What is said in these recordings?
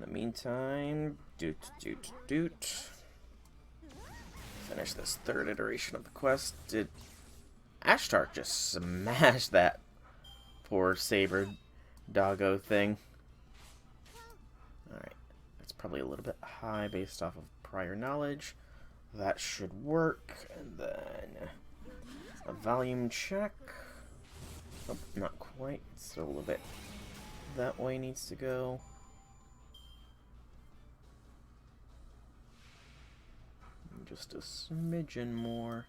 the meantime, doot. Finish this third iteration of the quest. Did Ashtar just smash that poor Saber doggo thing? Alright, that's probably a little bit high based off of prior knowledge. That should work. And then a volume check. Oh, not quite. Still a little bit that way needs to go. Just a smidgen more,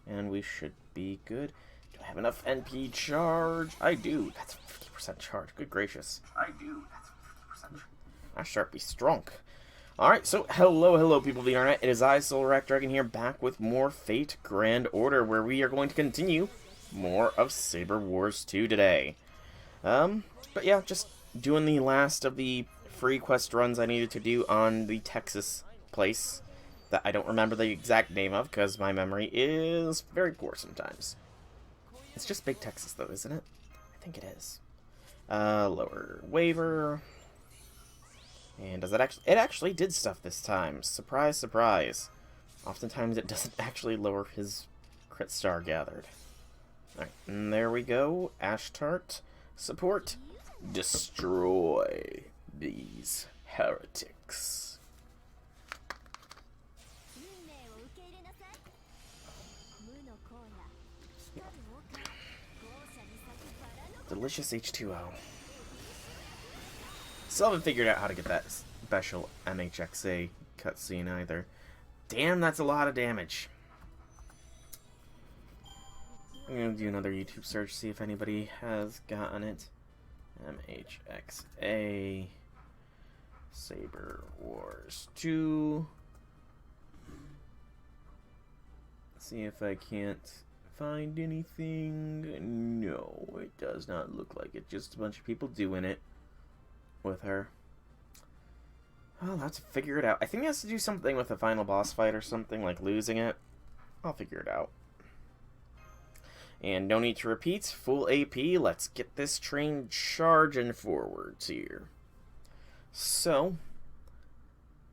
and we should be good. Do I have enough NP charge? I do. That's 50% charge. Good gracious. I do. That's 50%. I sharp be strong. Alright, so hello people of the internet. It is I, Soulrack Dragon here, back with more Fate Grand Order, where we are going to continue more of Saber Wars 2 today. But yeah, just doing the last of the free quest runs I needed to do on the Texas place that I don't remember the exact name of because my memory is very poor sometimes. It's just Big Texas though, isn't it? I think it is. Lower waiver. And does it actually... It actually did stuff this time. Surprise, surprise. Oftentimes it doesn't actually lower his crit star gathered. Alright, and there we go. Ashtart. Support. Destroy these heretics. Delicious H2O. Still haven't figured out how to get that special MHXA cutscene either. Damn, that's a lot of damage. I'm gonna do another YouTube search, see if anybody has gotten it. MHXA Saber Wars 2. See if I can't find anything. No, it does not look like it. Just a bunch of people doing it with her. I'll have to figure it out. I think it has to do something with a final boss fight or something, like losing it. I'll figure it out. And no need to repeat. Full AP. Let's get this train charging forwards here. So,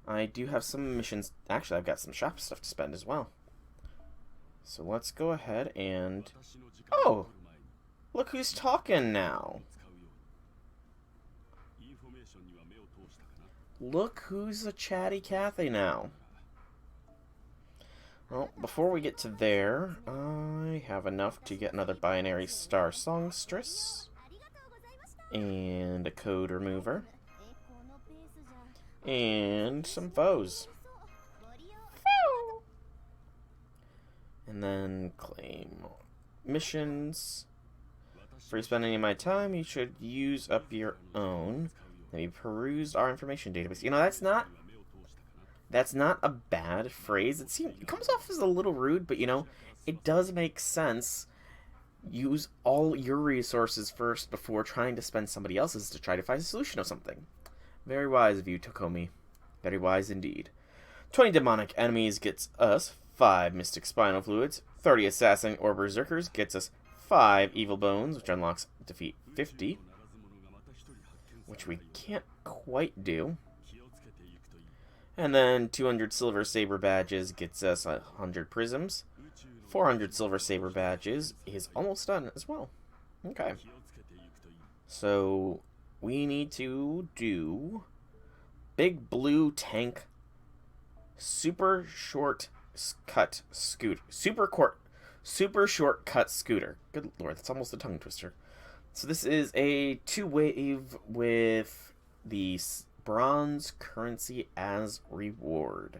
I do have some missions. Actually, I've got some shop stuff to spend as well. So let's go ahead and... Oh! Look who's talking now! Look who's a chatty Cathy now. Well, before we get to there, I have enough to get another binary star songstress. And a code remover. And some foes. And then claim missions. Before you spend any of my time, you should use up your own. Maybe peruse our information database. You know, that's not a bad phrase. It comes off as a little rude, but you know, it does make sense. Use all your resources first before trying to spend somebody else's to try to find a solution of something. Very wise of you, Tokomi. Very wise indeed. 20 demonic enemies gets us 5 Mystic Spinal Fluids, 30 Assassin or Berserkers gets us 5 Evil Bones, which unlocks defeat 50, which we can't quite do. And then 200 Silver Saber Badges gets us 100 Prisms, 400 Silver Saber Badges is almost done as well. Okay. So, we need to do Big Blue Tank Super Short Cut Scooter. Super Shortcut Scooter. Good lord, that's almost a tongue twister. So this is a 2-wave with the bronze currency as reward.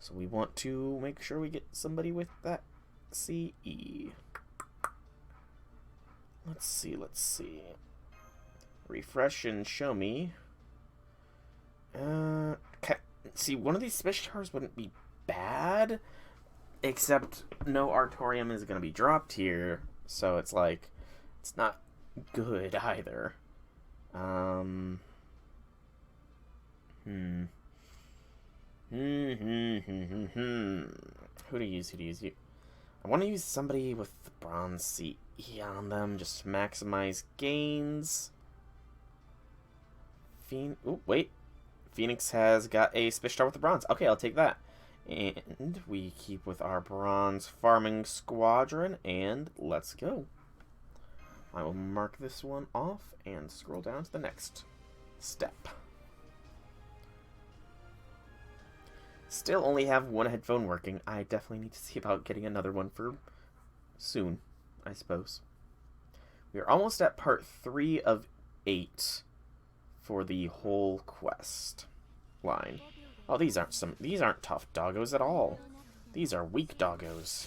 So we want to make sure we get somebody with that CE. Let's see. Refresh and show me. See, one of these special stars wouldn't be bad, except no Artorium is going to be dropped here, so it's like, it's not good either. Who to use? I want to use somebody with the bronze CE on them, just to maximize gains. Oh, wait. Phoenix has got a Spish Star with the bronze. Okay, I'll take that. And we keep with our bronze farming squadron, and let's go. I will mark this one off and scroll down to the next step. Still only have one headphone working. I definitely need to see about getting another one for soon, I suppose. We are almost at part 3 of 8 for the whole quest line. Oh, these aren't tough doggos at all. These are weak doggos.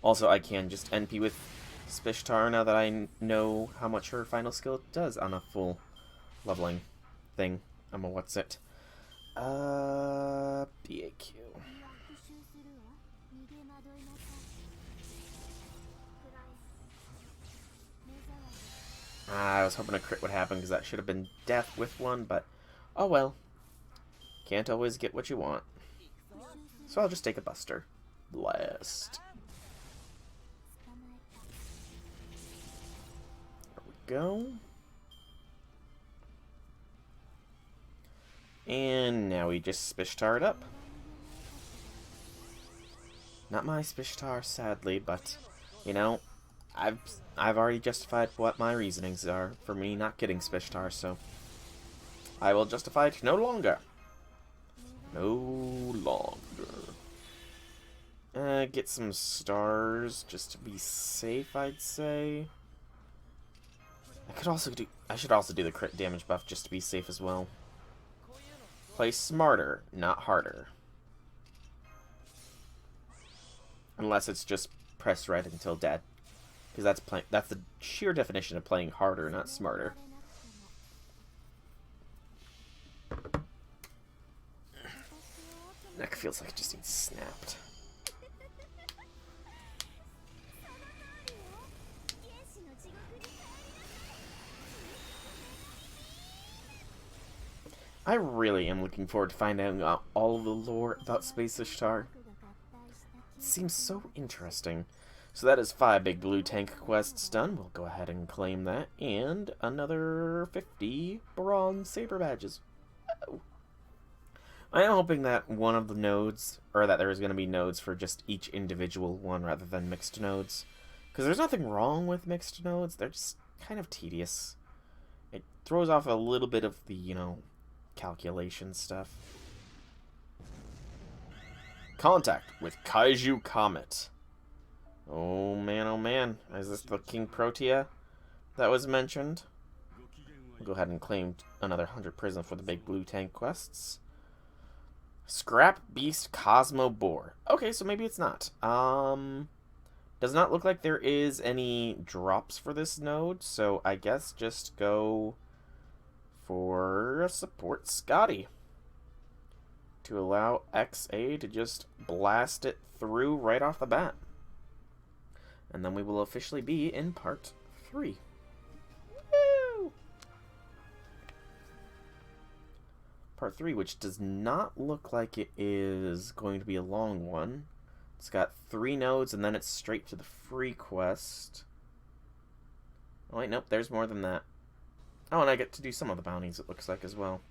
Also, I can just NP with Spishtar now that I know how much her final skill does on a full leveling thing. What's it? BAQ. I was hoping a crit would happen because that should have been death with one, but oh well. Can't always get what you want. So I'll just take a Buster. Blast. There we go. And now we just Spishtar it up. Not my Spishtar, sadly, but you know, I've already justified what my reasonings are for me not getting Spishtar, so I will justify it no longer. No longer. Get some stars just to be safe, I'd say. I should also do the crit damage buff just to be safe as well. Play smarter, not harder. Unless it's just press red until dead. Because that's the sheer definition of playing harder, not smarter. Neck feels like it just needs snapped. I really am looking forward to finding out all of the lore about Space Ishtar. It seems so interesting. So that is 5 big blue tank quests done. We'll go ahead and claim that. And another 50 bronze saber badges. Oh. I am hoping that one of the nodes, or that there is going to be nodes for just each individual one rather than mixed nodes. Because there's nothing wrong with mixed nodes. They're just kind of tedious. It throws off a little bit of the, you know, calculation stuff. Contact with Kaiju Comet. Oh man, is this the King Protea that was mentioned? We'll go ahead and claim another 100 prison for the big blue tank quests. Scrap Beast Cosmo Boar. Okay, so maybe it's not. Does not look like there is any drops for this node, so I guess just go for support Scotty to allow XA to just blast it through right off the bat. And then we will officially be in part 3. Woo! Part 3, which does not look like it is going to be a long one. It's got 3 nodes and then it's straight to the free quest. Oh wait, nope, there's more than that. Oh, and I get to do some of the bounties, it looks like, as well.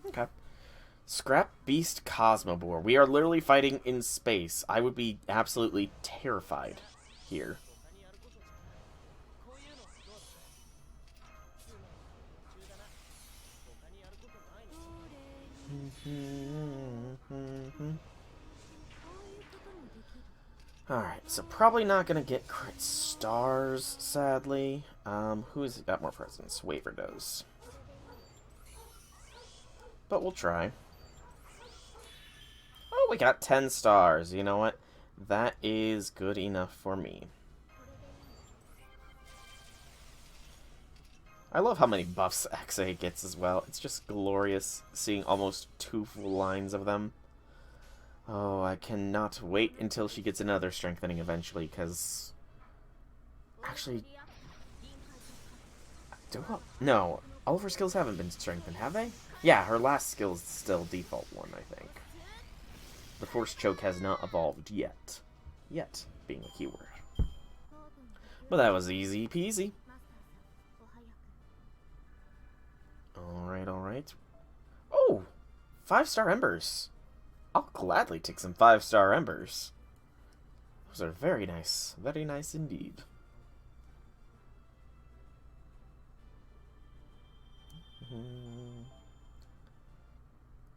Okay. Scrap Beast Cosmo Boar. We are literally fighting in space. I would be absolutely terrified here. Alright, so probably not gonna get crit stars, sadly. Who's got more presents? Waver does. But we'll try. Oh, we got 10 stars. You know what? That is good enough for me. I love how many buffs XA gets as well. It's just glorious seeing almost 2 full lines of them. Oh, I cannot wait until she gets another strengthening eventually, because... Actually... No, all of her skills haven't been strengthened, have they? Yeah, her last skill is still default 1, I think. The Force Choke has not evolved yet. Yet, being a keyword. But that was easy peasy. Alright. Oh, 5-star embers. I'll gladly take some 5-star embers. Those are very nice. Very nice indeed.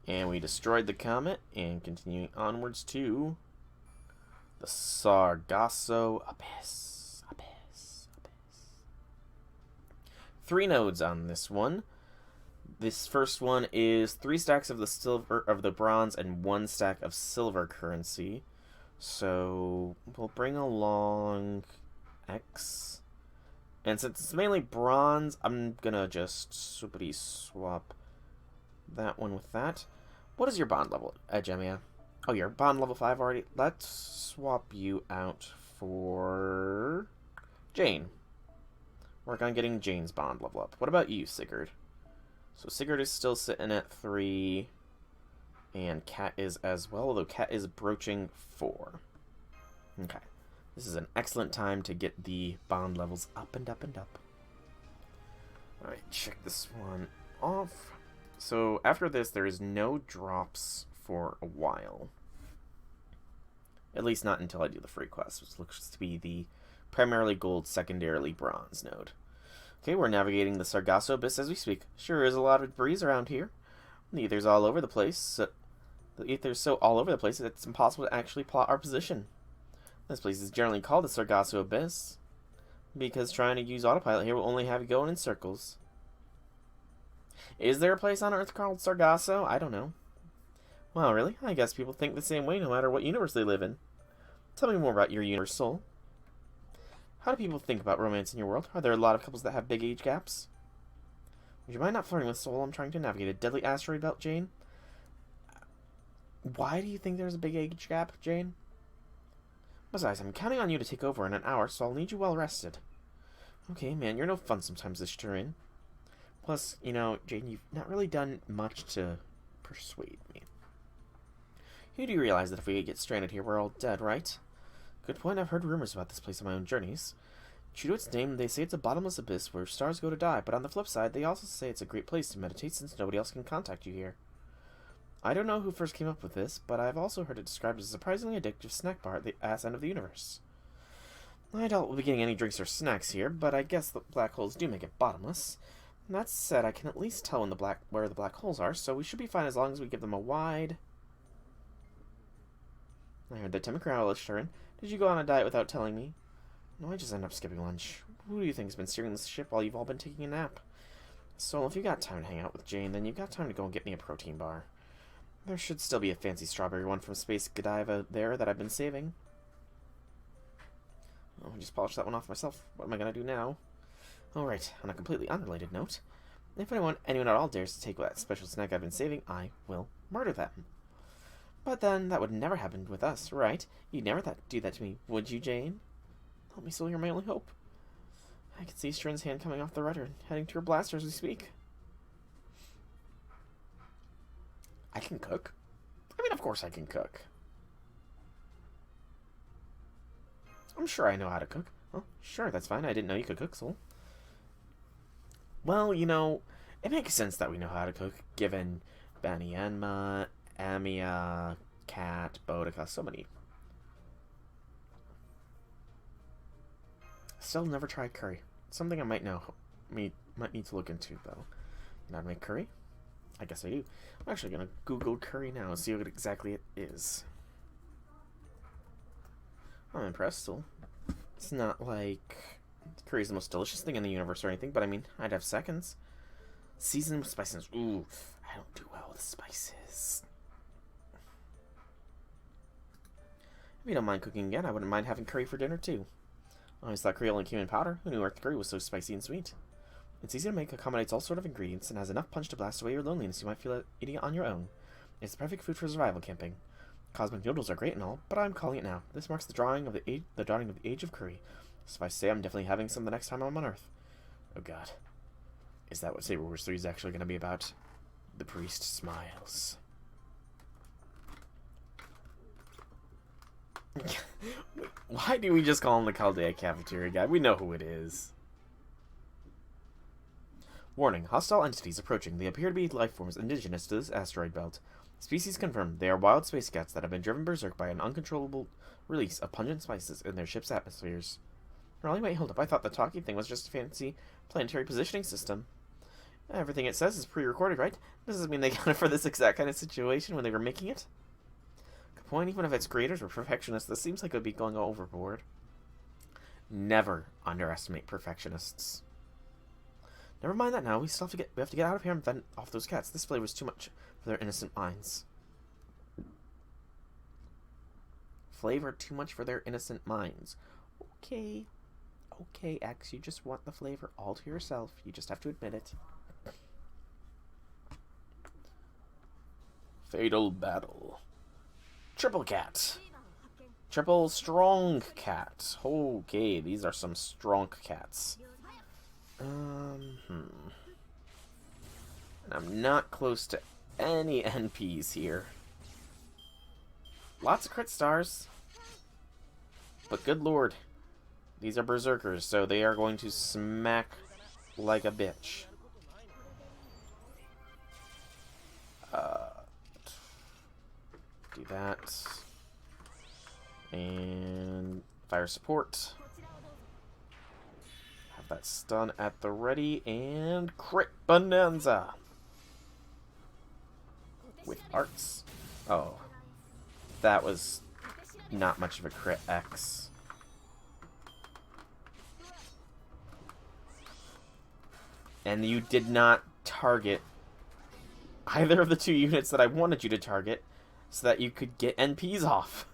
And we destroyed the comet, and continuing onwards to the Sargasso Abyss. 3 nodes on this one. This first one is 3 stacks of the bronze and 1 stack of silver currency. So we'll bring along X. And since it's mainly bronze, I'm gonna just swap that one with that. What is your bond level, Gemia? Oh, you're bond level 5 already. Let's swap you out for Jane. Work on getting Jane's bond level up. What about you, Sigurd? So Sigurd is still sitting at 3. And Cat is as well, although Cat is broaching 4. Okay. This is an excellent time to get the bond levels up and up and up. Alright, check this one off. So after this, there is no drops for a while. At least not until I do the free quest, which looks to be the primarily gold, secondarily bronze node. Okay, we're navigating the Sargasso Abyss as we speak. Sure is a lot of breeze around here. The ether's all over the place. The ether's so all over the place that it's impossible to actually plot our position. This place is generally called the Sargasso Abyss because trying to use autopilot here will only have you going in circles. Is there a place on Earth called Sargasso? I don't know. Well, really? I guess people think the same way no matter what universe they live in. Tell me more about your universe, Soul. How do people think about romance in your world? Are there a lot of couples that have big age gaps? Would you mind not flirting with Soul? I'm trying to navigate a deadly asteroid belt, Jane. Why do you think there's a big age gap, Jane? Besides, I'm counting on you to take over in an hour, so I'll need you well rested. Okay, man, you're no fun sometimes this terrain. Plus, you know, Jane, you've not really done much to persuade me. You do realize that if we get stranded here, we're all dead, right? Good point. I've heard rumors about this place on my own journeys. True to its name, they say it's a bottomless abyss where stars go to die, but on the flip side, they also say it's a great place to meditate since nobody else can contact you here. I don't know who first came up with this, but I've also heard it described as a surprisingly addictive snack bar at the ass end of the universe. I doubt we'll be getting any drinks or snacks here, but I guess the black holes do make it bottomless. That said, I can at least tell where the black holes are, so we should be fine as long as we give them a wide... I heard that Tim McCrowell turn. Did you go on a diet without telling me? No, I just ended up skipping lunch. Who do you think has been steering this ship while you've all been taking a nap? So, if you got time to hang out with Jane, then you've got time to go and get me a protein bar. There should still be a fancy strawberry one from Space Godiva there that I've been saving. Oh, I just polished that one off myself. What am I going to do now? Alright, on a completely unrelated note, if anyone at all dares to take that special snack I've been saving, I will murder them. But then, that would never happen with us, right? You'd never do that to me, would you, Jane? Help me, Soul, you're my only hope. I can see Strin's hand coming off the rudder and heading to her blaster as we speak. I can cook. I mean, of course I can cook. I'm sure I know how to cook. Well, sure, that's fine. I didn't know you could cook, Soul. Well, you know, it makes sense that we know how to cook, given Banianma, Amia, Cat, Boudica, so many. Still never tried curry. Something I might need to look into, though. You know how to make curry? I guess I do. I'm actually going to Google curry now and see what exactly it is. I'm impressed, still. It's not like curry is the most delicious thing in the universe or anything, but I mean, I'd have seconds. Seasoned with spices. Ooh, I don't do well with spices. If you don't mind cooking again, I wouldn't mind having curry for dinner, too. I always thought curry only came in powder. Who knew earth curry was so spicy and sweet? It's easy to make, accommodates all sort of ingredients, and has enough punch to blast away your loneliness you might feel eating it on your own. It's the perfect food for survival camping. Cosmic noodles are great and all, but I'm calling it now. This marks the dawning of the age of curry. Suffice to say, I'm definitely having some the next time I'm on Earth. Oh god. Is that what Saber Wars 3 is actually going to be about? The priest smiles. Why do we just call him the Chaldea Cafeteria guy? We know who it is. Warning, hostile entities approaching. They appear to be life forms indigenous to this asteroid belt. Species confirmed. They are wild space cats that have been driven berserk by an uncontrollable release of pungent spices in their ship's atmospheres. Raleigh, wait, hold up. I thought the talkie thing was just a fancy planetary positioning system. Everything it says is pre-recorded, right? Doesn't mean they got it for this exact kind of situation when they were making it. Good point. Even if its creators were perfectionists, this seems like it would be going overboard. Never underestimate perfectionists. Never mind that now. We have to get out of here and fend off those cats. This flavor is too much for their innocent minds. Flavor too much for their innocent minds. Okay. Okay, X, you just want the flavor all to yourself. You just have to admit it. Fatal battle. Triple cat. Triple strong cat. Okay, these are some strong cats. And I'm not close to any NPs here. Lots of crit stars. But good lord. These are berserkers, so they are going to smack like a bitch. Do that. And fire support. Have that stun at the ready, and crit bonanza. With arts. Oh. That was not much of a crit X. And you did not target either of the two units that I wanted you to target so that you could get NPs off.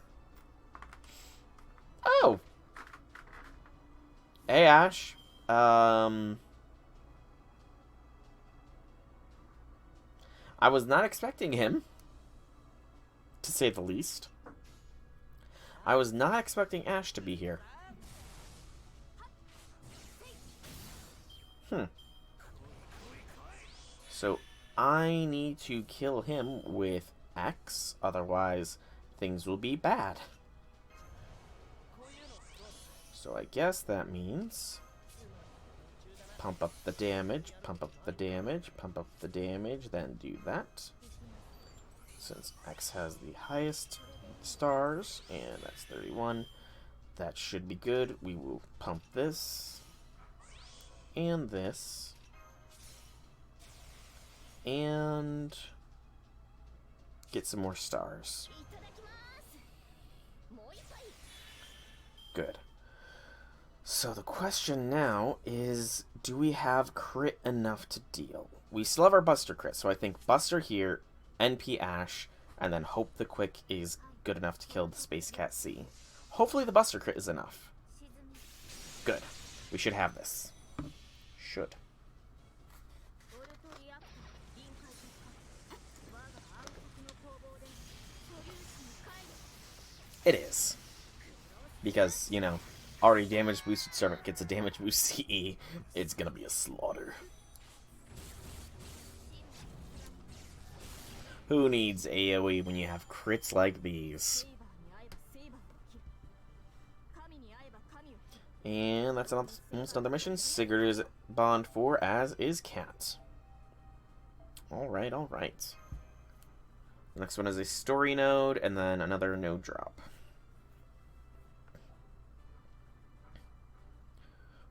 Oh! Hey, Ash. I was not expecting him, to say the least. I was not expecting Ash to be here. So I need to kill him with X, otherwise things will be bad. So I guess that means pump up the damage, pump up the damage, pump up the damage, then do that. Since X has the highest stars, and that's 31, that should be good. We will pump this, and this, and get some more stars. Good. So the question now is, do we have crit enough to deal? We still have our Buster crit, so I think Buster here, NP Ash, and then hope the Quick is good enough to kill the Space Cat C. Hopefully the Buster crit is enough. Good. We should have this. Should. It is. Because, you know, already damage boosted Servant gets a damage boost CE. It's gonna be a slaughter. Who needs AoE when you have crits like these? And that's almost another mission. Sigurd is Bond 4, as is Cat. Alright, alright. The next one is a story node, and then another node drop.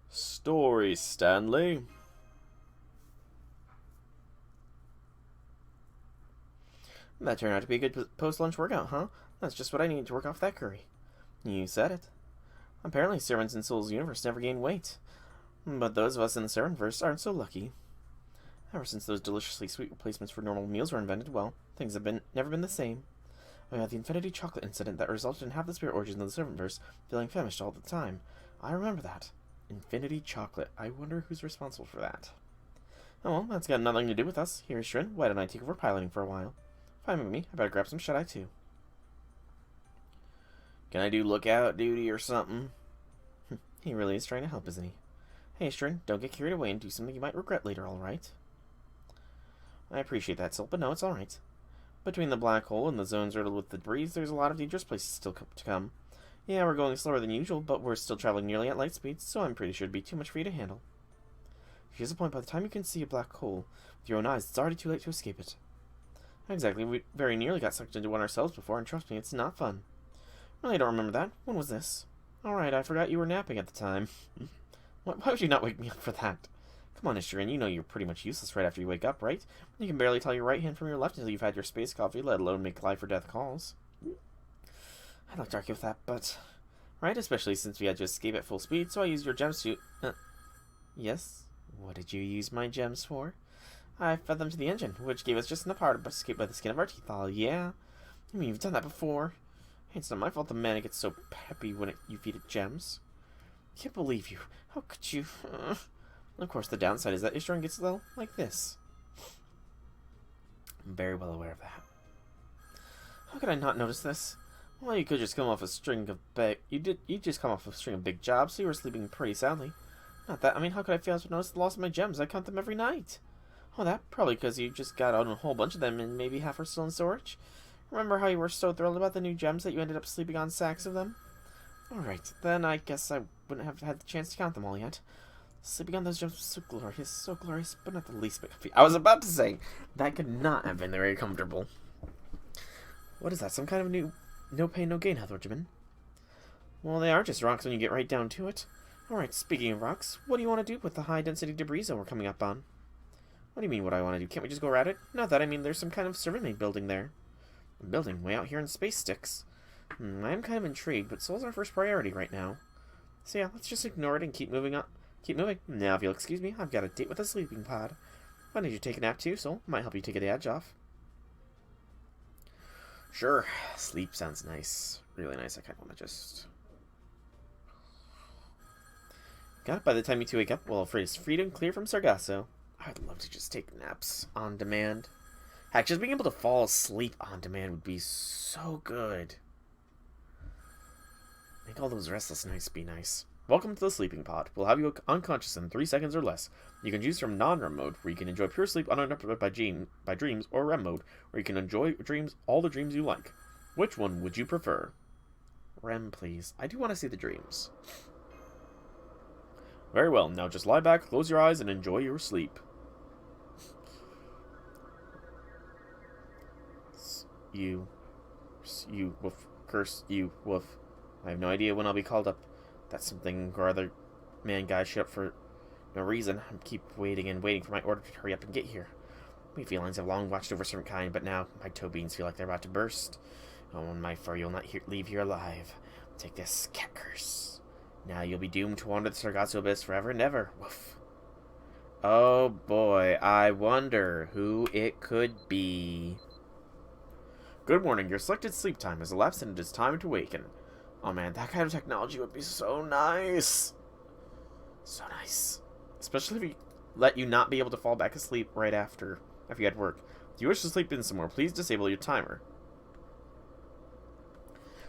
Story, Stanley. That turned out to be a good post-lunch workout, huh? That's just what I needed to work off that curry. You said it. Apparently, servants in Soul's universe never gain weight. But those of us in the Servantverse aren't so lucky. Ever since those deliciously sweet replacements for normal meals were invented, well, things have never been the same. Oh yeah, the Infinity Chocolate incident that resulted in half the spirit origins of the Servantverse feeling famished all the time. I remember that. Infinity Chocolate. I wonder who's responsible for that. Oh well, that's got nothing to do with us. Here, Shrin, why don't I take over piloting for a while? Fine with me. I better grab some shut-eye too. Can I do lookout duty or something? He really is trying to help, isn't he? Hey, Shrin, don't get carried away and do something you might regret later, alright? I appreciate that, Sil, but no, it's alright. Between the black hole and the zones riddled with debris, there's a lot of dangerous places still to come. Yeah, we're going slower than usual, but we're still traveling nearly at light speed, so I'm pretty sure it'd be too much for you to handle. Here's the point. By the time you can see a black hole with your own eyes, it's already too late to escape it. Exactly. We very nearly got sucked into one ourselves before, and trust me, it's not fun. Really don't remember that. When was this? Alright, I forgot you were napping at the time. Why would you not wake me up for that? Come on, Ishrin, you know you're pretty much useless right after you wake up, right? You can barely tell your right hand from your left until you've had your space coffee, let alone make life or death calls. I'd like to argue with that, but... Right, especially since we had to escape at full speed, so I used your gems to... Yes? What did you use my gems for? I fed them to the engine, which gave us just enough power to escape by the skin of our teeth. Oh, yeah? I mean, you've done that before. It's not my fault the mana gets so peppy when you feed it gems. Can't believe you. How could you... Of course, the downside is that Ishran gets a little like this. I'm very well aware of that. How could I not notice this? Well, you could just come off a string of you just come off a string of big jobs, so you were sleeping pretty soundly. Not that. I mean, how could I fail to notice the loss of my gems? I count them every night. Oh, that probably because you just got out a whole bunch of them, and maybe half are still in storage. Remember how you were so thrilled about the new gems that you ended up sleeping on sacks of them? Alright, then I guess I wouldn't have had the chance to count them all yet. Sleeping on those gems was so glorious, but not the least bit comfy. I was about to say, that could not have been very comfortable. What is that, some kind of new no pain, no gain health regimen? Well, they are just rocks when you get right down to it. Alright, speaking of rocks, what do you want to do with the high-density debris zone we're coming up on? What do you mean, what I want to do? Can't we just go around it? Not that, I mean, there's some kind of servant-made building there. A building way out here in Space Sticks. I am kind of intrigued, but Soul's our first priority right now. So yeah, let's just ignore it and keep moving on. Keep moving. Now, if you'll excuse me, I've got a date with a sleeping pod. Why don't you take a nap too, Soul? Might help you take the edge off. Sure. Sleep sounds nice. Really nice. I kind of want to just... Got it. By the time you two wake up, well, it's free and clear from Sargasso. I'd love to just take naps on demand. Heck, just being able to fall asleep on demand would be so good. Make all those restless nights be nice. Welcome to the sleeping pod. We'll have you unconscious in 3 seconds or less. You can choose from non-REM mode, where you can enjoy pure sleep uninterrupted by dreams, or REM mode, where you can enjoy all the dreams you like. Which one would you prefer? REM, please. I do want to see the dreams. Very well. Now just lie back, close your eyes, and enjoy your sleep. You, woof, curse you, woof. I have no idea when I'll be called up. That's something or other man guy showed up for no reason. I keep waiting and waiting for my order to hurry up and get here. My feelings have long watched over certain kind, but now my toe beans feel like they're about to burst. Oh, my fur, you'll not leave here alive. Take this cat curse. Now you'll be doomed to wander the Sargasso abyss forever and ever. Woof. Oh boy, I wonder who it could be. Good morning, your selected sleep time has elapsed and it is time to awaken. Oh man, that kind of technology would be so nice. So nice. Especially if we let you not be able to fall back asleep right after you had work. If you wish to sleep in some more, please disable your timer.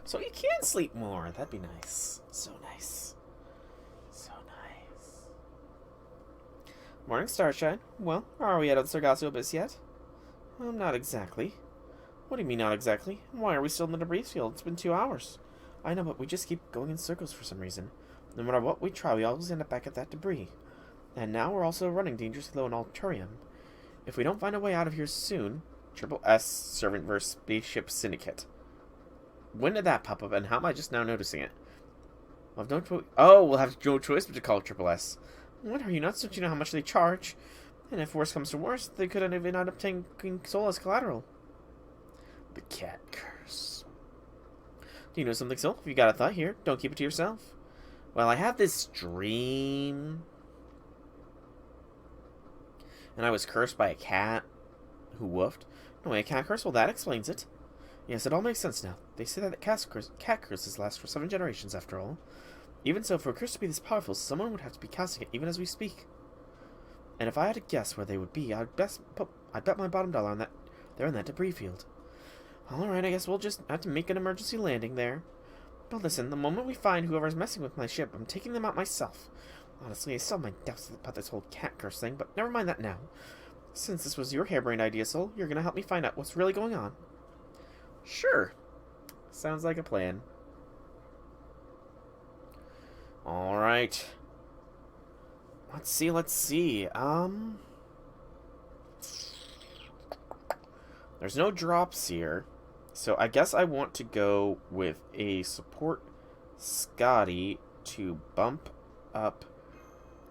So you can sleep more. That'd be nice. So nice. So nice. Morning, Starshine. Well, are we out of the Sargasso Abyss yet? Not exactly. What do you mean, not exactly? Why are we still in the debris field? It's been 2 hours. I know, but we just keep going in circles for some reason. No matter what we try, we always end up back at that debris. And now we're also running dangerously low in Altorium. If we don't find a way out of here soon... Triple S Servantverse Spaceship Syndicate. When did that pop up, and how am I just now noticing it? We'll have we'll have no choice but to call it Triple S. What, are you nuts? Don't you know how much they charge? And if worse comes to worse, they could even end up taking Soul as collateral. The cat curse. Do you know something, Soul? If you got a thought here, don't keep it to yourself. Well, I had this dream, and I was cursed by a cat who woofed. No way, a cat curse? Well, that explains it. Yes, it all makes sense now. They say that cat curses last for 7 generations, after all. Even so, for a curse to be this powerful, someone would have to be casting it even as we speak. And if I had to guess where they would be, I'd bet my bottom dollar on that. They're in that debris field. Alright, I guess we'll just have to make an emergency landing there. But listen, the moment we find whoever's messing with my ship, I'm taking them out myself. Honestly, I still have my doubts about this whole cat curse thing, but never mind that now. Since this was your harebrained idea, Soul, you're gonna help me find out what's really going on. Sure. Sounds like a plan. Alright. Let's see, let's see. There's no drops here. So I guess I want to go with a support Scotty to bump up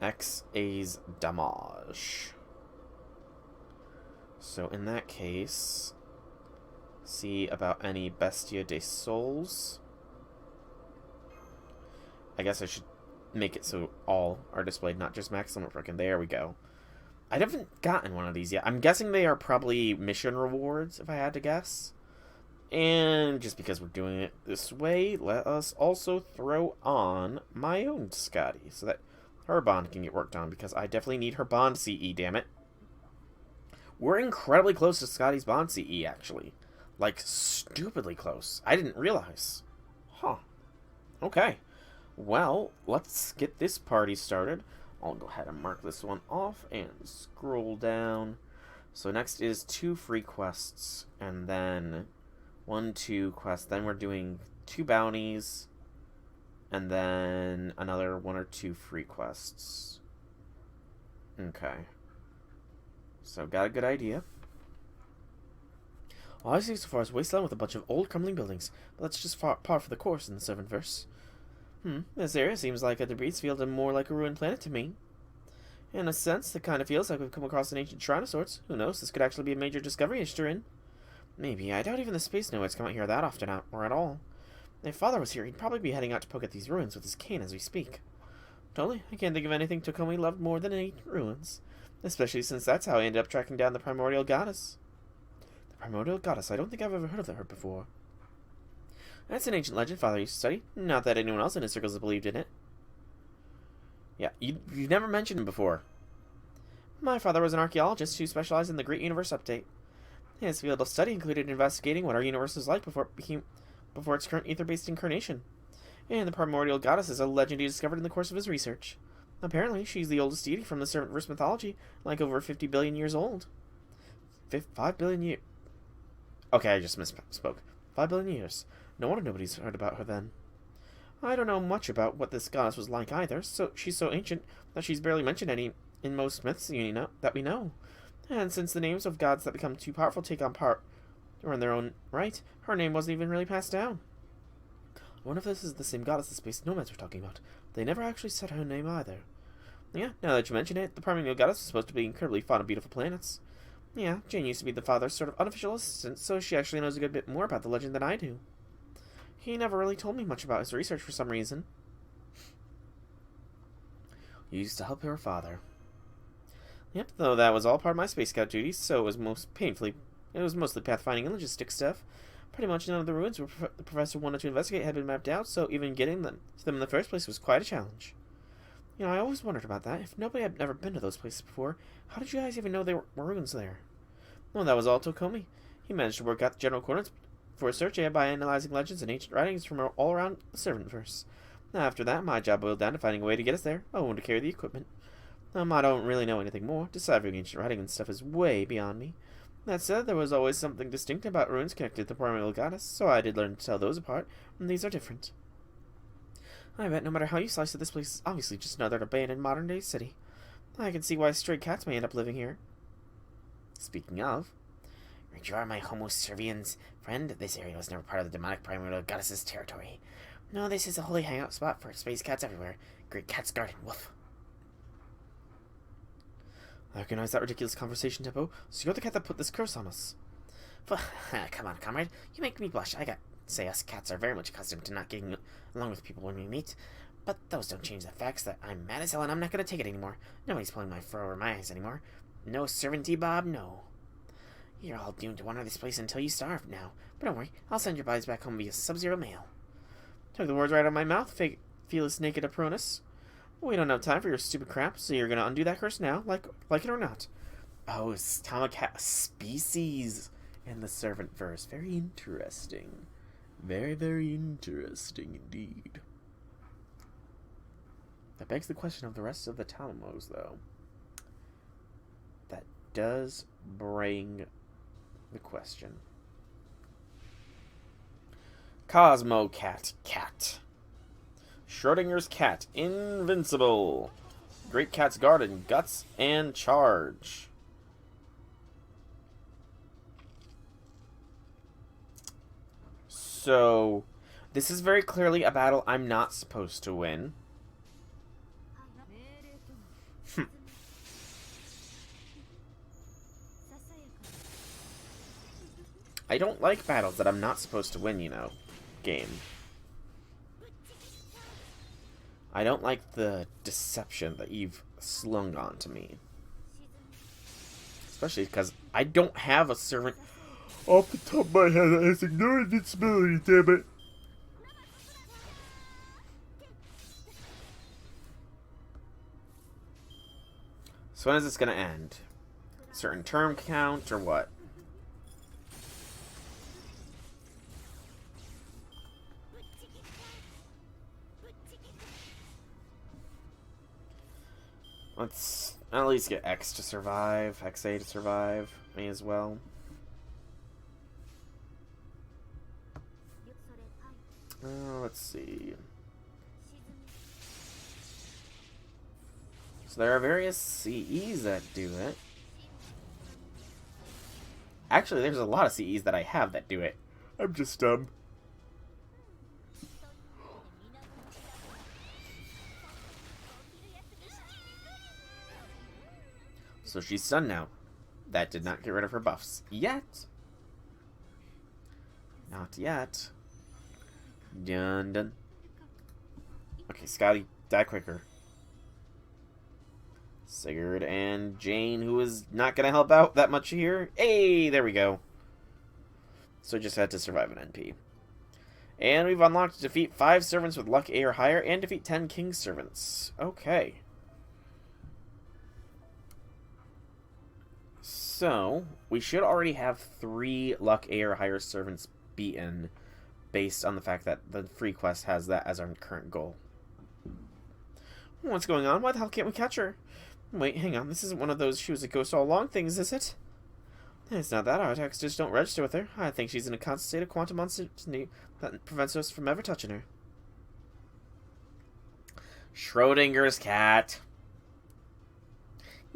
XA's damage. So in that case, see about any Bestia de Souls. I guess I should make it so all are displayed, not just maximum frickin'. There we go. I haven't gotten one of these yet. I'm guessing they are probably mission rewards, if I had to guess. And just because we're doing it this way, let us also throw on my own Scotty, so that her bond can get worked on, because I definitely need her bond CE, damn it. We're incredibly close to Scotty's bond CE, actually. Like, stupidly close. I didn't realize. Huh. Okay. Well, let's get this party started. I'll go ahead and mark this one off and scroll down. So next is 2 free quests, and then 1, 2 quests. Then we're doing 2 bounties, and then another 1 or 2 free quests. Okay. So got a good idea. All I see so far is wasteland with a bunch of old crumbling buildings, but that's just par for the course in the Servantverse. This area seems like a debris field and more like a ruined planet to me. In a sense, it kind of feels like we've come across an ancient shrine of sorts. Who knows, this could actually be a major discovery in. Maybe. I doubt even the space nomads come out here that often or at all. If Father was here, he'd probably be heading out to poke at these ruins with his cane as we speak. Totally, I can't think of anything Tokomi loved more than ancient ruins. Especially since that's how I ended up tracking down the Primordial Goddess. The Primordial Goddess, I don't think I've ever heard of her before. That's an ancient legend Father used to study. Not that anyone else in his circles has believed in it. Yeah, you've never mentioned him before. My father was an archaeologist who specialized in the Great Universe Update. His field of study included investigating what our universe was like before its current ether-based incarnation. And the Primordial Goddess is a legend he discovered in the course of his research. Apparently, she's the oldest deity from the Servantverse mythology, like over 50 billion years old. 5 billion years. Okay, I just misspoke. 5 billion years. No wonder nobody's heard about her then. I don't know much about what this goddess was like either, so she's so ancient that she's barely mentioned any in most myths that we know. And since the names of gods that become too powerful take on part or in their own right, her name wasn't even really passed down. I wonder if this is the same goddess the space nomads were talking about. They never actually said her name either. Yeah, now that you mention it, the Primordial Goddess is supposed to be incredibly fond of beautiful planets. Yeah, Jane used to be the father's sort of unofficial assistant, so she actually knows a good bit more about the legend than I do. He never really told me much about his research for some reason. You used to help your father. Yep, though that was all part of my Space Scout duties, so it was mostly pathfinding and logistics stuff. Pretty much none of the ruins the professor wanted to investigate had been mapped out, so even getting them to them in the first place was quite a challenge. You know, I always wondered about that. If nobody had ever been to those places before, how did you guys even know there were ruins there? Well, that was all Tokomi. He managed to work out the general coordinates for a search by analyzing legends and ancient writings from all around the Servantverse. After that, my job boiled down to finding a way to get us there, to carry the equipment. I don't really know anything more. Deciphering ancient writing and stuff is way beyond me. That said, there was always something distinct about ruins connected to the Primordial Goddess, so I did learn to tell those apart, and these are different. I bet no matter how you slice it, this place is obviously just another abandoned modern-day city. I can see why stray cats may end up living here. Speaking of, you are my Homo Servians friend. This area was never part of the demonic Primordial Goddess's territory. No, this is a holy hangout spot for space cats everywhere. Great Cat's Garden, woof. I recognize that ridiculous conversation tempo, so you're the cat that put this curse on us. Come on, comrade. You make me blush. I got say us cats are very much accustomed to not getting along with people when we meet. But those don't change the facts that I'm mad as hell and I'm not going to take it anymore. Nobody's pulling my fur over my eyes anymore. No servanty, Bob, no. You're all doomed to wander this place until you starve now. But don't worry, I'll send your bodies back home via Sub-Zero mail. Took the words right out of my mouth, fearless naked Apronus. We don't have time for your stupid crap, so you're gonna undo that curse now, like it or not. Oh, Stomach species in the Servantverse. Very interesting. Very, very interesting indeed. That begs the question of the rest of the Talamos, though. That does bring the question. Cosmo Cat. Schrodinger's cat. Invincible. Great Cat's Garden, Guts, and Charge. So, this is very clearly a battle I'm not supposed to win. I don't like battles that I'm not supposed to win, you know, game. I don't like the deception that you've slung on to me. Especially because I don't have a servant off the top of my head that has ignored invincibility, damn it. So when is this gonna end? Certain term count or what? Let's at least get X to survive, XA to survive, may as well. Let's see. So there are various CEs that do it. Actually, there's a lot of CEs that I have that do it. I'm just dumb. So she's stunned now. That did not get rid of her buffs. Yet. Not yet. Dun dun. Okay, Scotty, die quicker. Sigurd and Jane, who is not going to help out that much here. Hey, there we go. So just had to survive an NP. And we've unlocked to defeat 5 servants with luck A or higher and defeat 10 king servants. Okay. So, we should already have 3 luck A or higher servants beaten based on the fact that the free quest has that as our current goal. What's going on? Why the hell can't we catch her? Wait, hang on. This isn't one of those she was a ghost all along things, is it? It's not that. Our attacks just don't register with her. I think she's in a constant state of quantum uncertainty that prevents us from ever touching her. Schrodinger's cat.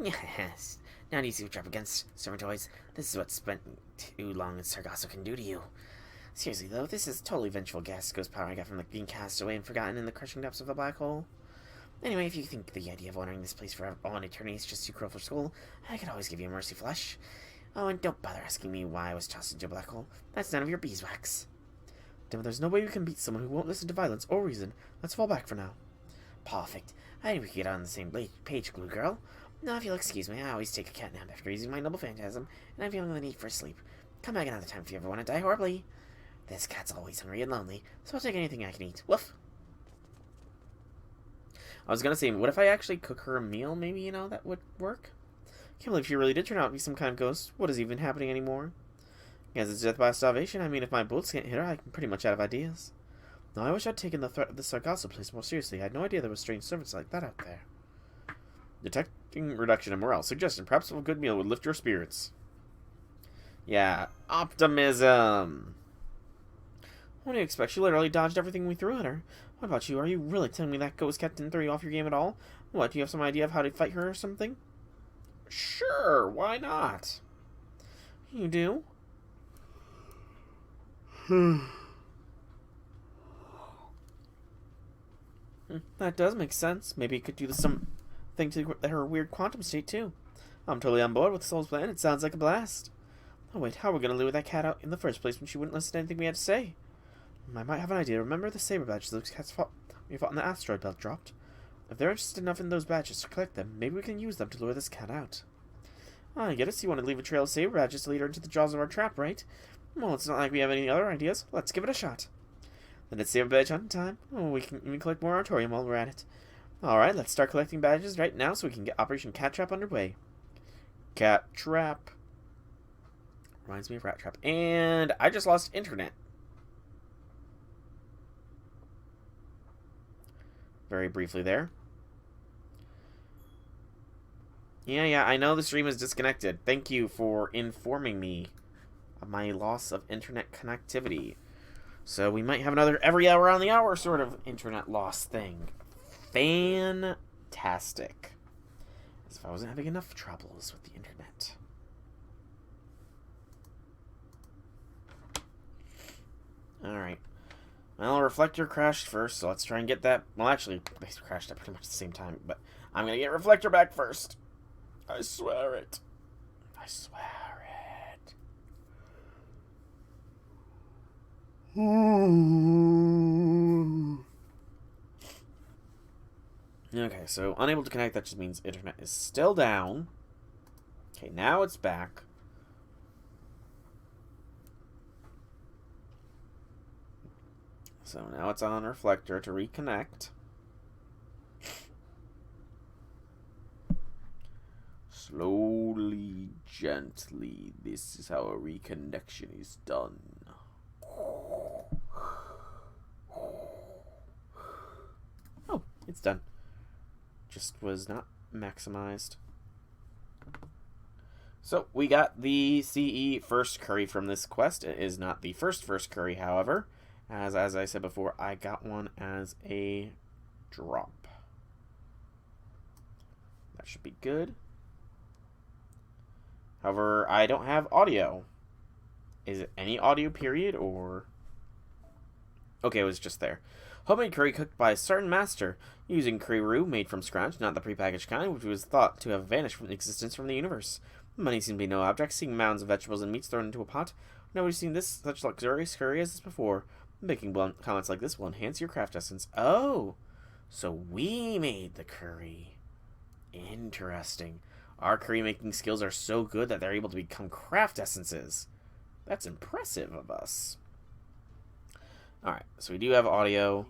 Yes. Now do you see what you're up against, Servantverse? This is what spent too long in Sargasso can do to you. Seriously, though, this is totally vengeful gas ghost power I got from being cast away and forgotten in the crushing depths of a black hole. Anyway, if you think the idea of honoring this place for all an eternity is just too cruel for school, I could always give you a mercy flush. Oh, and don't bother asking me why I was tossed into a black hole. That's none of your beeswax. Damn, there's no way we can beat someone who won't listen to violence or reason. Let's fall back for now. Perfect. I think we could get on the same page, Glue Girl. Now, if you'll excuse me, I always take a cat nap after using my noble phantasm, and I'm feeling the need for sleep. Come back another time if you ever want to die horribly. This cat's always hungry and lonely, so I'll take anything I can eat. Woof! I was gonna say, what if I actually cook her a meal? Maybe, you know, that would work? Can't believe she really did turn out to be some kind of ghost. What is even happening anymore? Guess it's death by starvation. I mean, if my bullets can't hit her, I'm pretty much out of ideas. No, I wish I'd taken the threat of the Sargasso place more seriously. I had no idea there were strange servants like that out there. Detecting reduction in morale. Suggestion, perhaps a good meal would lift your spirits. Yeah, optimism. What do you expect? She literally dodged everything we threw at her. What about you? Are you really telling me that ghost cat didn't throw you off your game at all? What, do you have some idea of how to fight her or something? Sure, why not? You do? That does make sense. Maybe it could do something to her weird quantum state, too. I'm totally on board with Soul's plan. It sounds like a blast. Oh, wait, how are we going to lure that cat out in the first place when she wouldn't listen to anything we had to say? I might have an idea. Remember the Saber badges those cats we fought in the asteroid belt dropped? If they're interested enough in those badges to collect them, maybe we can use them to lure this cat out. I get it. You want to leave a trail of Saber badges to lead her into the jaws of our trap, right? Well, it's not like we have any other ideas. Let's give it a shot. Then it's Saber badge hunting time. Oh, we can even collect more Artorium while we're at it. Alright, let's start collecting badges right now so we can get Operation Cat Trap underway. Cat Trap. Reminds me of Rat Trap. And I just lost internet. Very briefly there. Yeah, I know the stream is disconnected. Thank you for informing me of my loss of internet connectivity. So we might have another every hour on the hour sort of internet loss thing. Fantastic. As if I wasn't having enough troubles with the internet. Alright. Well, Reflector crashed first, so let's try and get that. Well, actually, they crashed at pretty much the same time, but I'm gonna get Reflector back first. I swear it. I swear it. Okay, so unable to connect, that just means internet is still down. Okay, now it's back. So now it's on Reflector to reconnect. Slowly, gently, this is how a reconnection is done. Oh, it's done. Just was not maximized. So, we got the CE first curry from this quest. It is not the first curry, however. As I said before, I got one as a drop. That should be good. However, I don't have audio. Is it any audio period, or... Okay, it was just there. Homemade curry cooked by a certain master, using curry roux made from scratch, not the prepackaged kind, which was thought to have vanished from existence from the universe. Money seemed to be no object, seeing mounds of vegetables and meats thrown into a pot. Nobody's seen such luxurious curry as this before. Making blunt comments like this will enhance your craft essence. Oh, so we made the curry. Interesting. Our curry making skills are so good that they're able to become craft essences. That's impressive of us. Alright, so we do have audio.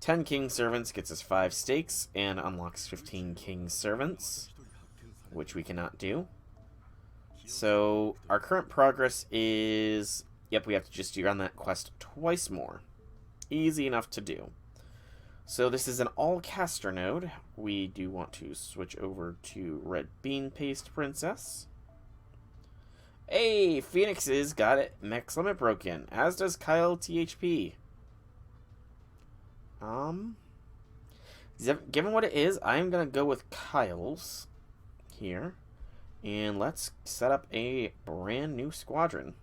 10 king servants gets us 5 steaks and unlocks 15 king servants, which we cannot do. So our current progress is... Yep, we have to just run that quest twice more. Easy enough to do. So this is an all-caster node. We do want to switch over to Red Bean Paste Princess. Hey, Phoenix's got it. Max limit broken, as does Kyle THP. Given what it is, I'm gonna go with Kyle's here. And let's set up a brand new squadron.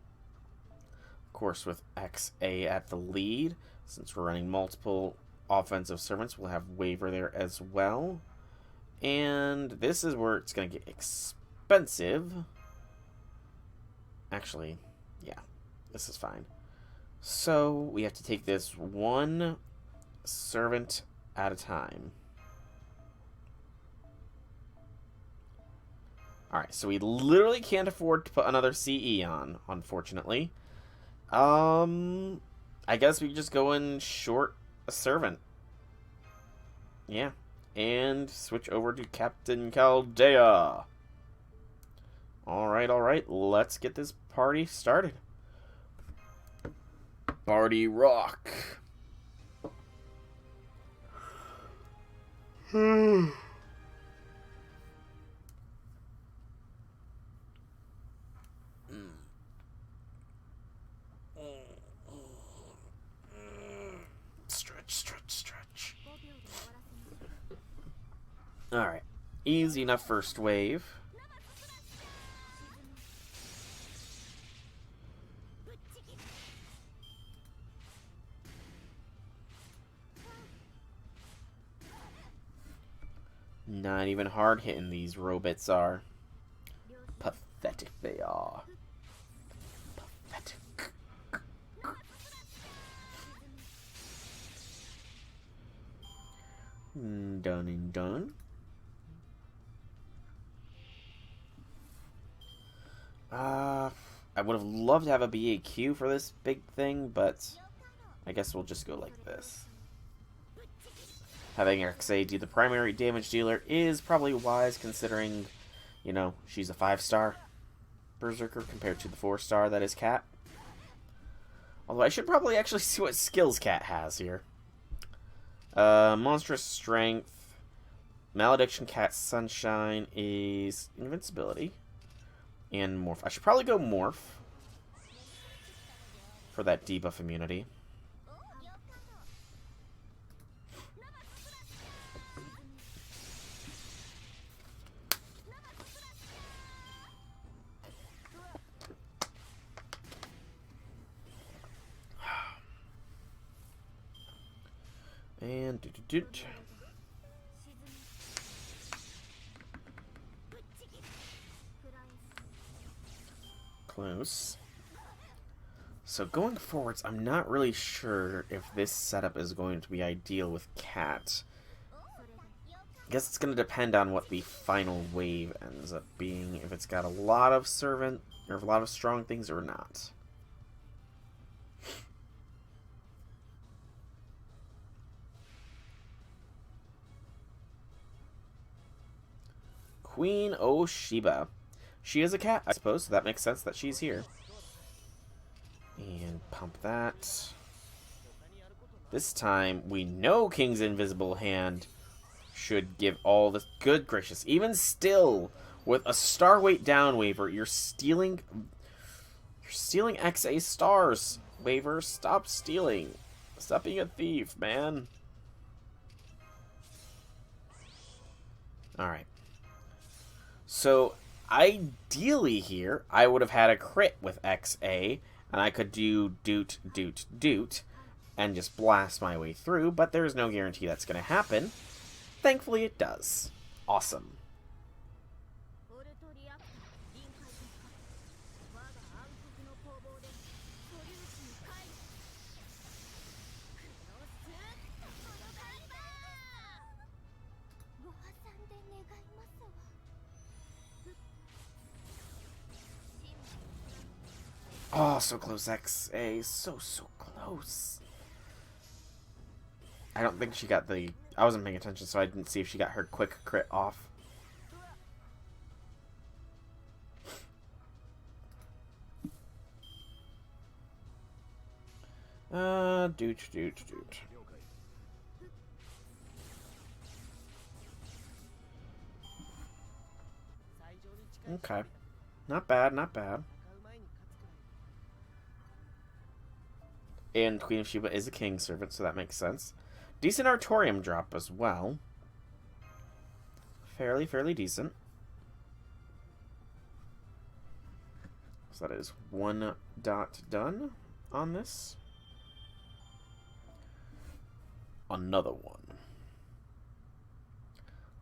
Of course, with XA at the lead, since we're running multiple offensive servants, we'll have Waver there as well. And this is where it's going to get expensive. Actually, yeah, this is fine. So we have to take this one servant at a time. Alright, so we literally can't afford to put another CE on, unfortunately. I guess we just go and short a servant. Yeah. And switch over to Captain Chaldea. Alright, let's get this party started. Party rock. Stretch. Alright. Easy enough first wave. Not even hard hitting these robots are. Pathetic they are. Pathetic. Done and done. I would have loved to have a BAQ for this big thing, but I guess we'll just go like this. Having XA do the primary damage dealer is probably wise, considering, you know, she's a 5-star Berserker compared to the 4-star that is Cat. Although I should probably actually see what skills Cat has here. Monstrous Strength. Malediction Cat Sunshine is Invincibility. And Morph. I should probably go Morph for that debuff immunity. And close. So going forwards, I'm not really sure if this setup is going to be ideal with Cat. I guess it's going to depend on what the final wave ends up being, if it's got a lot of servant, or a lot of strong things or not. Queen Oshiba. She is a cat, I suppose, so that makes sense that she's here. And pump that. This time, we know King's Invisible Hand should give all the... Good gracious. Even still, with a star weight down, Waver, you're stealing... You're stealing XA stars. Waver, stop stealing. Stop being a thief, man. Alright. So, ideally here, I would have had a crit with XA, and I could do doot, doot, doot, and just blast my way through, but there's no guarantee that's going to happen. Thankfully, it does. Awesome. Oh, so close, XA. So close. I don't think she got the... I wasn't paying attention, so I didn't see if she got her quick crit off. Doot. Okay. Not bad, not bad. And Queen of Sheba is a king servant, so that makes sense. Decent Artorium drop as well. Fairly decent. So that is 1 dot done on this. Another one.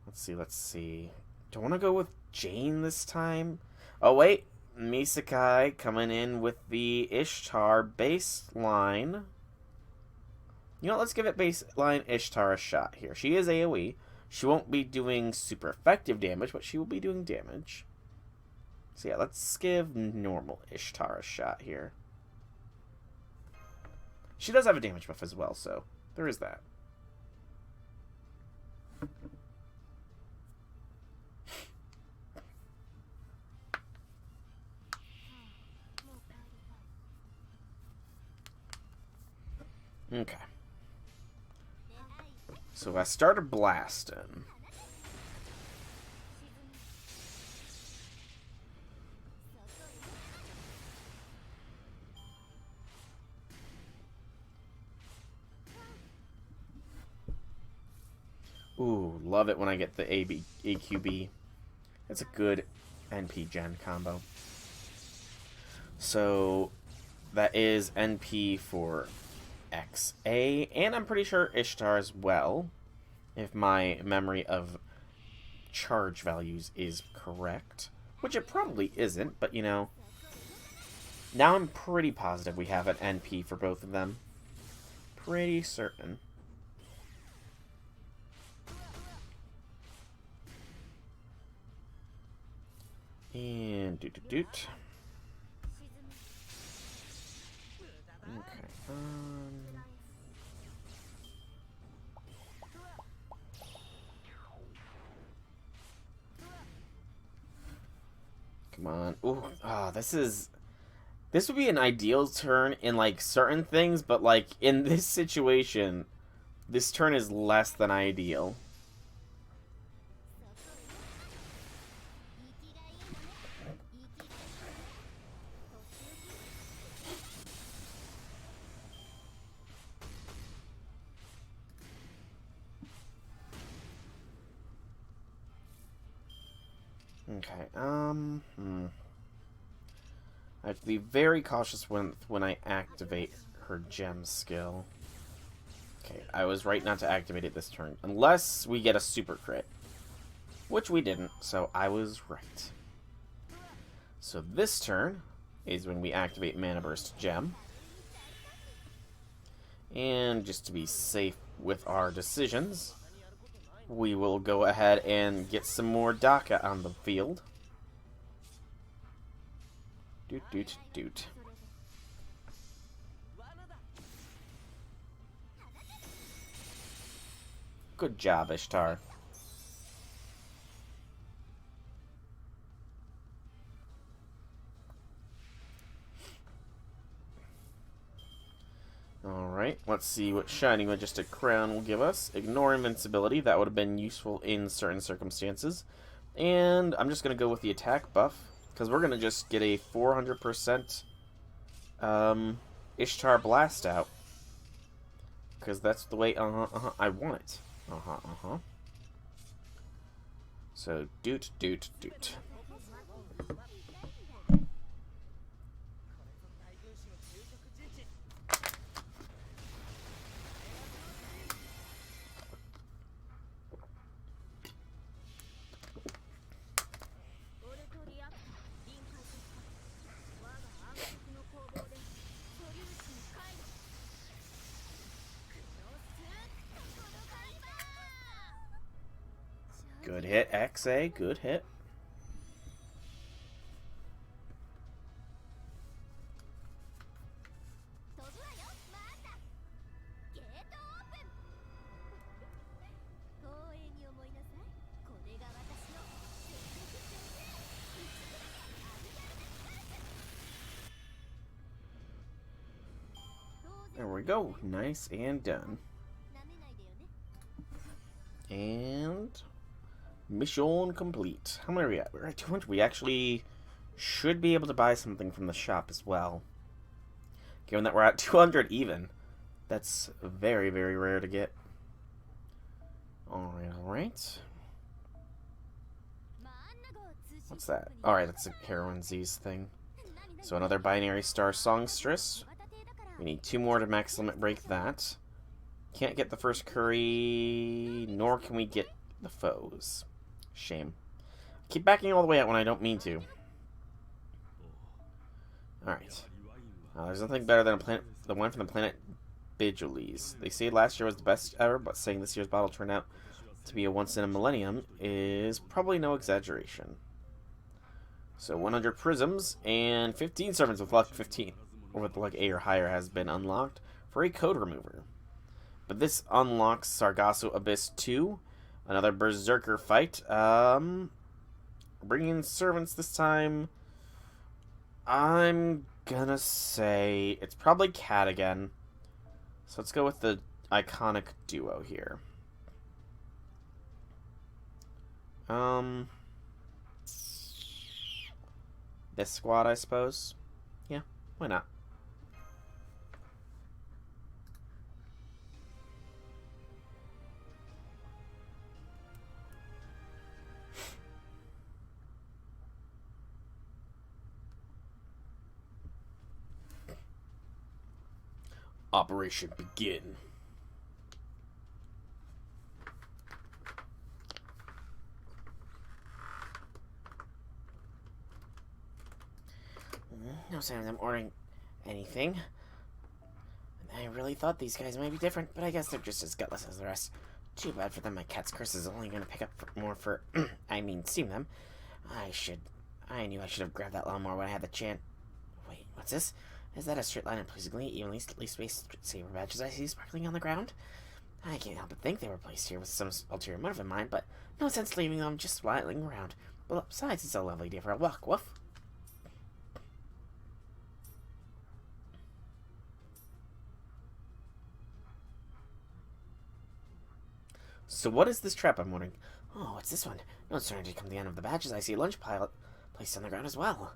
Let's see. Do I want to go with Jane this time? Oh, wait. Misakai coming in with the Ishtar baseline. You know what, let's give it baseline Ishtar a shot here. She is AoE. She won't be doing super effective damage, but she will be doing damage. So yeah, let's give normal Ishtar a shot here. She does have a damage buff as well, so there is that. Okay. So I started blasting. Ooh, love it when I get the AQB. That's a good NP gen combo. So that is NP for XA, and I'm pretty sure Ishtar as well, if my memory of charge values is correct, which it probably isn't, but you know, now I'm pretty positive we have an NP for both of them. Pretty certain. And doot. Okay. Come on. Ooh, this would be an ideal turn in like certain things, but like in this situation, this turn is less than ideal. Okay, I have to be very cautious when I activate her gem skill. Okay, I was right not to activate it this turn. Unless we get a super crit. Which we didn't, so I was right. So this turn is when we activate Mana Burst Gem. And just to be safe with our decisions, we will go ahead and get some more Daka on the field. Doot, doot, doot. Good job, Ishtar. Alright, let's see what Shining Majestic Crown will give us. Ignore Invincibility, that would have been useful in certain circumstances. And I'm just going to go with the attack buff, because we're going to just get a 400% Ishtar Blast out. Because that's the way, I want it. So, doot, doot, doot. Good hit, XA. Good hit. There we go. Nice and done. And mission complete. How many are we at? We're at 200. We actually should be able to buy something from the shop as well. Given that we're at 200 even. That's very, very rare to get. Alright, alright. What's that? Alright, that's a Heroine Z's thing. So another Binary Star Songstress. We need 2 more to max limit break that. Can't get the first curry, nor can we get the foes. Shame. Keep backing all the way out when I don't mean to. Alright. There's nothing better than the one from the planet Bijulis. They say last year was the best ever, but saying this year's bottle turned out to be a once in a millennium is probably no exaggeration. So 100 prisms and 15 servants with luck 15, or with luck 8 or higher, has been unlocked for a code remover. But this unlocks Sargasso Abyss 2, another Berserker fight. Bringing in servants this time. I'm gonna say it's probably Cat again. So let's go with the iconic duo here. This squad, I suppose. Yeah, why not? Operation begin. No sign of them ordering anything. I really thought these guys might be different, but I guess they're just as gutless as the rest. Too bad for them. My cat's curse is only going to pick up more for, steam them. I knew I should have grabbed that lawnmower when I had the chance. Wait, what's this? Is that a straight line and pleasingly evenly spaced saber badges I see sparkling on the ground? I can't help but think they were placed here with some ulterior motive in mind, but no sense leaving them just rattling around. Well, besides, it's a lovely day for a walk. Woof. So what is this trap, I'm wondering? Oh, what's this one? No, it's starting to come to the end of the badges. I see a lunch pile placed on the ground as well.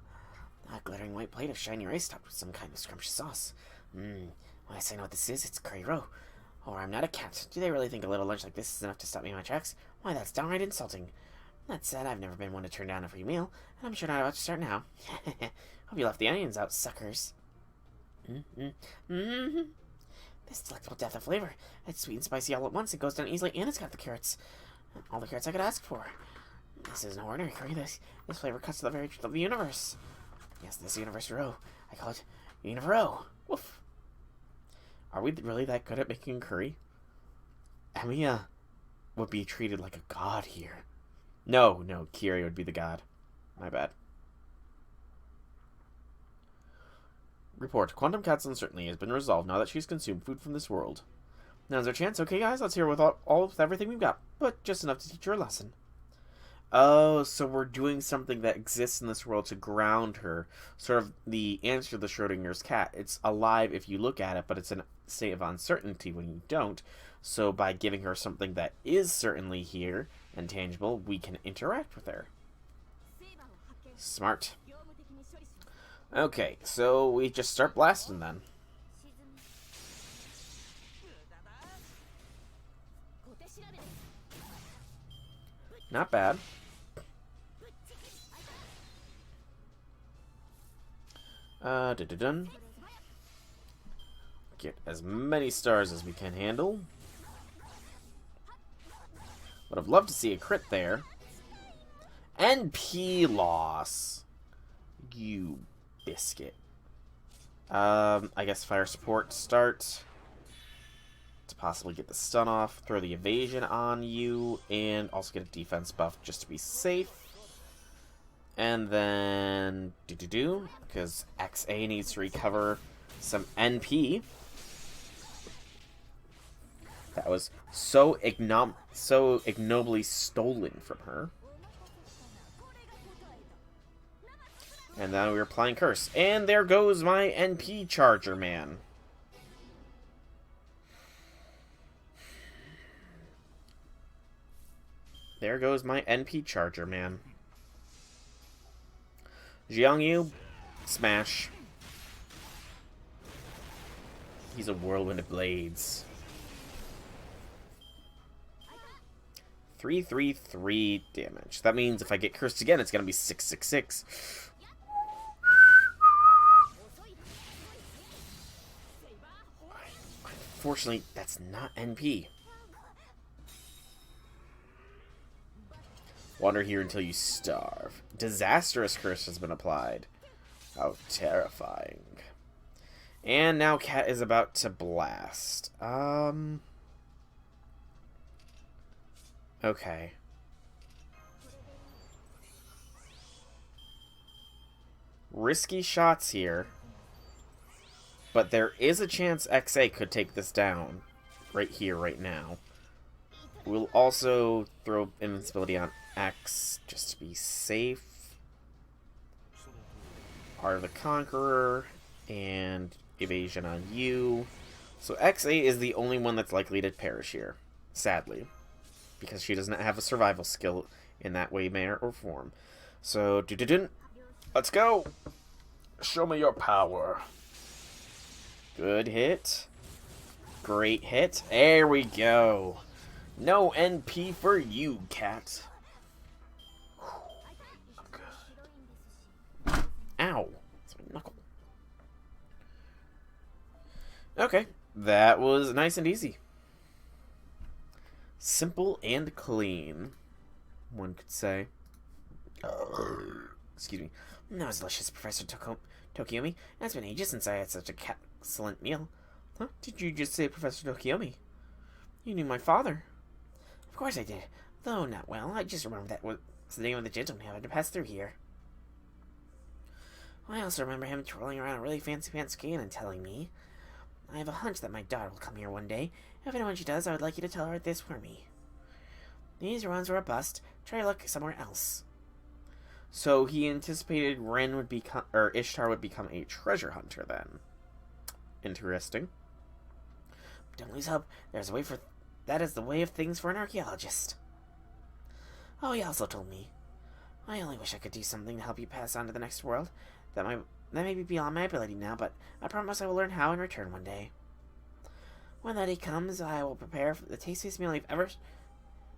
A glittering white plate of shiny rice topped with some kind of scrumptious sauce. Well, I know what this is. It's curry roe. Or I'm not a cat. Do they really think a little lunch like this is enough to stop me in my tracks? Why, that's downright insulting. That said, I've never been one to turn down a free meal, and I'm sure not about to start now. Hope you left the onions out, suckers. This delectable depth of flavor. It's sweet and spicy all at once. It goes down easily, and it's got the carrots. All the carrots I could ask for. This isn't ordinary curry. This flavor cuts to the very truth of the universe. Yes, this universe row. I call it Univero. Woof. Are we really that good at making curry? Emiya would be treated like a god here. No, Kiri would be the god. My bad. Report. Quantum Cat's uncertainty has been resolved now that she's consumed food from this world. Now's our chance. Okay, guys, let's hear with with everything we've got, but just enough to teach her a lesson. Oh, so we're doing something that exists in this world to ground her. Sort of the answer to the Schrodinger's cat. It's alive if you look at it, but it's in a state of uncertainty when you don't. So by giving her something that is certainly here and tangible, we can interact with her. Smart. Okay, so we just start blasting then. Not bad. Dun. Get as many stars as we can handle. Would have loved to see a crit there. NP loss. You biscuit. I guess fire support start. To possibly get the stun off, throw the evasion on you, and also get a defense buff just to be safe. And then because XA needs to recover some NP. That was so ignobly stolen from her. And then we were applying curse. And there goes my NP charger, man. There goes my NP charger, man. Jiangyu, smash. He's a whirlwind of blades. 333 damage. That means if I get cursed again, it's gonna be 666. Unfortunately, that's not NP. Wander here until you starve. Disastrous curse has been applied. How terrifying. And now Cat is about to blast. Okay. Risky shots here. But there is a chance XA could take this down. Right here, right now. We'll also throw invincibility on X just to be safe. Heart of the Conqueror. And evasion on you. So XA is the only one that's likely to perish here. Sadly. Because she doesn't have a survival skill in that way, manner, or form. So, let's go! Show me your power. Good hit. Great hit. There we go. No NP for you, Cat. I'm good. Ow. That's my knuckle. Okay. That was nice and easy. Simple and clean, one could say. Excuse me. That was delicious, Professor Tokiomi. It's been ages since I had such an excellent meal. Huh? Did you just say Professor Tokiomi? You knew my father. Of course I did. Though not well. I just remember that was the name of the gentleman who had to pass through here. I also remember him twirling around a really fancy pants can and telling me, I have a hunch that my daughter will come here one day. If and when she does, I would like you to tell her this for me. These ruins were a bust. Try to look somewhere else. So he anticipated Ren would become, or Ishtar would become a treasure hunter then. Interesting. But don't lose hope. There's a way for that is the way of things for an archaeologist. Oh, he also told me, I only wish I could do something to help you pass on to the next world. That may be beyond my ability now, but I promise I will learn how in return one day. When that day comes, I will prepare the tastiest meal you've ever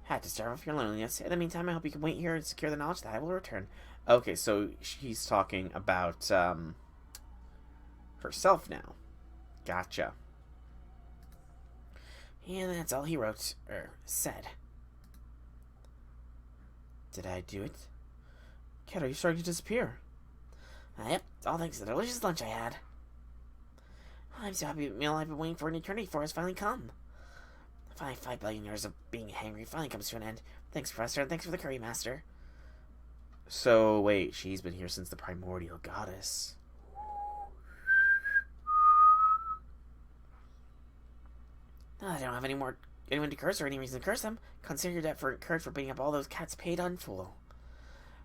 had to starve off your loneliness. In the meantime, I hope you can wait here and secure the knowledge that I will return. Okay, so she's talking about herself now. Gotcha. And that's all he wrote, said. Did I do it? Cat, are you starting to disappear? Yep, all thanks to the delicious lunch I had. I'm so happy the meal I've been waiting for an eternity for has finally come. 5 billion years of being hangry finally comes to an end. Thanks, Professor, and thanks for the curry, Master. So, wait, she's been here since the Primordial Goddess. Now that I don't have anyone to curse or any reason to curse them, consider your debt for courage for beating up all those cats paid on full.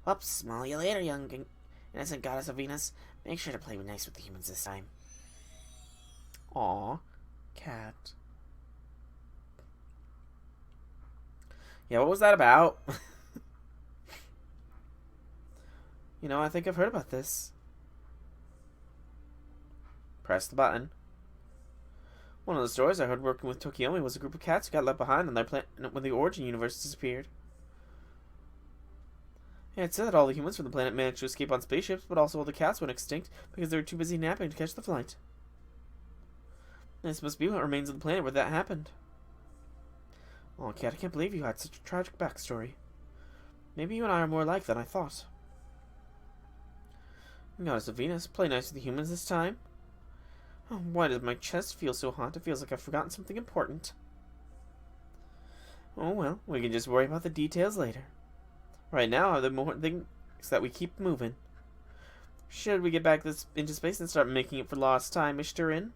Whoops, smell you later, young innocent goddess of Venus. Make sure to play nice with the humans this time. Aw, cat. Yeah, what was that about? You know, I think I've heard about this. Press the button. One of the stories I heard working with Tokiomi was a group of cats who got left behind on their planet when the origin universe disappeared. Yeah, it said that all the humans from the planet managed to escape on spaceships, but also all the cats went extinct because they were too busy napping to catch the flight. This must be what remains of the planet where that happened. Oh, Cat, I can't believe you had such a tragic backstory. Maybe you and I are more alike than I thought. Goddess of Venus, play nice with the humans this time. Oh, why does my chest feel so hot? It feels like I've forgotten something important. Oh well, we can just worry about the details later. Right now, the important thing is that we keep moving. Should we get back into space and start making it for lost time, Ishtarin?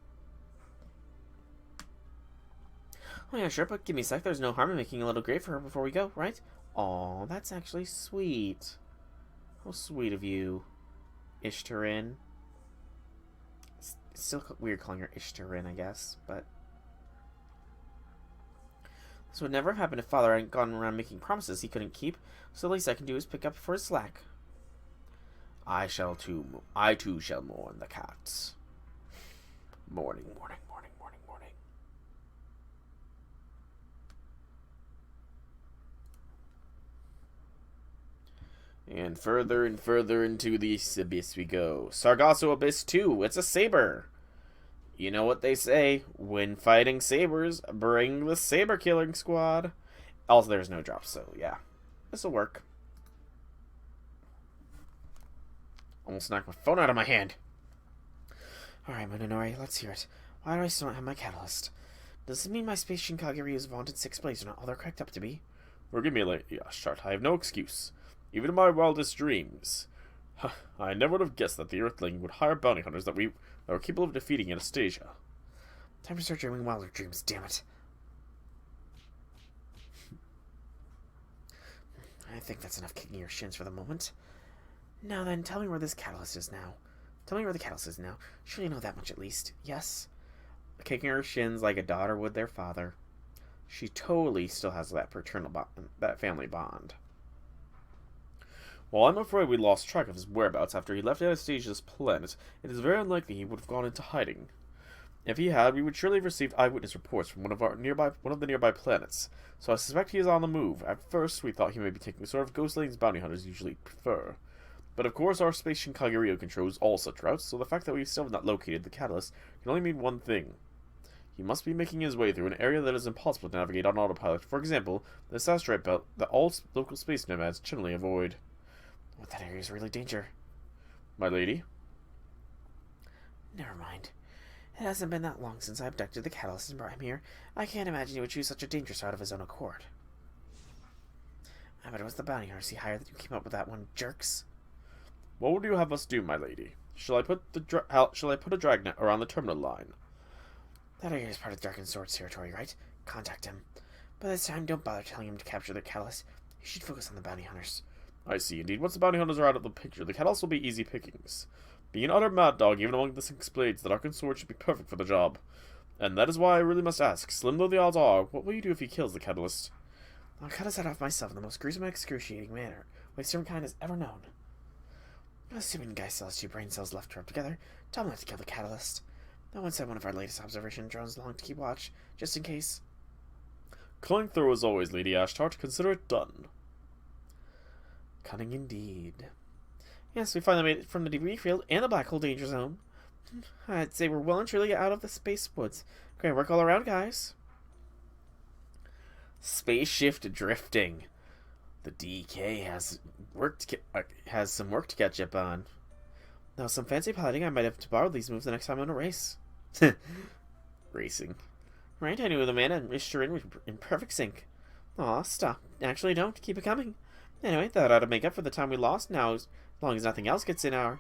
Oh yeah, sure, but give me a sec. There's no harm in making a little grave for her before we go, right? Aw, that's actually sweet. How sweet of you, Ishtarin. It's still weird calling her Ishtarin, I guess, but... This would never have happened if Father hadn't gone around making promises he couldn't keep, so the least I can do is pick up for his slack. I too shall mourn the cats. Morning, morning, morning, morning, morning. And further into the abyss we go. Sargasso Abyss 2, it's a saber. You know what they say, when fighting sabers, bring the saber killing squad. Also, there's no drops, so yeah. This'll work. Almost knocked my phone out of my hand. Alright, Munonori, let's hear it. Why do I still not have my catalyst? Does it mean my Space Shinkageryu's vaunted 6 blades are not all they're cracked up to be? Forgive me, Lady Ashtar, I have no excuse. Even in my wildest dreams. I never would have guessed that the Earthling would hire bounty hunters that were capable of defeating Anastasia. Time to start dreaming wilder dreams, damn it. I think that's enough kicking your shins for the moment. Now then, tell me where this catalyst is now. Tell me where the catalyst is now. Surely you know that much at least, yes? Kicking her shins like a daughter would their father. She totally still has that paternal bond, that family bond. While I'm afraid we lost track of his whereabouts after he left Anastasia's planet, it is very unlikely he would have gone into hiding. If he had, we would surely have received eyewitness reports from one of the nearby planets, so I suspect he is on the move. At first, we thought he may be taking the sort of ghost lanes bounty hunters usually prefer. But of course, our Space Shinkageryu controls all such routes, so the fact that we still have not located the catalyst can only mean one thing. He must be making his way through an area that is impossible to navigate on autopilot. For example, the asteroid belt that all local space nomads generally avoid. What, that area is really danger. My lady? Never mind. It hasn't been that long since I abducted the catalyst and brought him here. I can't imagine he would choose such a dangerous route of his own accord. I bet it was the bounty hunters he hired that you came up with that one, jerks. What would you have us do, my lady? Shall I put a dragnet around the terminal line? That area is part of the Dark and Swords territory, right? Contact him. But this time, don't bother telling him to capture the catalyst. You should focus on the bounty hunters. I see. Indeed, once the bounty hunters are out of the picture, the catalyst will be easy pickings. Being an utter mad dog, even among the 6 blades, the Dark and Sword should be perfect for the job. And that is why I really must ask, slim though the odds are, what will you do if he kills the catalyst? I'll cut his head off myself in the most gruesome and excruciating manner which humankind has ever known. Assuming the guy still has 2 brain cells left to rub together, tell him not to kill the catalyst. No one said one of our latest observation drones along to keep watch, just in case. Cunning thorough as always, Lady Ashtart. Consider it done. Cunning indeed. Yes, we finally made it from the debris field and the black hole danger zone. I'd say we're well and truly out of the space woods. Great work all around, guys. Spaceshift drifting. The DK has some work to catch up on. Now, some fancy piloting, I might have to borrow these moves the next time I'm in a race. Racing. Right, I knew the man and Mr. in perfect sync. Aw, stop. Actually, don't. Keep it coming. Anyway, that ought to make up for the time we lost now, as long as nothing else gets in our...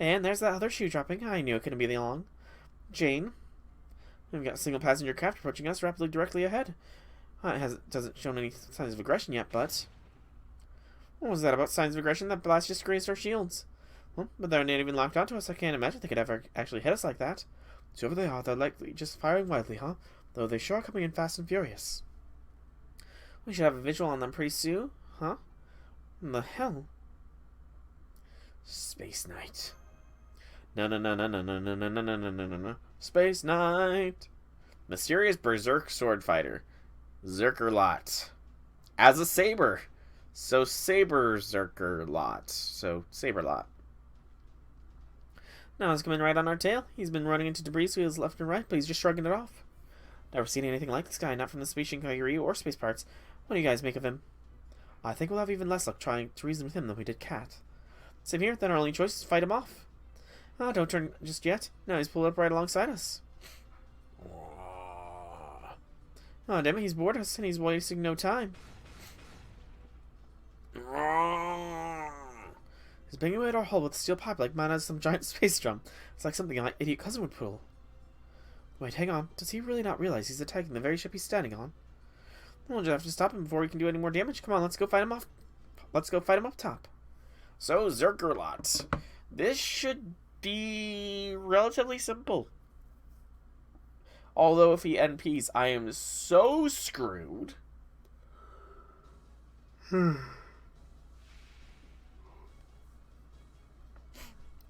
And there's that other shoe dropping. I knew it couldn't be the long. Jane. We've got a single passenger craft approaching us rapidly directly ahead. Doesn't show any signs of aggression yet, but... What was that about signs of aggression? That blast just grazed our shields. Well, but they're not even locked onto us. I can't imagine they could ever actually hit us like that. So whoever they are, they're likely just firing wildly, huh? Though they sure are coming in fast and furious. We should have a visual on them pretty soon, huh? What the hell? Space Knight. No. Space Knight. Mysterious Berserk Sword Fighter. Zerker-Lot. As a Saber. So Saber Zerker-Lot. So Saber-Lot. Now he's coming right on our tail. He's been running into debris wheels left and right, but he's just shrugging it off. Never seen anything like this guy, not from the Space Shinkai or space parts. What do you guys make of him? I think we'll have even less luck trying to reason with him than we did Cat. Same here, then our only choice is to fight him off. Ah, don't turn just yet. No, he's pulled up right alongside us. Oh, damn it, he's bored us, and he's wasting no time. He's banging away at our hull with a steel pipe like mine has some giant space drum. It's like something my idiot cousin would pull. Wait, hang on. Does he really not realize he's attacking the very ship he's standing on? We'll just have to stop him before he can do any more damage. Come on, let's go fight him off. Let's go fight him up top. So, Zerker-Lot. This should be relatively simple. Although if he NPs, I am so screwed.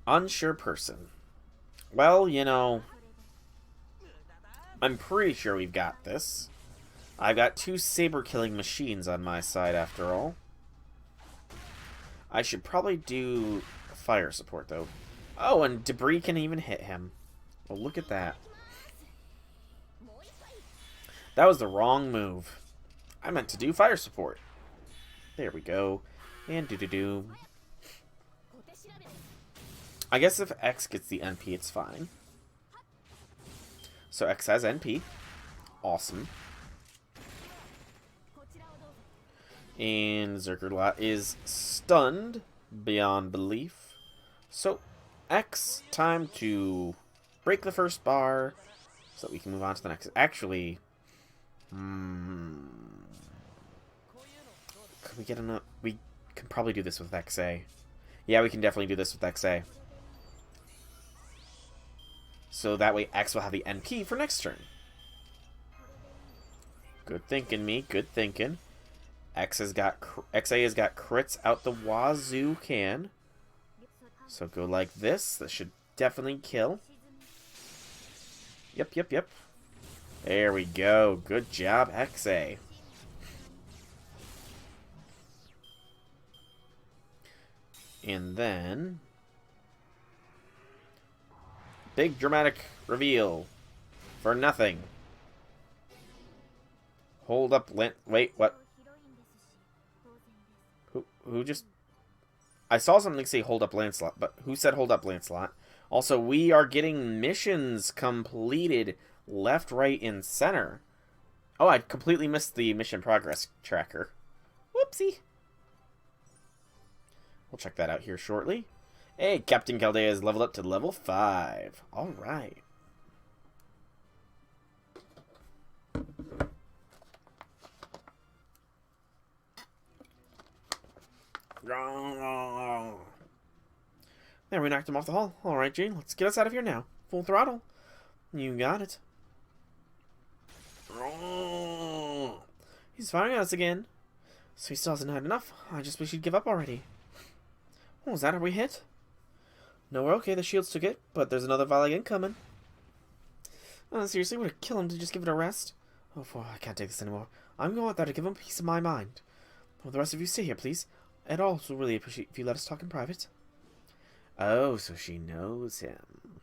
Unsure person. Well, you know, I'm pretty sure we've got this. I've got 2 saber-killing machines on my side, after all. I should probably do fire support, though. Oh, and debris can even hit him. Well, look at that. That was the wrong move. I meant to do fire support. There we go. And do-do-do. I guess if X gets the NP, it's fine. So X has NP. Awesome. And Zerker-Lot is stunned beyond belief. So X, time to break the first bar so that we can move on to the next. Actually, could we get enough? We can probably do this with XA. Yeah, we can definitely do this with XA. So that way X will have the NP for next turn. Good thinking, me. Good thinking. XA has got crits out the wazoo can. So go like this. That should definitely kill. Yep. There we go. Good job, XA. And then... big dramatic reveal. For nothing. Hold up, wait, what? Who just... I saw something say hold up Lancelot, but who said hold up Lancelot? Also, we are getting missions completed left, right, and center. Oh, I completely missed the mission progress tracker. Whoopsie. We'll check that out here shortly. Hey, Captain Chaldea is leveled up to level 5. Alright. There, we knocked him off the hull. Alright, Jane, let's get us out of here now. Full throttle. You got it. He's firing at us again. So he still hasn't had enough. I just wish he'd give up already. What was that? Are we hit? No, we're okay. The shields took it, but there's another volley incoming. Seriously, would it kill him to just give it a rest? Oh, I can't take this anymore. I'm going out there to give him a piece of my mind. Well, the rest of you stay here, please. I'd also really appreciate if you let us talk in private. Oh, so she knows him.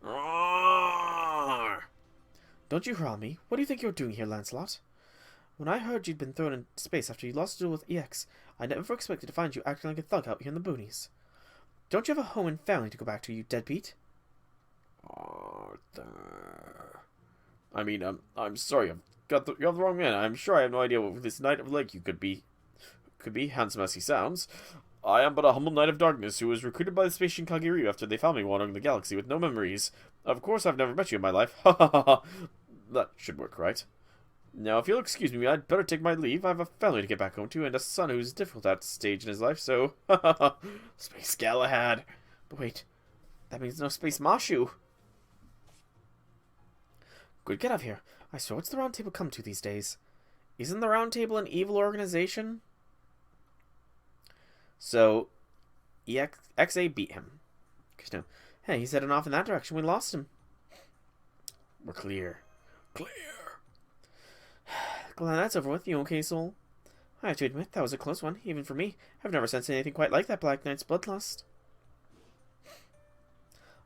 Roar! Don't you hurl me. What do you think you're doing here, Lancelot? When I heard you'd been thrown into space after you lost a duel with EX, I never expected to find you acting like a thug out here in the boonies. Don't you have a home and family to go back to, you deadbeat? Arthur. I mean, I'm sorry, you have the wrong man. I'm sure I have no idea what this knight of Lake you could be, handsome as he sounds. I am but a humble knight of darkness who was recruited by the Space Shinkagiryu after they found me wandering the galaxy with no memories. Of course, I've never met you in my life. Ha ha ha ha. That should work, right? Now, if you'll excuse me, I'd better take my leave. I have a family to get back home to and a son who's difficult at this stage in his life, so ha ha ha. Space Galahad. But wait, that means no Space Mashu. Good, get out of here. I swear, what's the Round Table come to these days? Isn't the Round Table an evil organization? So, XA beat him. No. Hey, he's heading off in that direction. We lost him. We're clear. Clear! Glad that's over with. You okay, soul? I have to admit, that was a close one, even for me. I've never sensed anything quite like that Black Knight's bloodlust.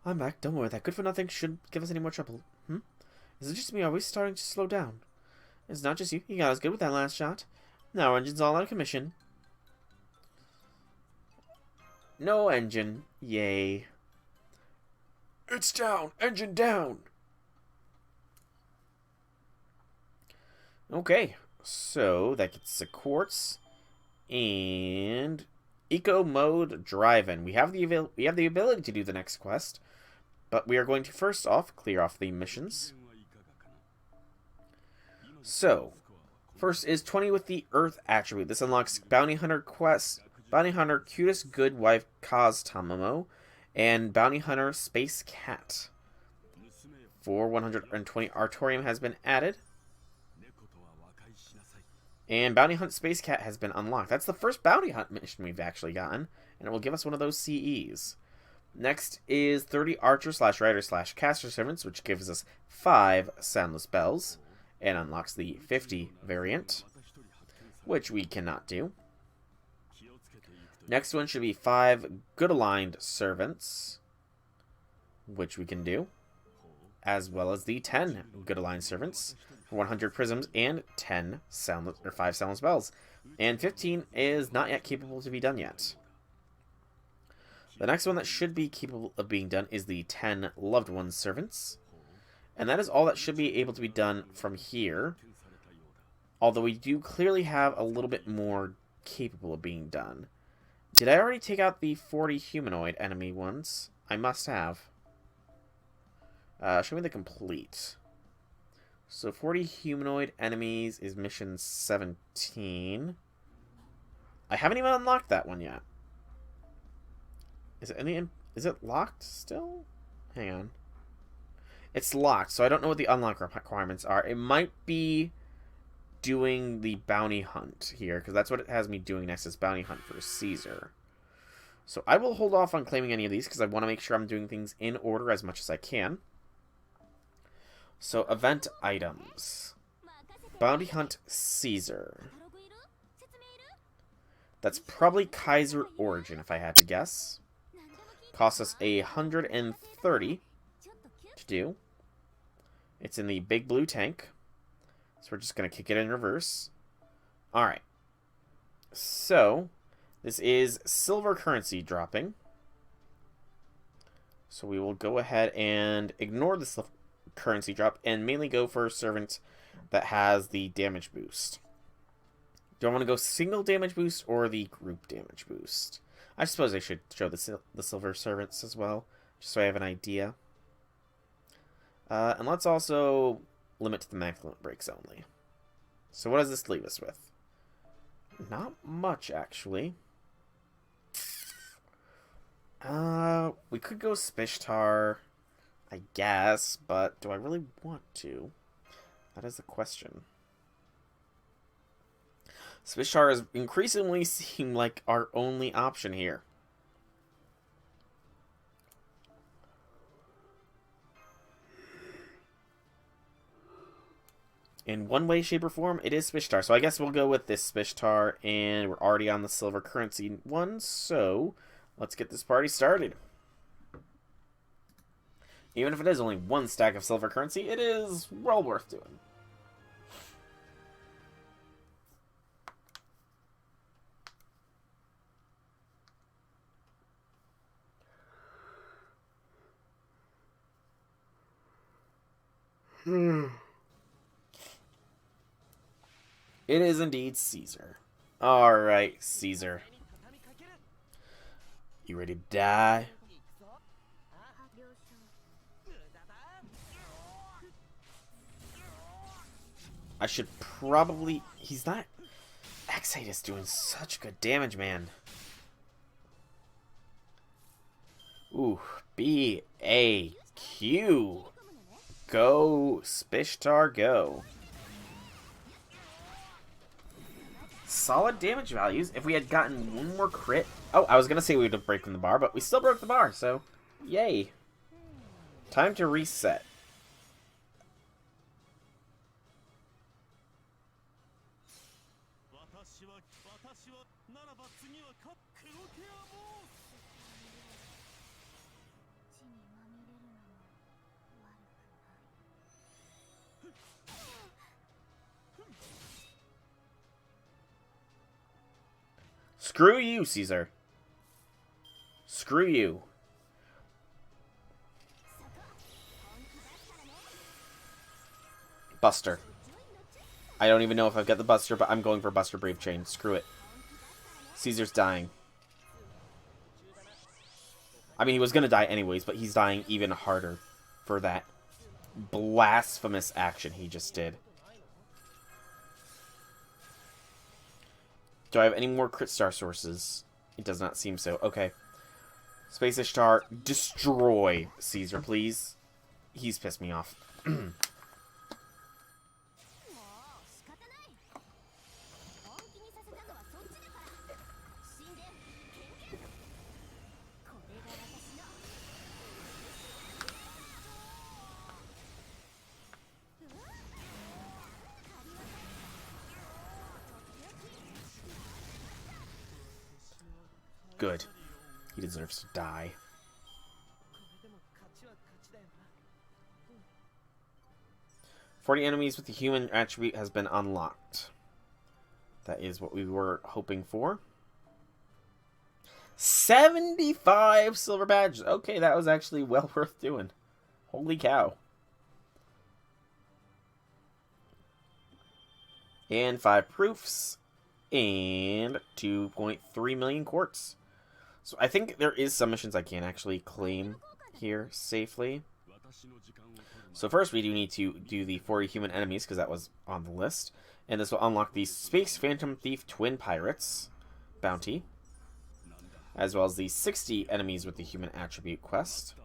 I'm back. Don't worry, that good-for-nothing shouldn't give us any more trouble. Is it just me, or are we starting to slow down? It's not just you. You got us good with that last shot. Now our engine's all out of commission. No engine. Yay. It's down! Engine down! Okay, so that gets a quartz and eco mode drive-in. We have the ability to do the next quest, but we are going to first off clear off the missions. So, first is 20 with the Earth attribute. This unlocks Bounty Hunter quest, Bounty Hunter Cutest Good Wife Kaz Tamamo, and Bounty Hunter Space Cat. For 120 Artorium has been added. And Bounty Hunt Space Cat has been unlocked. That's the first Bounty Hunt mission we've actually gotten, and it will give us one of those CEs. Next is 30 Archer/Rider/Caster Servants, which gives us 5 Soundless Bells, and unlocks the 50 variant, which we cannot do. Next one should be 5 Good Aligned Servants, which we can do, as well as the 10 Good Aligned Servants for 100 Prisms and 5 Soundless Bells. And 15 is not yet capable to be done yet. The next one that should be capable of being done is the 10 Loved Ones Servants. And that is all that should be able to be done from here. Although we do clearly have a little bit more capable of being done. Did I already take out the 40 humanoid enemy ones? I must have. Show me the complete. So 40 humanoid enemies is mission 17. I haven't even unlocked that one yet. Is it locked still? Hang on. It's locked, so I don't know what the unlock requirements are. It might be doing the bounty hunt here, because that's what it has me doing next, is bounty hunt for Caesar. So I will hold off on claiming any of these, because I want to make sure I'm doing things in order as much as I can. So, event items. Bounty hunt Caesar. That's probably Kaiser Origin, if I had to guess. Costs us 130 to do. It's in the big blue tank. So we're just going to kick it in reverse. Alright. So, this is silver currency dropping. So we will go ahead and ignore the silver currency drop and mainly go for a servant that has the damage boost. Do I want to go single damage boost or the group damage boost? I suppose I should show the silver servants as well, just so I have an idea. And let's also limit to the max limit breaks only. So what does this leave us with? Not much, actually. We could go Spishtar, I guess, but do I really want to? That is the question. Spishtar has increasingly seemed like our only option here. In one way, shape, or form, it is Spishtar. So I guess we'll go with this Spishtar, and we're already on the silver currency one, so let's get this party started. Even if it is only one stack of silver currency, it is well worth doing. It is indeed Caesar. Alright, Caesar. You ready to die? I should probably... He's not... X8 is doing such good damage, man. Ooh, B-A-Q. Go, Spishtar, go. Solid damage values. If we had gotten one more crit... Oh, I was going to say we would have broken the bar, but we still broke the bar, so... Yay. Time to reset. Screw you, Caesar. Screw you. Buster. I don't even know if I've got the Buster, but I'm going for Buster Brave Chain. Screw it. Caesar's dying. I mean, he was going to die anyways, but he's dying even harder for that blasphemous action he just did. Do I have any more crit star sources? It does not seem so. Okay. Space Ishtar, destroy Caesar, please. He's pissed me off. Good. He deserves to die. "40 enemies with the human attribute has been unlocked." That is what we were hoping for. 75 silver badges. Okay, that was actually well worth doing. Holy cow. And 5 proofs. And 2.3 million quartz. So I think there is some missions I can actually claim here safely. So first we do need to do the 40 human enemies, because that was on the list. And this will unlock the Space Phantom Thief Twin Pirates bounty, as well as the 60 enemies with the human attribute quest.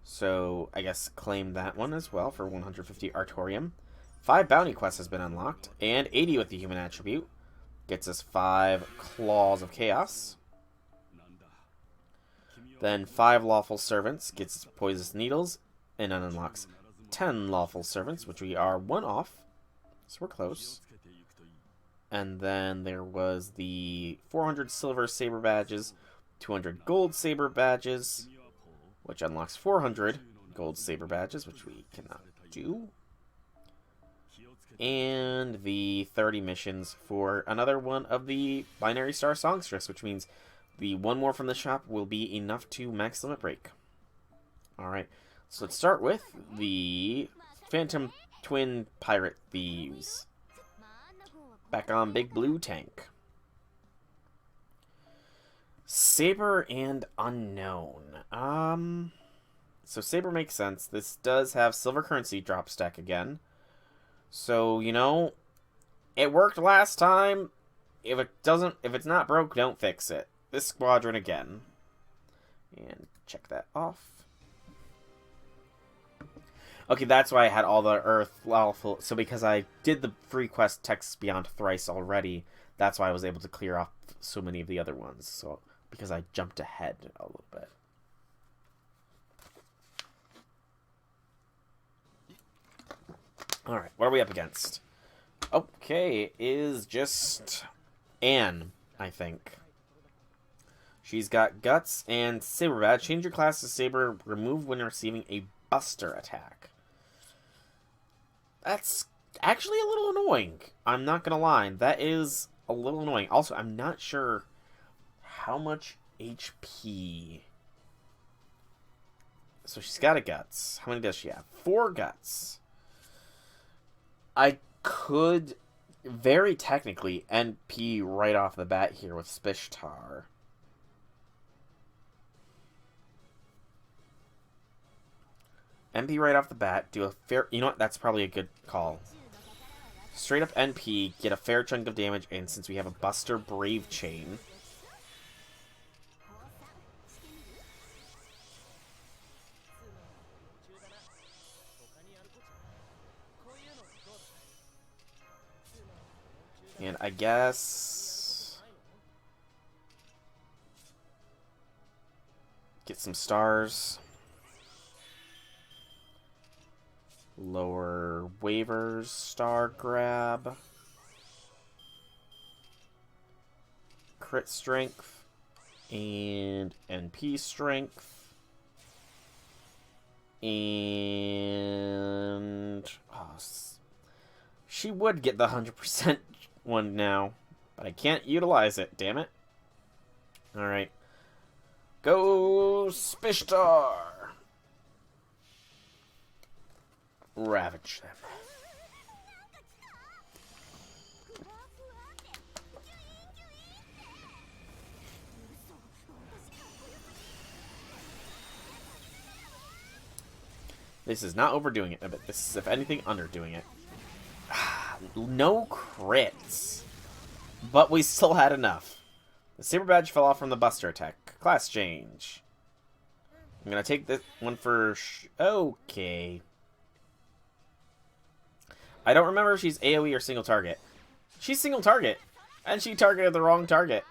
So I guess claim that one as well for 150 Artorium. 5 bounty quests has been unlocked, and 80 with the human attribute. Gets us 5 Claws of Chaos. Then 5 Lawful Servants gets us Poisonous Needles, and then unlocks 10 Lawful Servants, which we are 1 off. So we're close. And then there was the 400 Silver Saber Badges, 200 Gold Saber Badges, which unlocks 400 Gold Saber Badges, which we cannot do. And the 30 missions for another one of the Binary Star Songstress, which means the one more from the shop will be enough to max limit break. Alright, so let's start with the Phantom Twin Pirate Thieves. Back on Big Blue Tank. Saber and Unknown. So Saber makes sense. This does have silver currency drop stack again. So, you know, it worked last time. If it's not broke, don't fix it. This squadron again. And check that off. Okay, that's why I had all the Earth lawful. So because I did the free quest Texas Beyond thrice already, that's why I was able to clear off so many of the other ones. So because I jumped ahead a little bit. Alright, what are we up against? Okay, it is just Anne, I think. She's got Guts and Saber Badge. Change your class to Saber. Remove when receiving a Buster attack. That's actually a little annoying. I'm not going to lie. That is a little annoying. Also, I'm not sure how much HP. So she's got a Guts. How many does she have? 4 Guts. I could very technically NP right off the bat here with Spishtar. NP right off the bat, do a fair... You know what? That's probably a good call. Straight up NP, get a fair chunk of damage, and since we have a Buster Brave Chain... And I guess... Get some stars. Lower waivers, star grab. Crit strength. And NP strength. And... Oh, she would get the 100% one now. But I can't utilize it, damn it. Alright. Go Spishtar! Ravage them. This is not overdoing it a bit. This is, if anything, underdoing it. No crits. But we still had enough. The Saber Badge fell off from the Buster attack. Class change. I'm gonna take this one for... Okay. I don't remember if she's AoE or single target. She's single target. And she targeted the wrong target.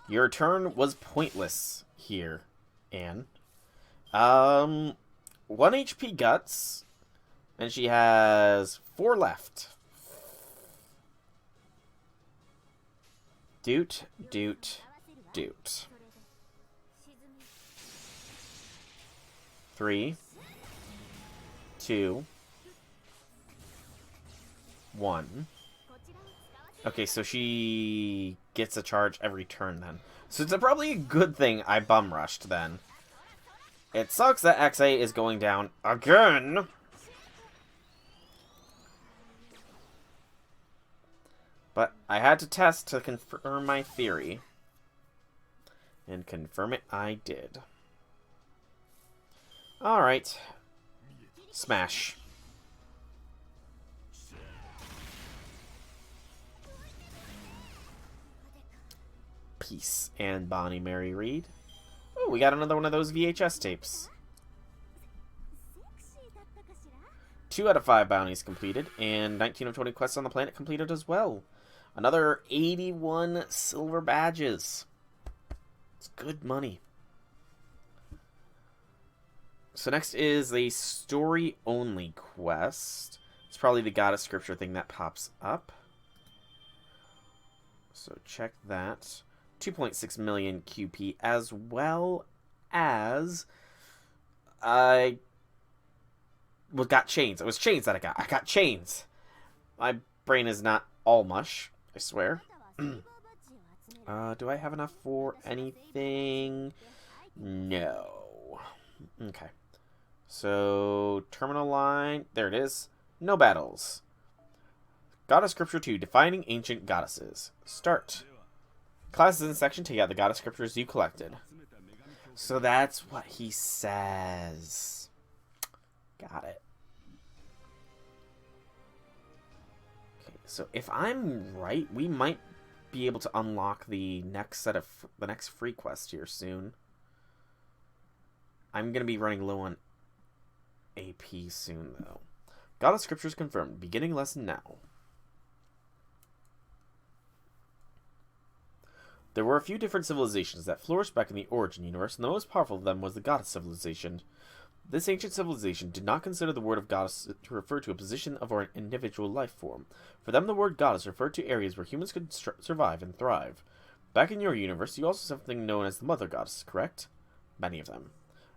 Your turn was pointless here, Anne. 1 HP Guts. And she has 4 left. Doot, doot, doot. 3, 2, 1. Okay, so she gets a charge every turn then. So it's probably a good thing I bum rushed then. It sucks that XA is going down again. But I had to test to confirm my theory. And confirm it I did. Alright. Smash. Peace and Bonnie Mary Reed. Oh, we got another one of those VHS tapes. 2 out of 5 bounties completed, and 19 of 20 quests on the planet completed as well. Another 81 silver badges. It's good money. So next is a story-only quest. It's probably the Goddess Scripture thing that pops up. So check that. 2.6 million QP, as well as I got chains. It was chains that I got. I got chains. My brain is not all mush, I swear. Do I have enough for anything? No. Okay. So, terminal line. There it is. No battles. Goddess Scripture 2. Defining Ancient Goddesses. Start. Classes in section. Take out the Goddess Scriptures you collected. So that's what he says. Got it. Okay, so if I'm right, we might be able to unlock the next set of the next free quest here soon. I'm gonna be running low on AP soon though. Goddess Scriptures confirmed. Beginning lesson now. There were a few different civilizations that flourished back in the Origin universe, and the most powerful of them was the Goddess civilization. This ancient civilization did not consider the word of goddess to refer to a position of an individual life form. For them, the word goddess referred to areas where humans could survive and thrive. Back in your universe, you also have something known as the mother goddess, correct? Many of them.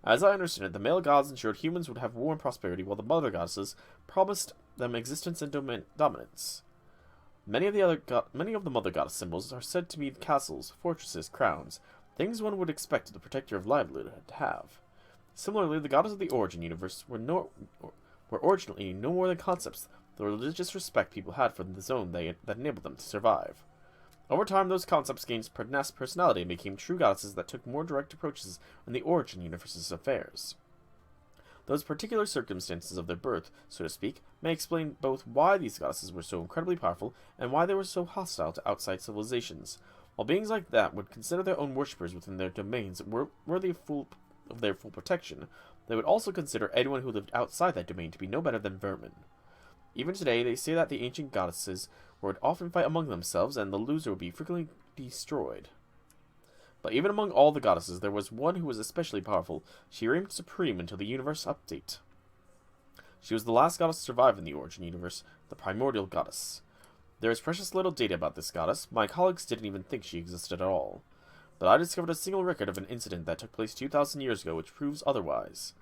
As I understand it, the male gods ensured humans would have war and prosperity, while the mother goddesses promised them existence and dominance. Many of the mother goddess symbols are said to be castles, fortresses, crowns, things one would expect the protector of livelihood to have. Similarly, the goddess of the origin universe were originally no more than concepts, the religious respect people had for the zone that enabled them to survive. Over time, those concepts gained personality and became true goddesses that took more direct approaches in the origin universe's affairs. Those particular circumstances of their birth, so to speak, may explain both why these goddesses were so incredibly powerful and why they were so hostile to outside civilizations. While beings like that would consider their own worshippers within their domains worthy of their full protection, they would also consider anyone who lived outside that domain to be no better than vermin. Even today, they say that the ancient goddesses would often fight among themselves, and the loser would be frequently destroyed. But even among all the goddesses, there was one who was especially powerful. She reigned supreme until the universe update. She was the last goddess to survive in the origin universe, the Primordial Goddess. There is precious little data about this goddess. My colleagues didn't even think she existed at all. But I discovered a single record of an incident that took place 2,000 years ago, which proves otherwise.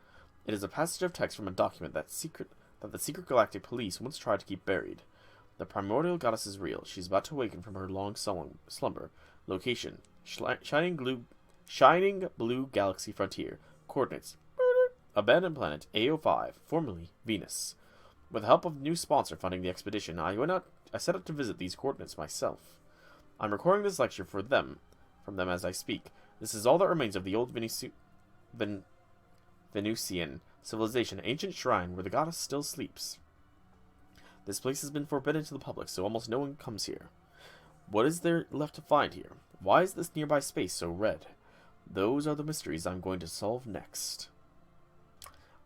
It is a passage of text from a document that the secret galactic police once tried to keep buried. The Primordial Goddess is real. She's about to awaken from her long slumber. Location: Shining Blue Galaxy Frontier. Coordinates: Abandoned Planet A05, formerly Venus. With the help of a new sponsor funding the expedition, I set out to visit these coordinates myself. I'm recording this lecture from them as I speak. This is all that remains of the old Venusian civilization, ancient shrine where the goddess still sleeps. This place has been forbidden to the public, so almost no one comes here. What is there left to find here? Why is this nearby space so red? Those are the mysteries I'm going to solve next.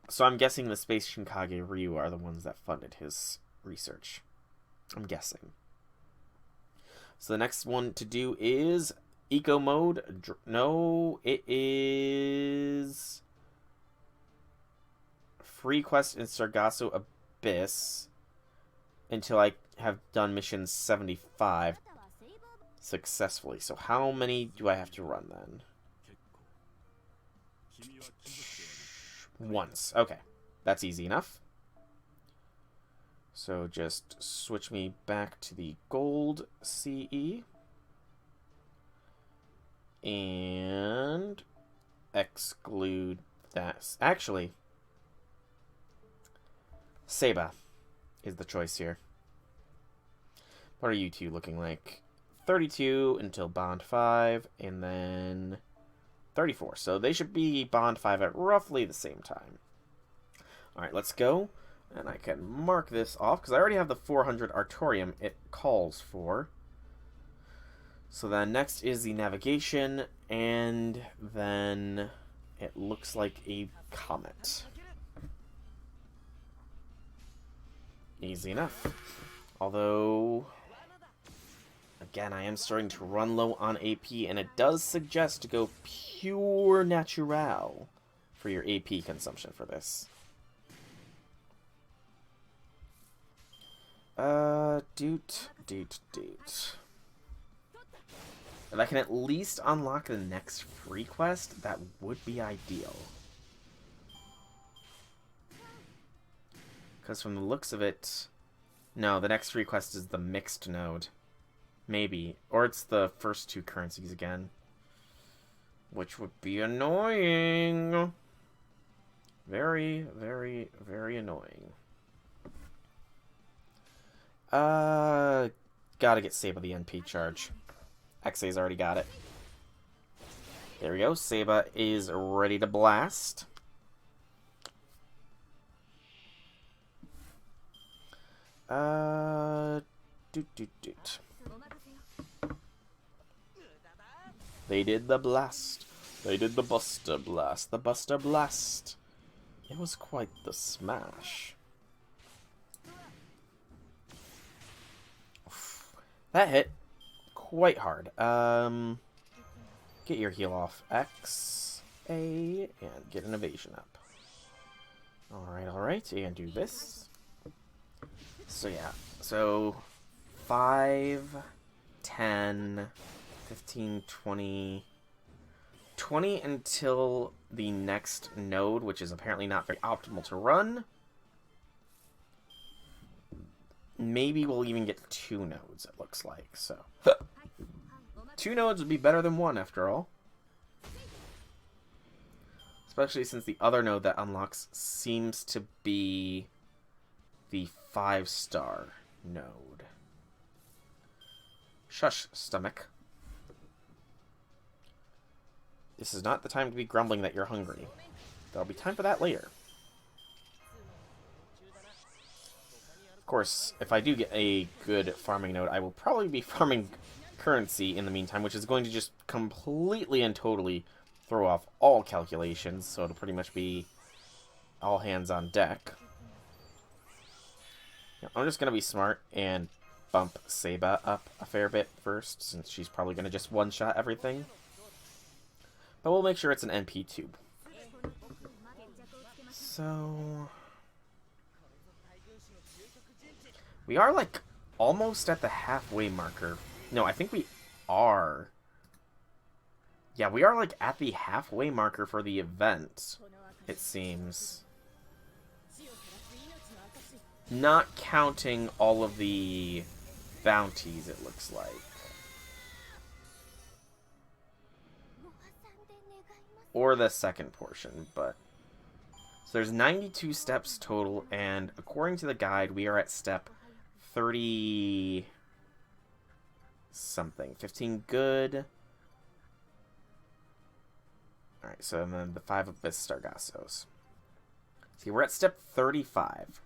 So I'm guessing the Space Shinkage Ryu are the ones that funded his research. I'm guessing. So the next one to do is Eco Mode. No, it is Free Quest in Sargasso Abyss until I have done mission 75 successfully. So how many do I have to run then? Once. Okay. That's easy enough. So just switch me back to the gold CE. And exclude that. Actually, Saber is the choice here. What are you two looking like? 32 until Bond 5, and then 34. So they should be Bond 5 at roughly the same time. Alright, let's go. And I can mark this off, because I already have the 400 Artorium it calls for. So then next is the navigation, and then it looks like a comet. Easy enough. Although, again, I am starting to run low on AP, and it does suggest to go pure natural for your AP consumption for this. Doot. If I can at least unlock the next free quest, that would be ideal. Because from the looks of it... No, the next free quest is the mixed node. Maybe. Or it's the first two currencies again. Which would be annoying. Very, very, very annoying. Gotta get Saber the NP charge. XA's already got it. There we go. Saber is ready to blast. Doot. They did the blast. They did the Buster Blast. The Buster Blast. It was quite the smash. That hit quite hard. Get your heal off. X, A, and get an evasion up. Alright, and do this. So yeah, so 5, 10, 15, 20... 20 until the next node, which is apparently not very optimal to run. Maybe we'll even get 2 nodes, it looks like, so. 2 nodes would be better than 1, after all. Especially since the other node that unlocks seems to be the 5-star node. Shush, stomach. This is not the time to be grumbling that you're hungry. There'll be time for that later. Of course, if I do get a good farming node, I will probably be farming currency in the meantime, which is going to just completely and totally throw off all calculations, so it'll pretty much be all hands on deck. I'm just going to be smart and bump Saber up a fair bit first, since she's probably going to just one-shot everything. But we'll make sure it's an NP tube. So... we are, like, almost at the halfway marker. No, I think we are. Yeah, we are, like, at the halfway marker for the event, it seems. Not counting all of the bounties, it looks like. Or the second portion, but... so there's 92 steps total, and according to the guide, we are at step 30... something. 15 good. Alright, so then the 5 Abyss Sargassos. See, we're at step 35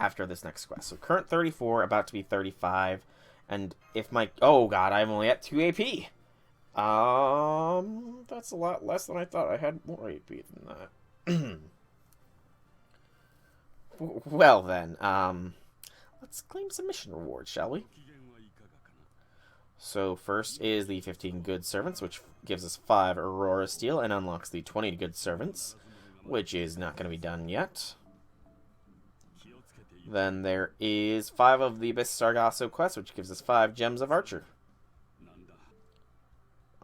after this next quest. So current 34, about to be 35. And if my... oh god, I'm only at 2 AP! That's a lot less than I thought. I had more AP than that. Well then, let's claim some mission rewards, shall we? So first is the 15 good servants, which gives us 5 Aurora Steel and unlocks the 20 good servants, which is not going to be done yet. Then there is 5 of the Abyss Sargasso quest, which gives us 5 Gems of Archer.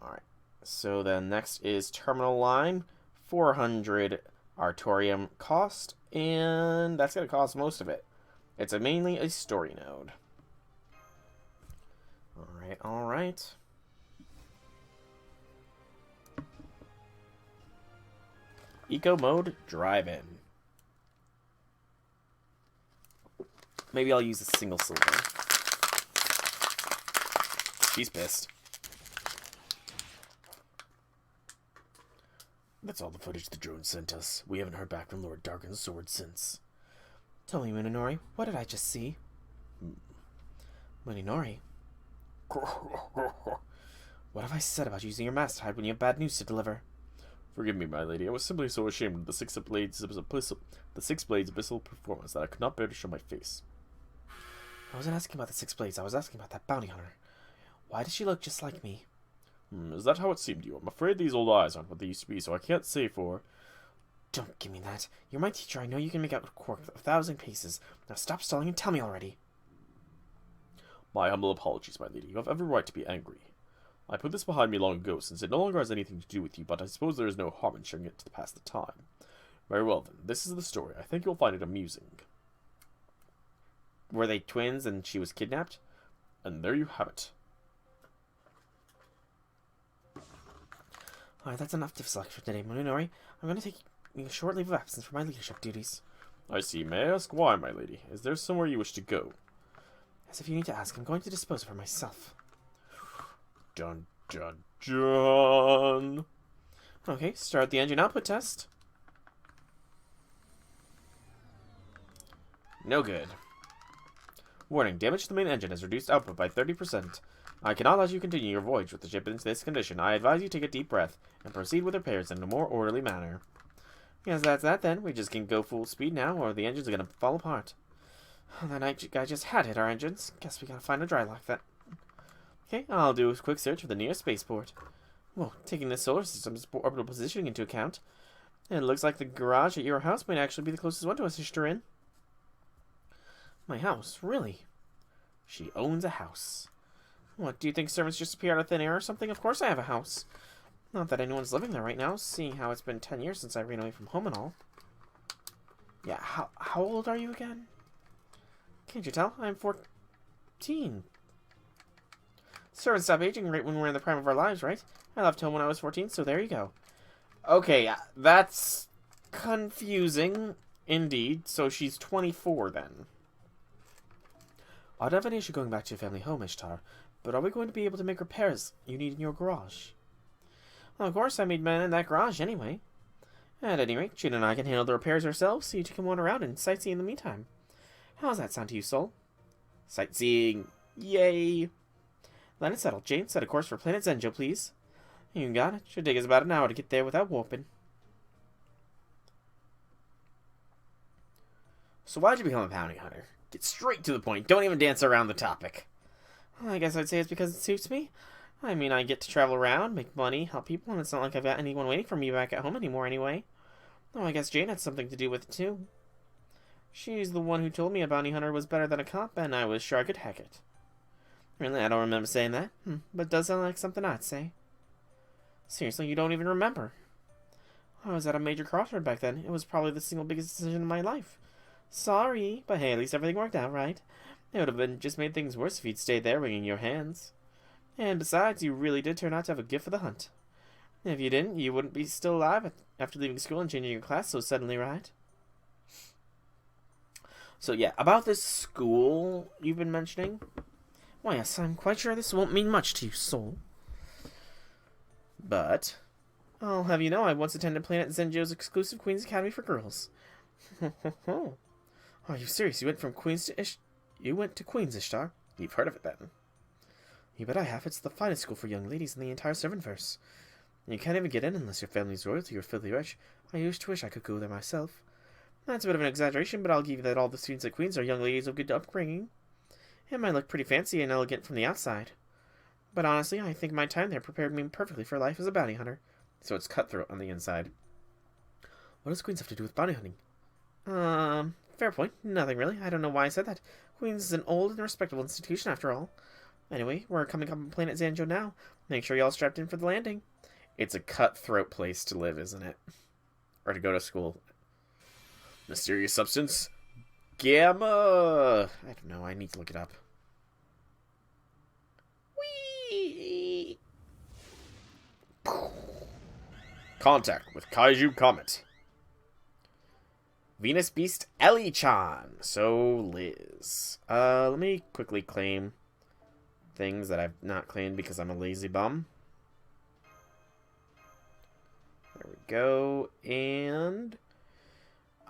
Alright, so then next is Terminal Line, 400 Artorium cost, and that's going to cost most of it. It's mainly a story node. Alright, alright. Eco mode, drive-in. Maybe I'll use a single silver. She's pissed. That's all the footage the drone sent us. We haven't heard back from Lord Dargon's sword since. Tell me, Munenori, what did I just see? Munenori? What have I said about using your mask hide when you have bad news to deliver? Forgive me, my lady. I was simply so ashamed of the Six Blades abyssal performance that I could not bear to show my face. I wasn't asking about the Six Blades. I was asking about that bounty hunter. Why does she look just like me? Is that how it seemed to you? I'm afraid these old eyes aren't what they used to be, so I can't say for... Don't give me that. You're my teacher. I know you can make out Quark 1,000 paces. Now stop stalling and tell me already. My humble apologies, my lady. You have every right to be angry. I put this behind me long ago, since it no longer has anything to do with you, but I suppose there is no harm in sharing it to pass the time. Very well, then. This is the story. I think you'll find it amusing. Were they twins and she was kidnapped? And there you have it. Alright, that's enough diff select for today, Munenori. I'm going to take a short leave of absence for my leadership duties. I see. May I ask why, my lady? Is there somewhere you wish to go? As if you need to ask, I'm going to dispose of her myself. Dun, dun, dun. Okay, start the engine output test. No good. Warning, damage to the main engine has reduced output by 30%. I cannot let you continue your voyage with the ship in this condition. I advise you take a deep breath and proceed with repairs in a more orderly manner. Yes, that's that then. We just can go full speed now, or the engine's gonna fall apart. That night guy just had hit our engines. Guess we gotta find a dry lock then. Okay, I'll do a quick search for the nearest spaceport. Well, taking the solar system's orbital positioning into account, It looks like the garage at your house might actually be the closest one to us, Ishtarin. My house? Really? She owns a house. What, do you think servants just appear out of thin air or something? Of course I have a house. Not that anyone's living there right now, seeing how it's been 10 years since I ran away from home and all. Yeah, how old are you again? Can't you tell? I'm 14. Servants stop aging right when we're in the prime of our lives, right? I left home when I was 14, so there you go. Okay, that's confusing, indeed. So she's 24 then. I don't have any issue going back to your family home, Ishtar, but are we going to be able to make repairs you need in your garage? Well, of course, I made mine in that garage anyway. At any rate, Jade and I can handle the repairs ourselves, so you two can wander around and sightsee in the meantime. How does that sound to you, Soul? Sightseeing. Yay. Then it's settled. Jane, set a course for Planet Zenjo, please. You got it. Should take us about an hour to get there without warping. So why'd you become a bounty hunter? Get straight to the point. Don't even dance around the topic. I guess I'd say it's because it suits me. I mean, I get to travel around, make money, help people, and it's not like I've got anyone waiting for me back at home anymore anyway. Though I guess Jane had something to do with it too. She's the one who told me a bounty hunter was better than a cop, and I was sure I could hack it. Really, I don't remember saying that, but it does sound like something I'd say. Seriously, you don't even remember. I was at a major crossroad back then. It was probably the single biggest decision in my life. Sorry, but hey, at least everything worked out, right? It would have been just made things worse if you'd stayed there wringing your hands. And besides, you really did turn out to have a gift for the hunt. If you didn't, you wouldn't be still alive after leaving school and changing your class so suddenly, right? So yeah, about this school you've been mentioning. Why, yes, I'm quite sure this won't mean much to you, Soul. But I'll have you know I once attended Planet Zenjo's exclusive Queen's Academy for girls. Are you serious? You went from Queen's to You went to Queen's, Ishtar? you've heard of it then. You bet I have. It's the finest school for young ladies in the entire Servantverse. You can't even get in unless your family's royalty or filthy rich. I used to wish I could go there myself. That's a bit of an exaggeration, but I'll give you that all the students at Queen's are young ladies of good upbringing. It might look pretty fancy and elegant from the outside. But honestly, I think my time there prepared me perfectly for life as a bounty hunter. So it's cutthroat on the inside. What does Queen's have to do with bounty hunting? Fair point. Nothing really. I don't know why I said that. Queen's is an old and respectable institution after all. Anyway, we're coming up on Planet Zanjo now. Make sure you're all strapped in for the landing. It's a cutthroat place to live, isn't it? Or to go to school. Mysterious substance? Gamma! I don't know, I need to look it up. Whee! Contact with Kaiju Comet. Venus Beast Ellie-chan. So, Liz. Let me quickly claim things that I've not claimed because I'm a lazy bum. There we go. And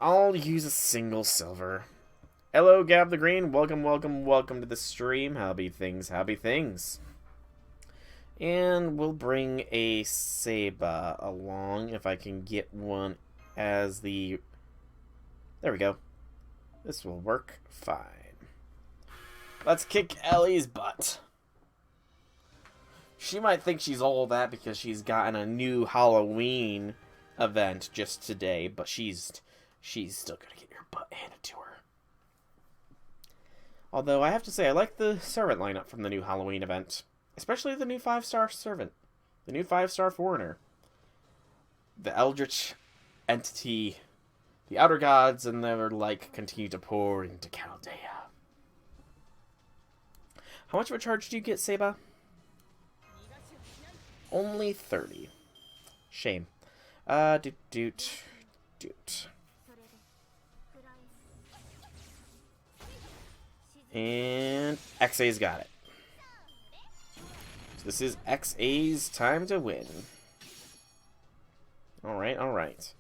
I'll use a single silver. Hello, Gab the Green. Welcome, welcome, welcome to the stream. How be things, how be things. And we'll bring a Saber along if I can get one as the... There we go. This will work fine. Let's kick Ellie's butt. She might think she's all that because she's gotten a new Halloween event just today, but she's still gonna get your butt handed to her. Although I have to say, I like the servant lineup from the new Halloween event. Especially the new 5-star servant. The new 5-star foreigner. The eldritch entity, the outer gods, and their like continue to pour into Chaldea. How much of a charge do you get, Seba? Only 30. Shame. Doot. And XA's got it. So this is XA's time to win. Alright, alright.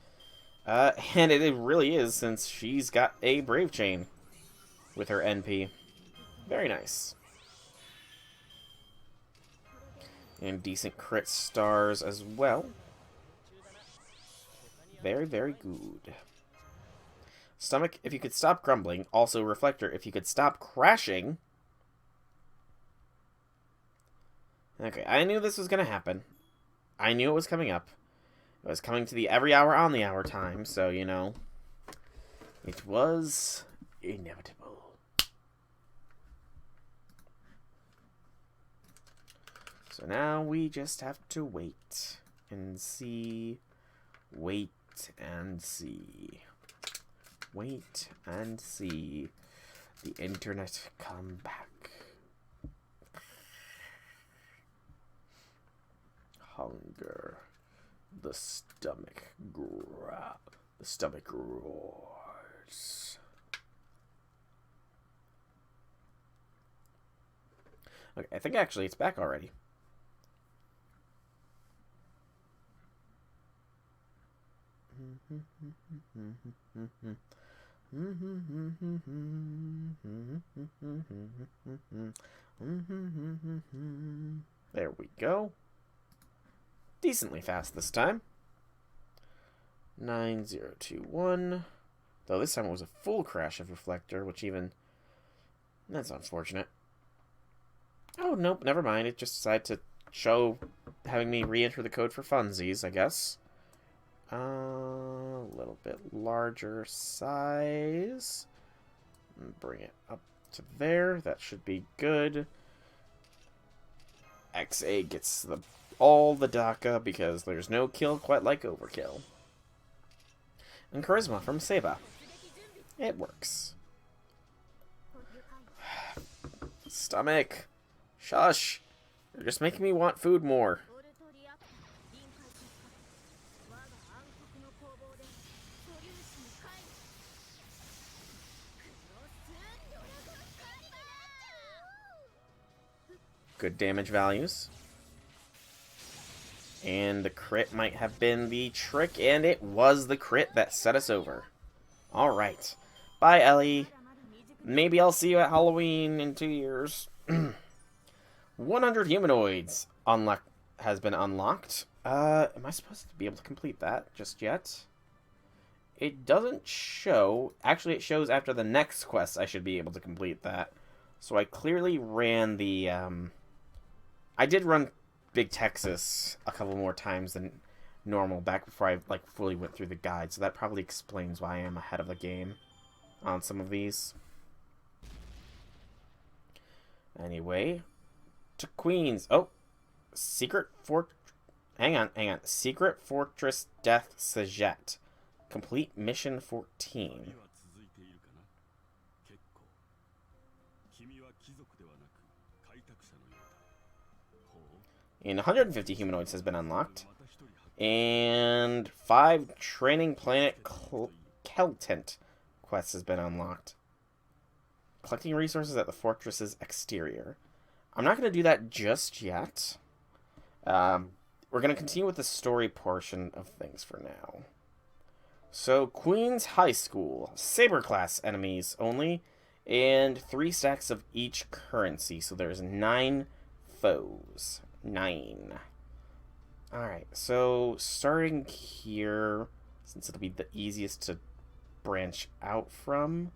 And it really is, since she's got a Brave Chain with her NP. Very nice. And decent crit stars as well. Very, very good. Stomach, if you could stop grumbling. Also, Reflector, if you could stop crashing. Okay, I knew this was going to happen. I knew it was coming up. It was coming to the every hour on the hour time, so, you know, it was inevitable. So now we just have to wait and see. Wait and see. Wait and see the internet come back. Hunger. The stomach growl. The stomach roars. Okay, I think actually it's back already. There we go. Decently fast this time. 9021. Though this time it was a full crash of reflector, which even... That's unfortunate. Oh, nope, never mind. It just decided to show having me re-enter the code for funsies, I guess. A little bit larger size. Bring it up to there. That should be good. XA gets all the DACA because there's no kill quite like overkill. And charisma from Saber. It works. Stomach. Shush. You're just making me want food more. Good damage values. And the crit might have been the trick, and it was the crit that set us over. Alright. Bye, Ellie. Maybe I'll see you at Halloween in 2 years. 100 humanoids has been unlocked. Am I supposed to be able to complete that just yet? It doesn't show. Actually, it shows after the next quest I should be able to complete that. So I clearly ran the, I did run Big Texas a couple more times than normal back before I, like, fully went through the guide. So that probably explains why I am ahead of the game on some of these. Anyway, to Queens. Oh, Secret Fort. Hang on. Secret Fortress Death Sajet. Complete Mission 14. And 150 humanoids has been unlocked. And 5 Training Planet Keltent quests has been unlocked. Collecting resources at the fortress's exterior. I'm not going to do that just yet. We're going to continue with the story portion of things for now. So, Queen's High School. Saber class enemies only. And 3 stacks of each currency. So there's 9 foes. 9. Alright, so starting here, since it'll be the easiest to branch out from,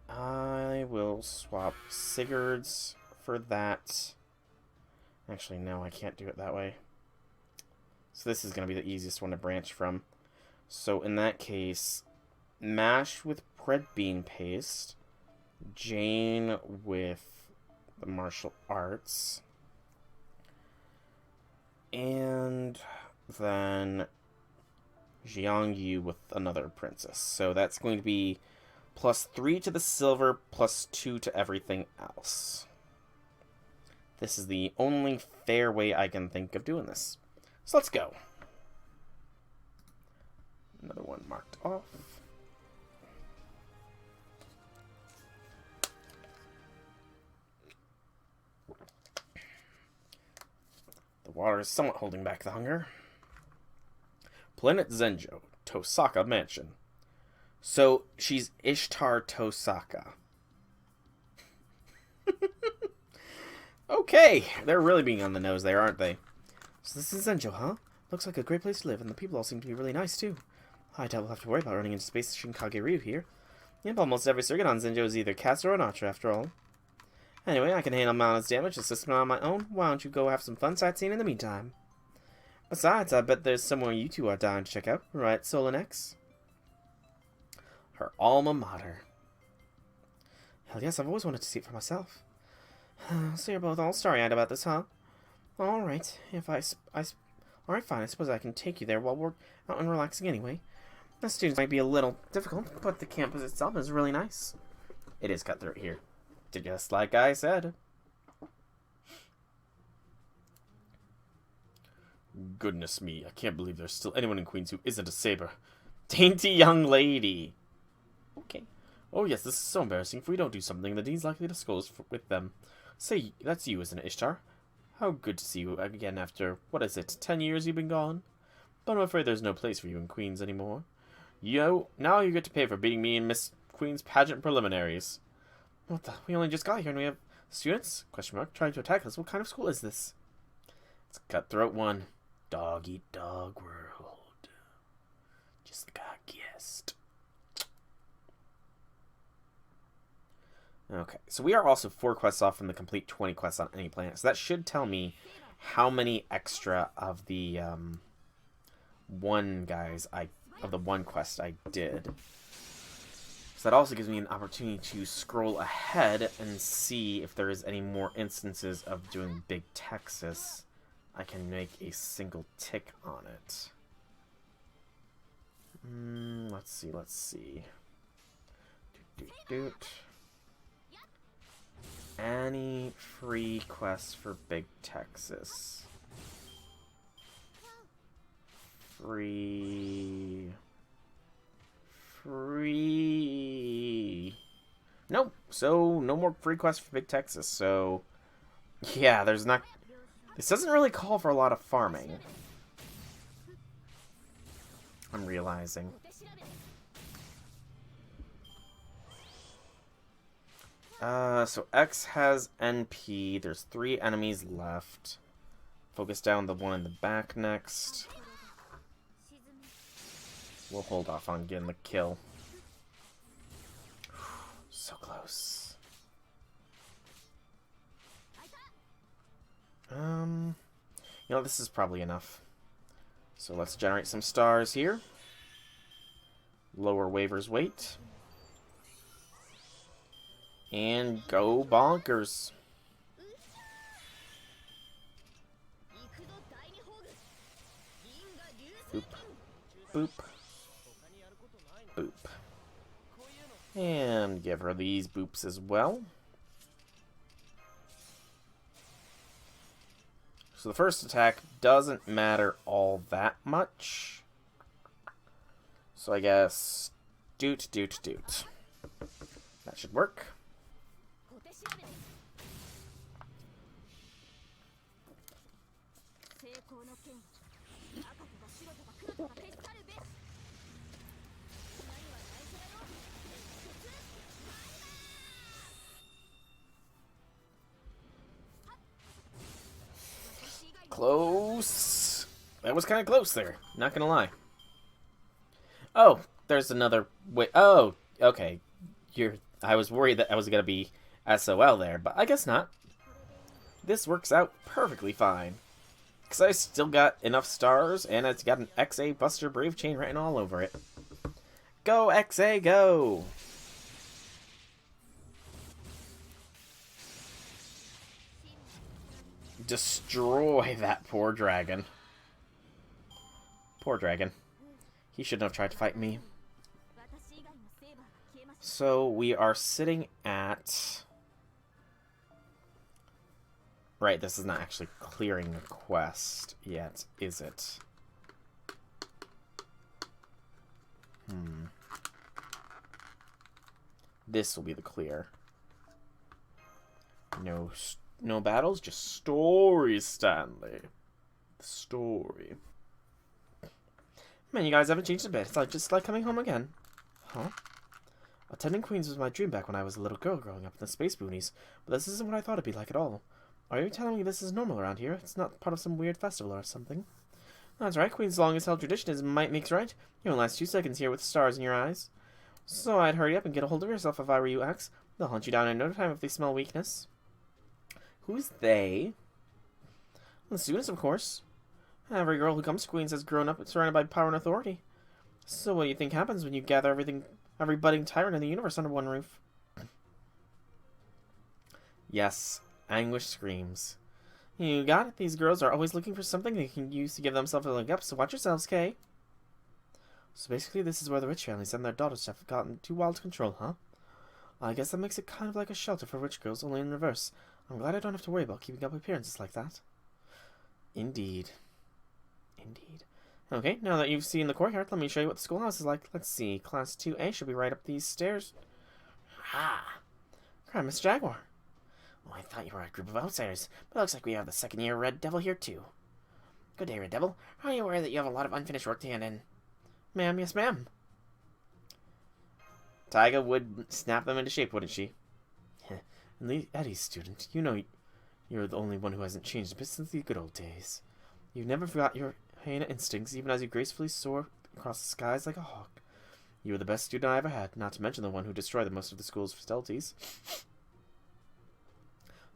I will swap Sigurd's for that. Actually, no, I can't do it that way. So this is going to be the easiest one to branch from. So in that case, Mash with Bread Bean Paste, Jane with the martial arts, and then Jiangyu with another princess. So that's going to be +3 to the silver, +2 to everything else. This is the only fair way I can think of doing this. So let's go. Another one marked off. The water is somewhat holding back the hunger. Planet Zenjo, Tosaka Mansion. So, she's Ishtar Tosaka. Okay, they're really being on the nose there, aren't they? So this is Zenjo, huh? Looks like a great place to live, and the people all seem to be really nice, too. I doubt we'll have to worry about running into Space Shinkage Ryu here. Yep, almost every circuit on Zenjo is either cast or an archer, after all. Anyway, I can handle Mana's damage and system on my own. Why don't you go have some fun sightseeing in the meantime? Besides, I bet there's somewhere you two are dying to check out, right, Solanex? Her alma mater. Hell yes, I've always wanted to see it for myself. So you're both all starry-eyed about this, huh? Alright, alright, fine, I suppose I can take you there while we're out and relaxing anyway. The students might be a little difficult, but the campus itself is really nice. It is cutthroat here. Just like I said. Goodness me, I can't believe there's still anyone in Queens who isn't a Saber. Dainty young lady. Okay. Oh yes, this is so embarrassing. If we don't do something, the dean's likely to scold us with them. Say, that's you, isn't it, Ishtar? How good to see you again after, what is it, 10 years you've been gone? But I'm afraid there's no place for you in Queens anymore. Now you get to pay for beating me in Miss Queen's pageant preliminaries. What the? We only just got here and we have students? Question mark. Trying to attack us. What kind of school is this? It's Cutthroat 1. Dog eat dog world. Just like I guessed. Okay, so we are also 4 quests off from the complete 20 quests on any planet. So that should tell me how many extra of the one quest I did. So that also gives me an opportunity to scroll ahead and see if there is any more instances of doing Big Texas. I can make a single tick on it. Let's see. Doot. Any free quests for Big Texas? Free. Nope. So no more free quests for Big Texas. So yeah, there's not. This doesn't really call for a lot of farming. I'm realizing. So X has NP. There's 3 enemies left. Focus down the one in the back next. We'll hold off on getting the kill. So close. You know, this is probably enough. So let's generate some stars here. Lower Waver's weight. And go bonkers. Boop. Boop. Boop. And give her these boops as well. So the first attack doesn't matter all that much. So I guess doot. That should work. Close. That was kind of close there. Not gonna lie. Oh, there's another way. Oh, okay. I was worried that I was gonna be SOL there, but I guess not. This works out perfectly fine. Because I still got enough stars, and it's got an XA Buster Brave Chain written all over it. Go, XA, go! Destroy that poor dragon. Poor dragon. He shouldn't have tried to fight me. So we are sitting at... Right, this is not actually clearing the quest yet, is it? This will be the clear. No battles, just stories, Stanley. The story. Man, you guys haven't changed a bit. It's just like coming home again. Huh? Attending Queens was my dream back when I was a little girl growing up in the Space Boonies, but this isn't what I thought it'd be like at all. Are you telling me this is normal around here? It's not part of some weird festival or something? That's right, Queen's longest held tradition is might makes right. You won't last 2 seconds here with stars in your eyes. So I'd hurry up and get a hold of yourself if I were you, X. They'll hunt you down in no time if they smell weakness. Who's they? The students, of course. Every girl who comes to Queens has grown up surrounded by power and authority. So what do you think happens when you gather every budding tyrant in the universe under one roof? Yes, anguish screams. You got it. These girls are always looking for something they can use to give themselves a leg up, so watch yourselves, Kay. So basically, this is where the rich families and their daughters have gotten too wild to control, huh? I guess that makes it kind of like a shelter for rich girls, only in reverse. I'm glad I don't have to worry about keeping up appearances like that. Indeed. Indeed. Okay, now that you've seen the courtyard, let me show you what the schoolhouse is like. Let's see, Class 2A should be right up these stairs. Ha! Cry, Miss Jaguar. Oh, I thought you were a group of outsiders, but it looks like we have the second-year Red Devil here, too. Good day, Red Devil. Are you aware that you have a lot of unfinished work to hand in? Ma'am, yes, ma'am. Taiga would snap them into shape, wouldn't she? And Eddie, student, you know you're the only one who hasn't changed a bit since the good old days. You've never forgot your hyena instincts, even as you gracefully soar across the skies like a hawk. You were the best student I ever had, not to mention the one who destroyed most of the school's facilities.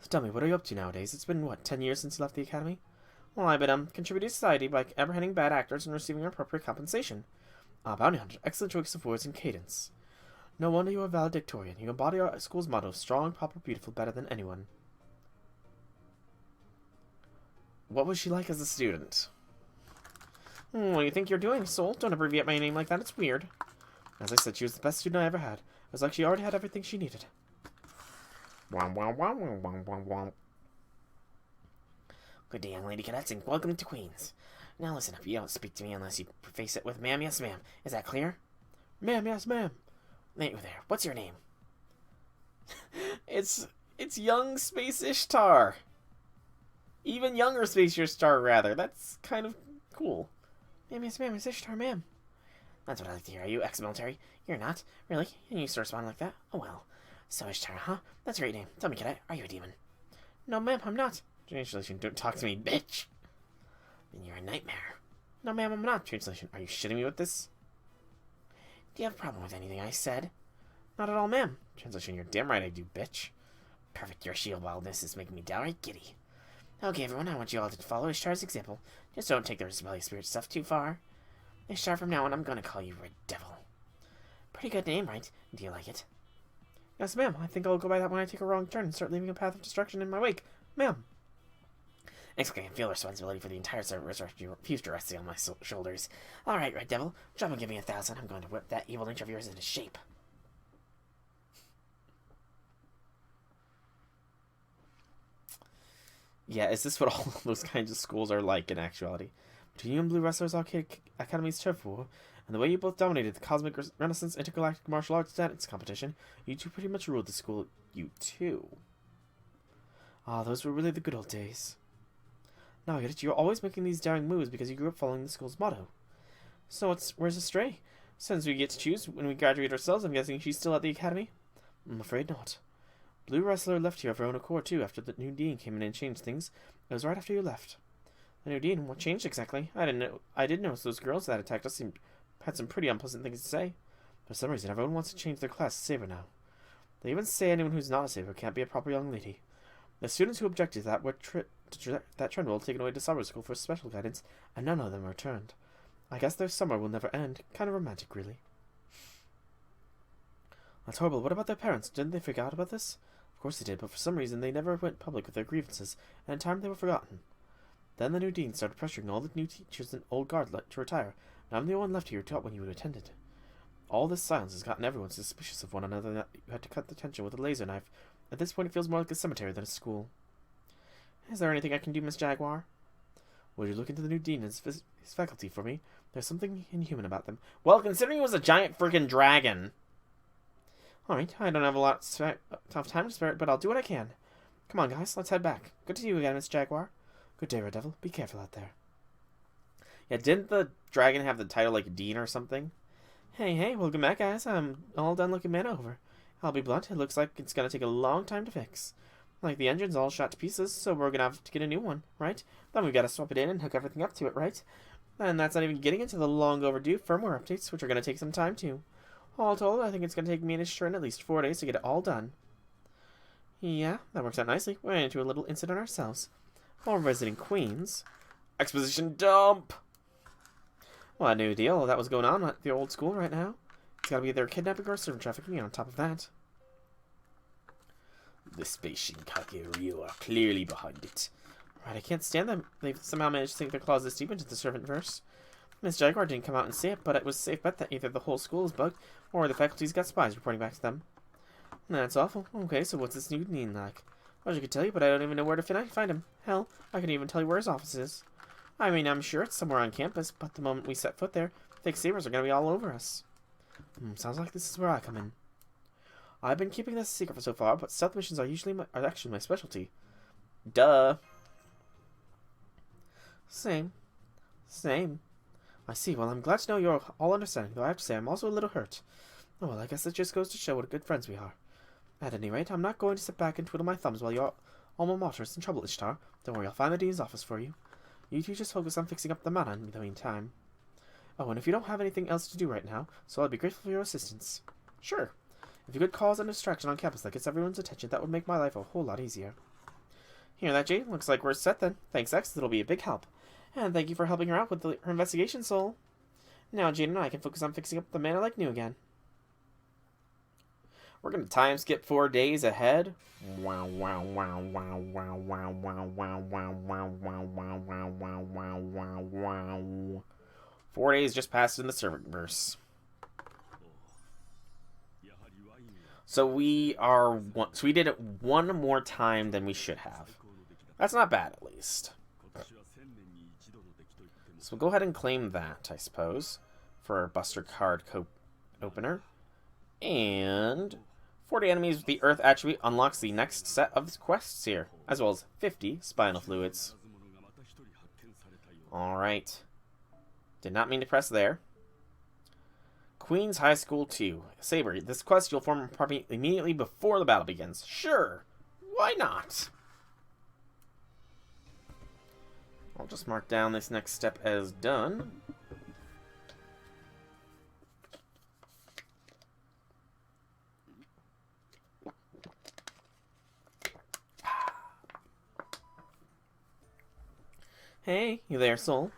So tell me, what are you up to nowadays? It's been, 10 years since you left the academy? Well, I've been, contributing to society by apprehending bad actors and receiving appropriate compensation. Bounty hunter, excellent choice of words and cadence. No wonder you are valedictorian. You embody our school's motto, strong, proper, beautiful, better than anyone. What was she like as a student? What do you think you're doing, Soul? Don't abbreviate my name like that, it's weird. As I said, she was the best student I ever had. It was like she already had everything she needed. Womp, womp, womp, womp, womp, womp, womp. Good day, young lady cadets, and welcome to Queens. Now listen up, you don't speak to me unless you preface it with ma'am, yes, ma'am. Is that clear? Ma'am, yes, ma'am. Hey, there. What's your name? It's young Space Ishtar. Even younger Space Ishtar, rather. That's kind of cool. Ma'am, yes, ma'am. It's Ishtar, ma'am. That's what I like to hear. Are you ex-military? You're not? Really? You used to respond like that? Oh, well. So Ishtar, huh? That's a great name. Tell me, cadet, are you a demon? No, ma'am, I'm not. Translation, don't talk to me, bitch. Then you're a nightmare. No, ma'am, I'm not. Translation, are you shitting me with this? Do you have a problem with anything I said? Not at all, ma'am. Translation, you're damn right I do, bitch. Perfect, your shield wildness is making me downright giddy. Okay, everyone, I want you all to follow Ishtar's example. Just don't take the rebellious spirit stuff too far. Ishtar, from now on, I'm gonna call you Red Devil. Pretty good name, right? Do you like it? Yes, ma'am. I think I'll go by that when I take a wrong turn and start leaving a path of destruction in my wake. Ma'am. Looks like I feel responsibility for the entire Servantverse future resting on my shoulders. Alright, Red Devil, drop and give me 1,000. I'm going to whip that evil inch of yours into shape. Yeah, is this what all those kinds of schools are like in actuality? Between you and Blue Wrestlers Arcade Academy's turf war, and the way you both dominated the Cosmic Renaissance Intergalactic Martial Arts Dance Competition, you two pretty much ruled the school. You too. Ah, those were really the good old days. Now I get it. You're always making these daring moves because you grew up following the school's motto. So where's Astray? Since we get to choose when we graduate ourselves, I'm guessing she's still at the academy? I'm afraid not. Blue Wrestler left here of her own accord too after the new dean came in and changed things. It was right after you left. The new dean? What changed exactly? I did notice those girls that attacked us had some pretty unpleasant things to say. For some reason, everyone wants to change their class to Saber now. They even say anyone who's not a Saber can't be a proper young lady. The students who objected to that trend were all taken away to summer school for special guidance, and none of them returned. I guess their summer will never end. Kind of romantic, really. That's horrible. What about their parents? Didn't they forget about this? Of course they did, but for some reason they never went public with their grievances, and in time they were forgotten. Then the new dean started pressuring all the new teachers and old guard to retire, and I'm the only one left here who taught when you attended. All this silence has gotten everyone suspicious of one another that you had to cut the tension with a laser knife. At this point it feels more like a cemetery than a school. Is there anything I can do, Miss Jaguar? Would you look into the new dean and his faculty for me? There's something inhuman about them. Well, considering he was a giant freaking dragon. Alright, I don't have a lot of time to spare, but I'll do what I can. Come on, guys, let's head back. Good to see you again, Miss Jaguar. Good day, Red Devil. Be careful out there. Yeah, didn't the dragon have the title like Dean or something? Hey, welcome back, guys. I'm all done looking man over. I'll be blunt, it looks like it's gonna take a long time to fix. Like the engine's all shot to pieces, so we're gonna have to get a new one, right? Then we've gotta swap it in and hook everything up to it, right? And that's not even getting into the long overdue firmware updates, which are gonna take some time too. All told, I think it's gonna take me and Ishtar at least 4 days to get it all done. Yeah, that works out nicely. We ran into a little incident ourselves. While visiting Queens, Exposition dump! Well, new deal. That was going on at the old school right now. It's gotta be either kidnapping or servant trafficking on top of that. The space Shinkage Ryu are clearly behind it. Right, I can't stand them. They've somehow managed to sink their claws this deep into the Servantverse. Miss Jaguar didn't come out and say it, but it was a safe bet that either the whole school is bugged, or the faculty's got spies reporting back to them. That's awful. Okay, so what's this new dean like? I wish I could tell you, but I don't even know where to find him. Hell, I couldn't even tell you where his office is. I mean, I'm sure it's somewhere on campus, but the moment we set foot there, fake sabers are gonna be all over us. Sounds like this is where I come in. I've been keeping this a secret for so far, but stealth missions are actually my specialty. Duh. Same. I see. Well, I'm glad to know you're all understanding, though I have to say I'm also a little hurt. Oh, well, I guess it just goes to show what good friends we are. At any rate, I'm not going to sit back and twiddle my thumbs while your alma mater is in trouble, Ishtar. Don't worry, I'll find the dean's office for you. You two just focus on fixing up the mana in the meantime. Oh, and if you don't have anything else to do right now, so I'd be grateful for your assistance. Sure. If you could cause a distraction on campus that gets everyone's attention, that would make my life a whole lot easier. Hear that, Jade? Looks like we're set then. Thanks, X. It'll be a big help. And thank you for helping her out with her investigation, Soul. Now Jade and I can focus on fixing up the mana like new again. We're gonna time skip 4 days ahead. Wow, wow, wow, wow, wow, wow, wow, wow, wow, wow, wow, wow, wow, wow, wow, wow. 4 days just passed in the Servantverse. So we did it one more time than we should have. That's not bad, at least. So we'll go ahead and claim that, I suppose, for our Buster card opener. And 40 enemies with the Earth attribute unlocks the next set of quests here, as well as 50 spinal fluids. Alright. Did not mean to press there. Queen's High School 2. Saber, this quest you'll form probably immediately before the battle begins. Sure. Why not? I'll just mark down this next step as done. Hey, you there, Soul?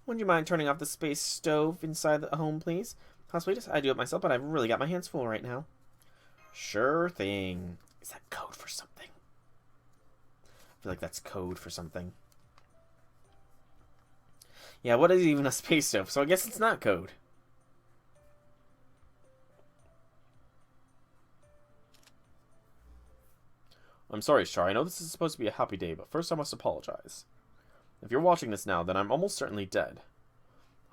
Would you mind turning off the space stove inside the home, please? How sweet. I do it myself, but I've really got my hands full right now. Sure thing. Is that code for something? I feel like that's code for something. Yeah, what is even a space stove? So I guess it's not code. I'm sorry, Char. I know this is supposed to be a happy day, but first I must apologize. If you're watching this now, then I'm almost certainly dead.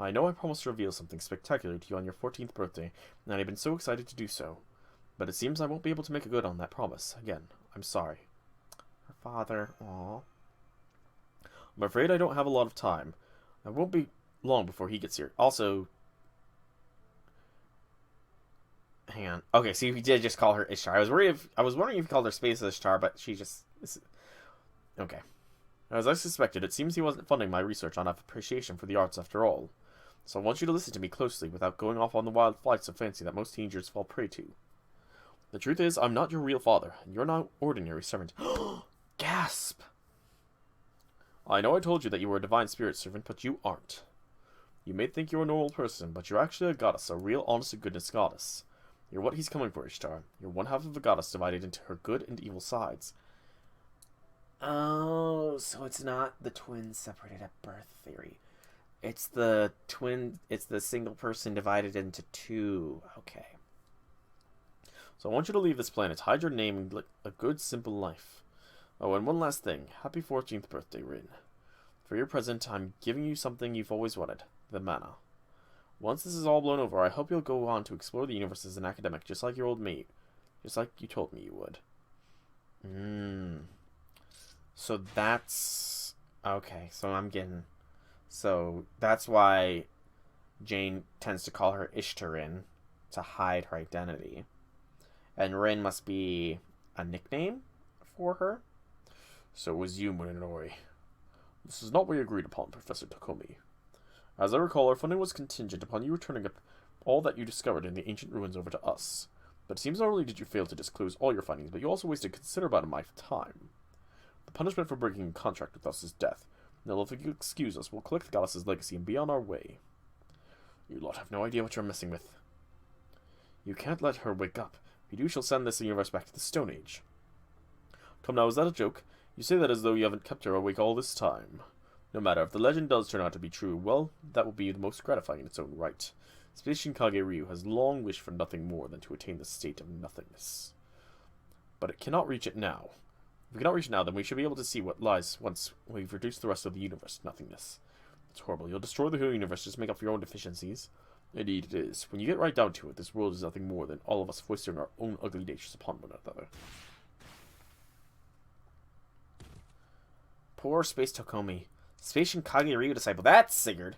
I know I promised to reveal something spectacular to you on your 14th birthday, and I've been so excited to do so. But it seems I won't be able to make good on that promise. Again, I'm sorry. Her father, aww. I'm afraid I don't have a lot of time. I won't be long before he gets here. Also... Hang on. Okay, so he did just call her Ishtar. I was wondering if he called her Space Ishtar, but she just... Okay. As I suspected, it seems he wasn't funding my research on appreciation for the arts after all. So I want you to listen to me closely without going off on the wild flights of fancy that most teenagers fall prey to. The truth is, I'm not your real father, and you're not ordinary servant. Gasp! I know I told you that you were a divine spirit servant, but you aren't. You may think you're a normal person, but you're actually a goddess, a real honest-to-goodness goddess. You're what he's coming for, Ishtar. You're one half of a goddess divided into her good and evil sides. Oh, so it's not the twins separated at birth theory. It's the single person divided into two. Okay. So I want you to leave this planet, hide your name, and live a good, simple life. Oh, and one last thing. Happy 14th birthday, Rin. For your present, I'm giving you something you've always wanted. The mana. Once this is all blown over, I hope you'll go on to explore the universe as an academic, just like your old mate. Just like you told me you would. So that's... Okay, so that's why Jane tends to call her Ishtarin, to hide her identity. And Rin must be a nickname for her? So was you, Munenori. This is not what we agreed upon, Professor Takomi. As I recall, our funding was contingent upon you returning all that you discovered in the ancient ruins over to us. But it seems not only did you fail to disclose all your findings, but you also wasted considerable amount of time. The punishment for breaking a contract with us is death. Now, if you excuse us, we'll collect the goddess's legacy and be on our way. You lot have no idea what you're messing with. You can't let her wake up. If you do, she'll send this universe back to the Stone Age. Come now, is that a joke? You say that as though you haven't kept her awake all this time. No matter, if the legend does turn out to be true, well, that will be the most gratifying in its own right. Space Shinkage Ryu has long wished for nothing more than to attain the state of nothingness. But it cannot reach it now. If we cannot reach it now, then we should be able to see what lies once we've reduced the rest of the universe to nothingness. It's horrible. You'll destroy the whole universe just to make up for your own deficiencies. Indeed it is. When you get right down to it, this world is nothing more than all of us foisting our own ugly natures upon one another. Poor Space Tokomi. Space Shinkage Ryu disciple. That's Sigurd.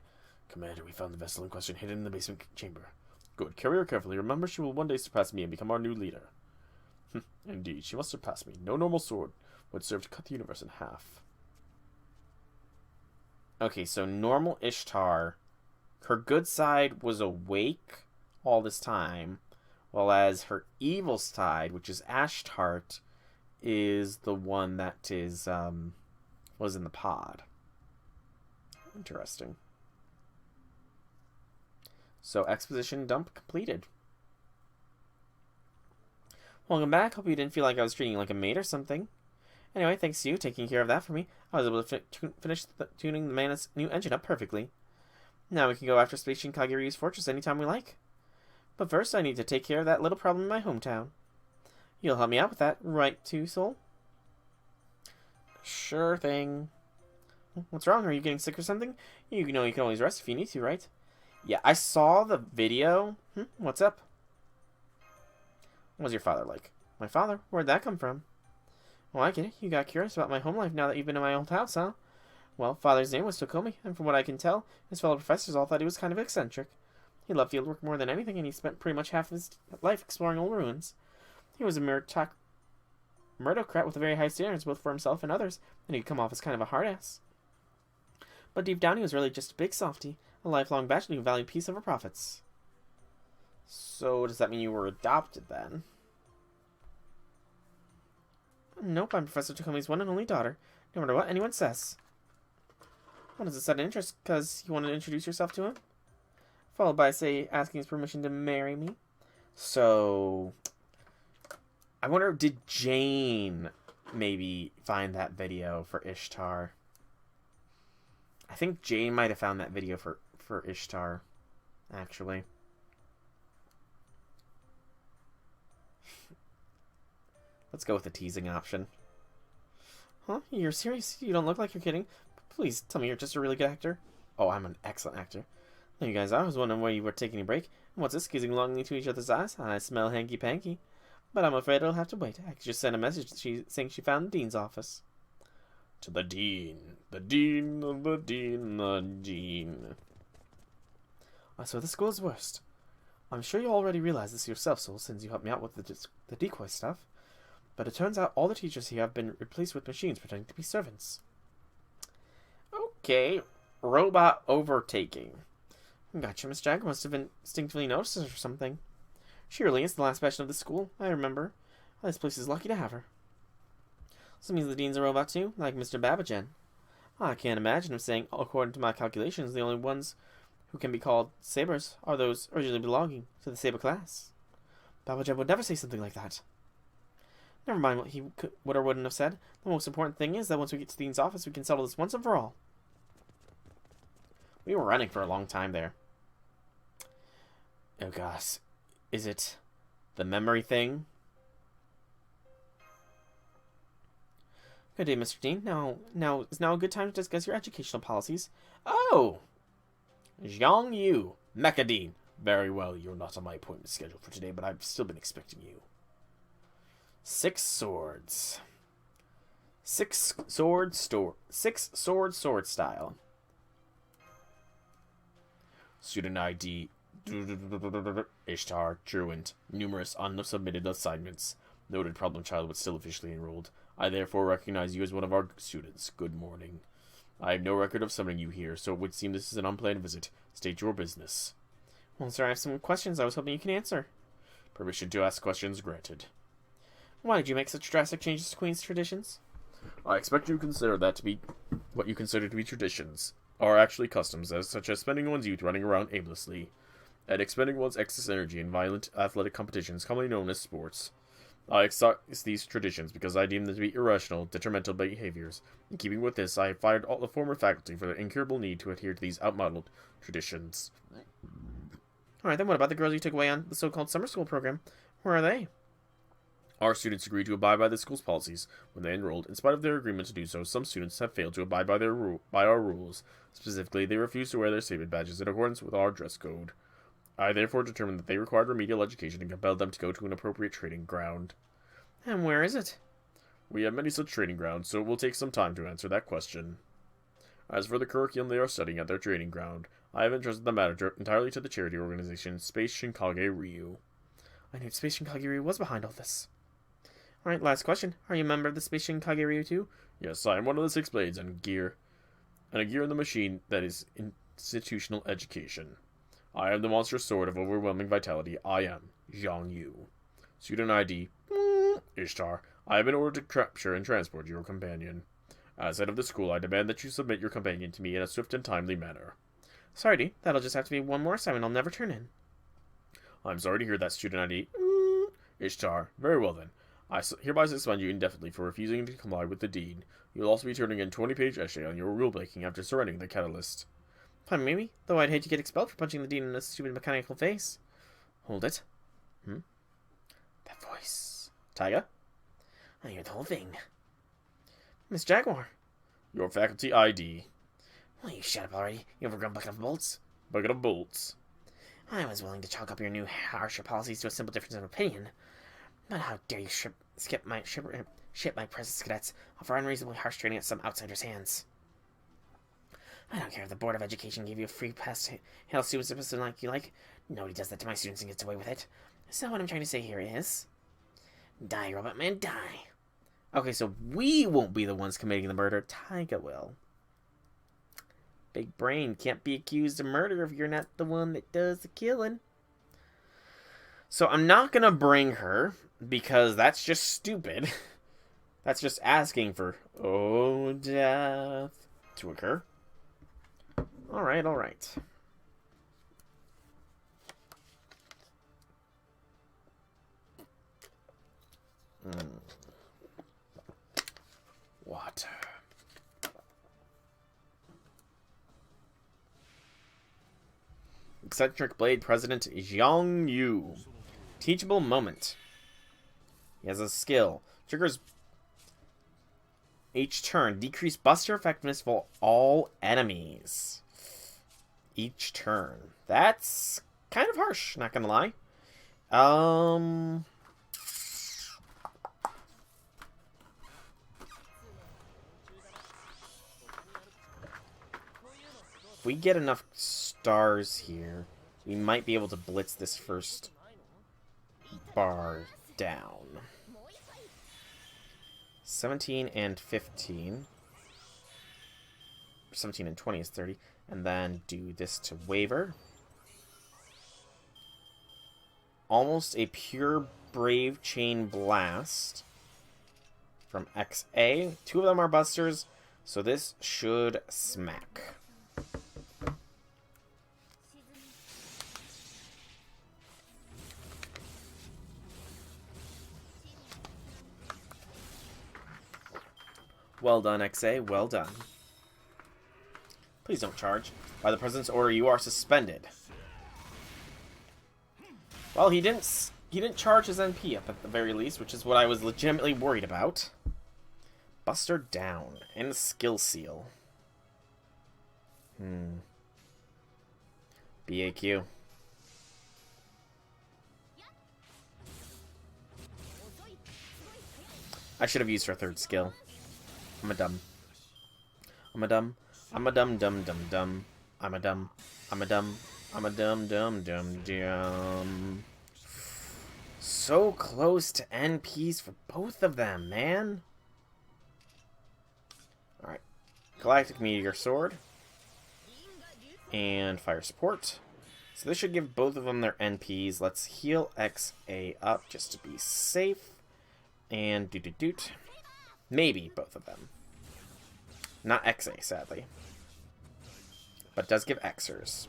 Commander, we found the vessel in question hidden in the basement chamber. Good. Carry her carefully. Remember, she will one day surpass me and become our new leader. Indeed, she must surpass me. No normal sword would serve to cut the universe in half. Okay, so normal Ishtar, her good side was awake all this time, while as her evil side, which is Ashtart, is the one that is was in the pod. Interesting. So exposition dump completed. Welcome back. Hope you didn't feel like I was treating you like a maid or something. Anyway, thanks to you taking care of that for me, I was able to finish tuning the Mana's new engine up perfectly. Now we can go after Space Shinkage Ryu's fortress anytime we like. But first, I need to take care of that little problem in my hometown. You'll help me out with that, right, too, Soul? Sure thing. What's wrong? Are you getting sick or something? You know you can always rest if you need to, right? Yeah, I saw the video. What's up? What was your father like? My father? Where'd that come from? Well, I get it. You got curious about my home life now that you've been in my old house, huh? Well, father's name was Tokomi, and from what I can tell, his fellow professors all thought he was kind of eccentric. He loved fieldwork more than anything, and he spent pretty much half of his life exploring old ruins. He was a meritocrat with very high standards, both for himself and others, and he'd come off as kind of a hard-ass. But deep down, he was really just a big softy, a lifelong bachelor who valued peace over profits. So, does that mean you were adopted, then? Nope, I'm Professor Tokomi's one and only daughter, no matter what anyone says. What is a sudden interest? Because you wanted to introduce yourself to him? Followed by, say, asking his permission to marry me? So, I wonder, did Jane maybe find that video for Ishtar? I think Jane might have found that video for Ishtar, actually. Let's go with the teasing option. Huh? You're serious? You don't look like you're kidding. Please tell me you're just a really good actor. Oh, I'm an excellent actor. There you guys are. I was wondering where you were taking a break. And what's this? Gazing longingly into each other's eyes? I smell hanky-panky. But I'm afraid I'll have to wait. I just sent a message saying she found the dean's office. To the dean. The dean, the dean, the dean. So the school's worst. I'm sure you already realize this yourself, Soul, since you helped me out with the decoy stuff. But it turns out all the teachers here have been replaced with machines pretending to be servants. Okay, robot overtaking. Gotcha, Miss Jagger must have instinctively noticed us or something. She really is the last bastion of the school, I remember. This place is lucky to have her. So it means the dean's a robot too, like Mr. Babajan. I can't imagine him saying, according to my calculations, the only ones who can be called Sabers are those originally belonging to the Saber class. Babajan would never say something like that. Never mind what he would or wouldn't have said. The most important thing is that once we get to the dean's office, we can settle this once and for all. We were running for a long time there. Oh gosh. Is it the memory thing? Good day, Mr. Dean. Now is now a good time to discuss your educational policies. Oh! Zhang Yu, Mecha Dean. Very well, you're not on my appointment schedule for today, but I've still been expecting you. 6 swords. 6 sword style. Student ID Ishtar, truant. Numerous unsubmitted assignments. Noted problem child but still officially enrolled. I therefore recognize you as one of our students. Good morning. I have no record of summoning you here, so it would seem this is an unplanned visit. State your business. Well, sir, I have some questions I was hoping you can answer. Permission to ask questions granted. Why did you make such drastic changes to Queen's traditions? I expect you to consider that to be what you consider to be traditions, are actually customs, such as spending one's youth running around aimlessly, and expending one's excess energy in violent athletic competitions commonly known as sports. I excise these traditions because I deem them to be irrational, detrimental behaviors. In keeping with this, I have fired all the former faculty for their incurable need to adhere to these outmoded traditions. Alright, then what about the girls you took away on the so-called summer school program? Where are they? Our students agreed to abide by the school's policies when they enrolled. In spite of their agreement to do so, some students have failed to abide by our rules. Specifically, they refused to wear their Saber badges in accordance with our dress code. I therefore determined that they required remedial education and compelled them to go to an appropriate training ground. And where is it? We have many such training grounds, so it will take some time to answer that question. As for the curriculum they are studying at their training ground, I have entrusted the matter entirely to the charity organization Space Shinkage Ryu. I knew Space Shinkage Ryu was behind all this. Alright, last question. Are you a member of the Space Shinkage Ryu too? Yes, I am one of the 6 blades and a gear in the machine that is institutional education. I am the monstrous sword of overwhelming vitality. I am Zhang Yu. Student ID, Ishtar. I have been ordered to capture and transport your companion. As head of the school, I demand that you submit your companion to me in a swift and timely manner. Sorry, D. That'll just have to be one more assignment I'll never turn in. I'm sorry to hear that, student ID. Ishtar. Very well then. I hereby suspend you indefinitely for refusing to comply with the deed. You'll also be turning in 20-page essay on your rule-breaking after surrendering the catalyst. Fine, maybe. Though I'd hate to get expelled for punching the dean in a stupid mechanical face. Hold it. That voice. Taiga? I hear the whole thing. Miss Jaguar. Your faculty ID. Will you shut up already, you overgrown bucket of bolts? Bucket of bolts. I was willing to chalk up your new harsher policies to a simple difference of opinion. But how dare you ship my presence cadets off for unreasonably harsh training at some outsider's hands? I don't care if the Board of Education gave you a free pass to handle students discipline like you like. Nobody does that to my students and gets away with it. So what I'm trying to say here is... Die, Robot Man, die. Okay, so we won't be the ones committing the murder. Taiga will. Big brain. Can't be accused of murder if you're not the one that does the killing. So I'm not going to bring her, because that's just stupid. That's just asking for, death to occur. Alright, alright. Water. Eccentric Blade President Zhang Yu. Teachable moment. He has a skill. Triggers each turn. Decrease buster effectiveness for all enemies. Each turn. That's kind of harsh, not gonna lie. If we get enough stars here, we might be able to blitz this first bar down. 17 and 15. 17 and 20 is 30. And then do this to Waver. Almost a pure Brave Chain Blast from XA. 2 of them are busters, so this should smack. Well done, XA. Well done. Please don't charge. By the President's order, you are suspended. Well, he didn't charge his NP up at the very least, which is what I was legitimately worried about. Buster down. And skill seal. BAQ. I should have used her third skill. I'm a dumb. I'm a dumb. I'm a dumb dumb dumb dumb. I'm a dumb. I'm a dumb. I'm a dumb dumb dumb dumb. So close to NPs for both of them, man. Alright. Galactic Meteor Sword. And Fire Support. So this should give both of them their NPs. Let's heal XA up just to be safe. And doot doot doot. Maybe both of them. Not XA, sadly. But does give Xers.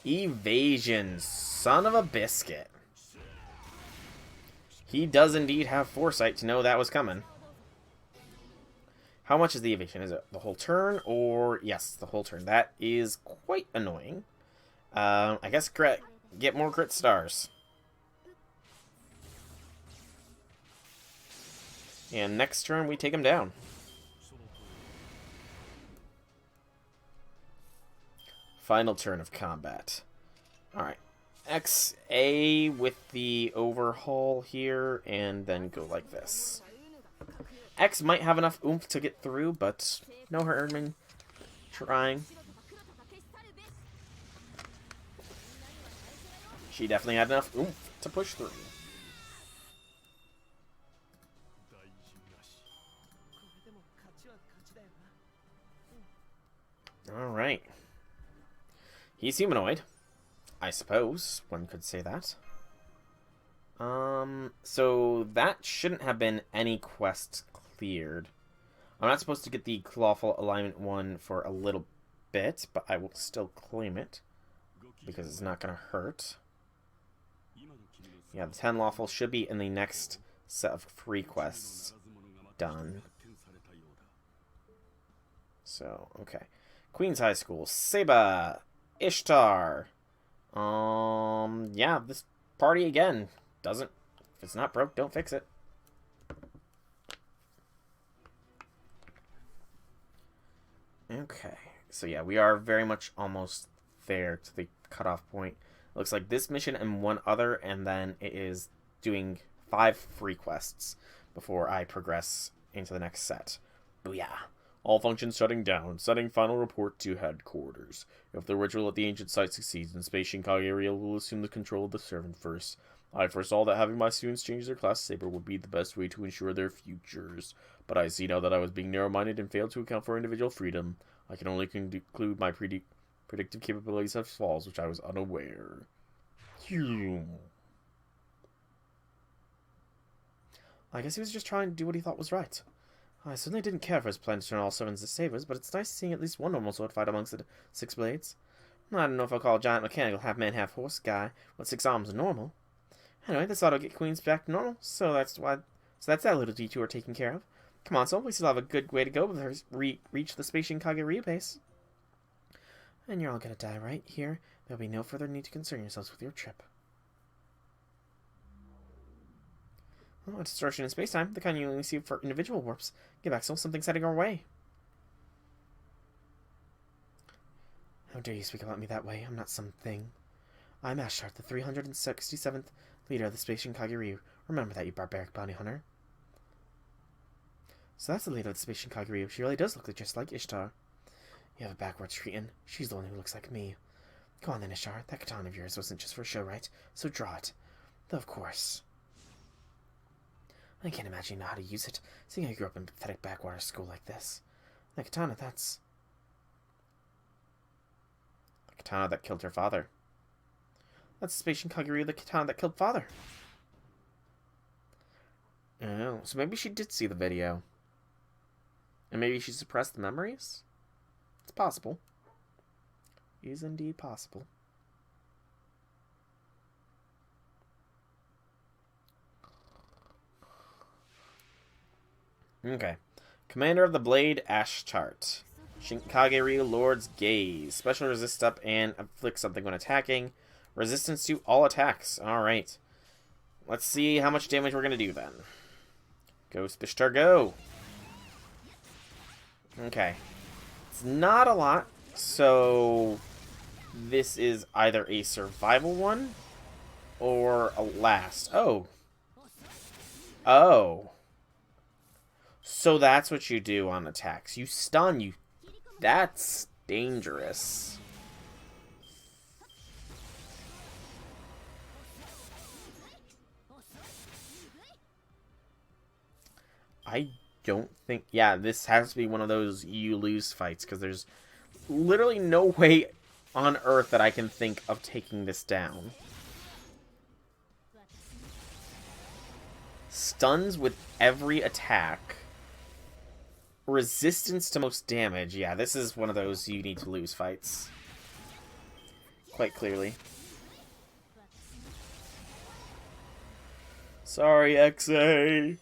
Evasion. Son of a biscuit. He does indeed have foresight to know that was coming. How much is the evasion? Is it the whole turn? Or, yes, the whole turn. That is quite annoying. I guess get more crit stars. And next turn, we take him down. Final turn of combat. Alright. XA with the overhaul here, and then go like this. X might have enough oomph to get through, but no harm in trying. She definitely had enough oomph to push through. Alright. He's humanoid. I suppose one could say that. So that shouldn't have been any quest cleared. I'm not supposed to get the Clawful Alignment one for a little bit, but I will still claim it. Because it's not going to hurt. Yeah, the 10 Lawful should be in the next set of 3 quests done. So, okay. Queen's High School. Saber. Ishtar. Yeah, this party again doesn't... If it's not broke, don't fix it. Okay. So yeah, we are very much almost there to the cutoff point. Looks like this mission and one other, and then it is doing 5 free quests before I progress into the next set. Booyah. All functions shutting down. Sending final report to headquarters. If the ritual at the ancient site succeeds, then Space Shinkage area will assume the control of the Servantverse. I foresaw that having my students change their class Saber would be the best way to ensure their futures. But I see now that I was being narrow-minded and failed to account for individual freedom. I can only conclude my predictive capabilities have flaws, which I was unaware. I guess he was just trying to do what he thought was right. I certainly didn't care for his plan to turn all servants into sabers, but it's nice seeing at least one normal sword fight amongst the 6 blades. I don't know if I'll call a giant mechanical half-man, half-horse guy with 6 arms normal. Anyway, this ought to get Queens back to normal, so that's that little detour taken care of. Come on, Soul, we still have a good way to go before we reach the Space Shinkage Ryu base. And you're all gonna die right here. There'll be no further need to concern yourselves with your trip. Oh, a distortion in space-time, the kind you only see for individual warps. Get back, Soul, something's heading our way. How dare you speak about me that way? I'm not something. I'm Ashtar, the 367th leader of the Space Shinkage Ryu. Remember that, you barbaric bounty hunter. So that's the leader of the Space Shinkage Ryu. She really does look just like Ishtar. You have a backwards treatment. She's the one who looks like me. Go on then, Ishtar. That katana of yours wasn't just for show, right? So draw it. Though, of course. I can't imagine you know how to use it, seeing how you grew up in a pathetic backwater school like this. That katana, that's... The katana that killed her father. That's the Space Shinkage Ryu, the katana that killed father. Oh, so maybe she did see the video. And maybe she suppressed the memories? It's possible. It is indeed possible. Okay. Commander of the Blade, Ashtart. Shinkage Ryu, Lord's Gaze. Special resist up and afflict something when attacking. Resistance to all attacks. Alright. Let's see how much damage we're going to do then. Go, Spishtar, go! Okay. It's not a lot, so this is either a survival one or a last. Oh. Oh. So that's what you do on attacks. You stun, you... That's dangerous. I don't think... Yeah, this has to be one of those you lose fights, because there's literally no way on Earth that I can think of taking this down. Stuns with every attack. Resistance to most damage. Yeah, this is one of those you need to lose fights. Quite clearly. Sorry, XA.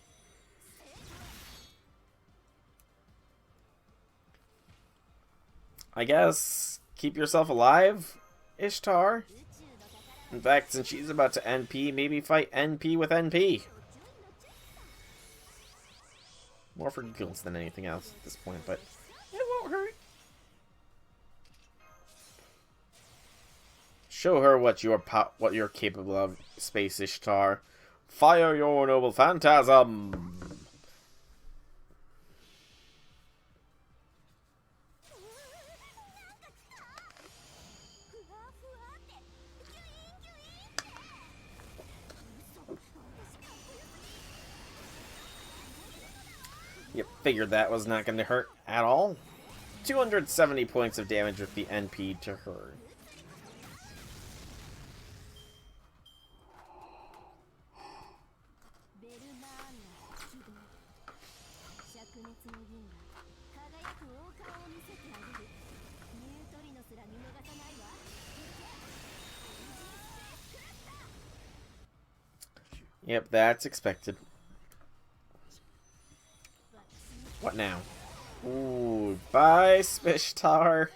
I guess keep yourself alive, Ishtar. In fact, since she's about to NP, maybe fight NP with NP. More for giggles than anything else at this point, but it won't hurt. Show her what you're capable of, Space Ishtar. Fire your noble phantasm. Yep, figured that was not going to hurt at all. 270 points of damage with the NP to her. Yep, that's expected. What now? Ooh, bye, Spishtar.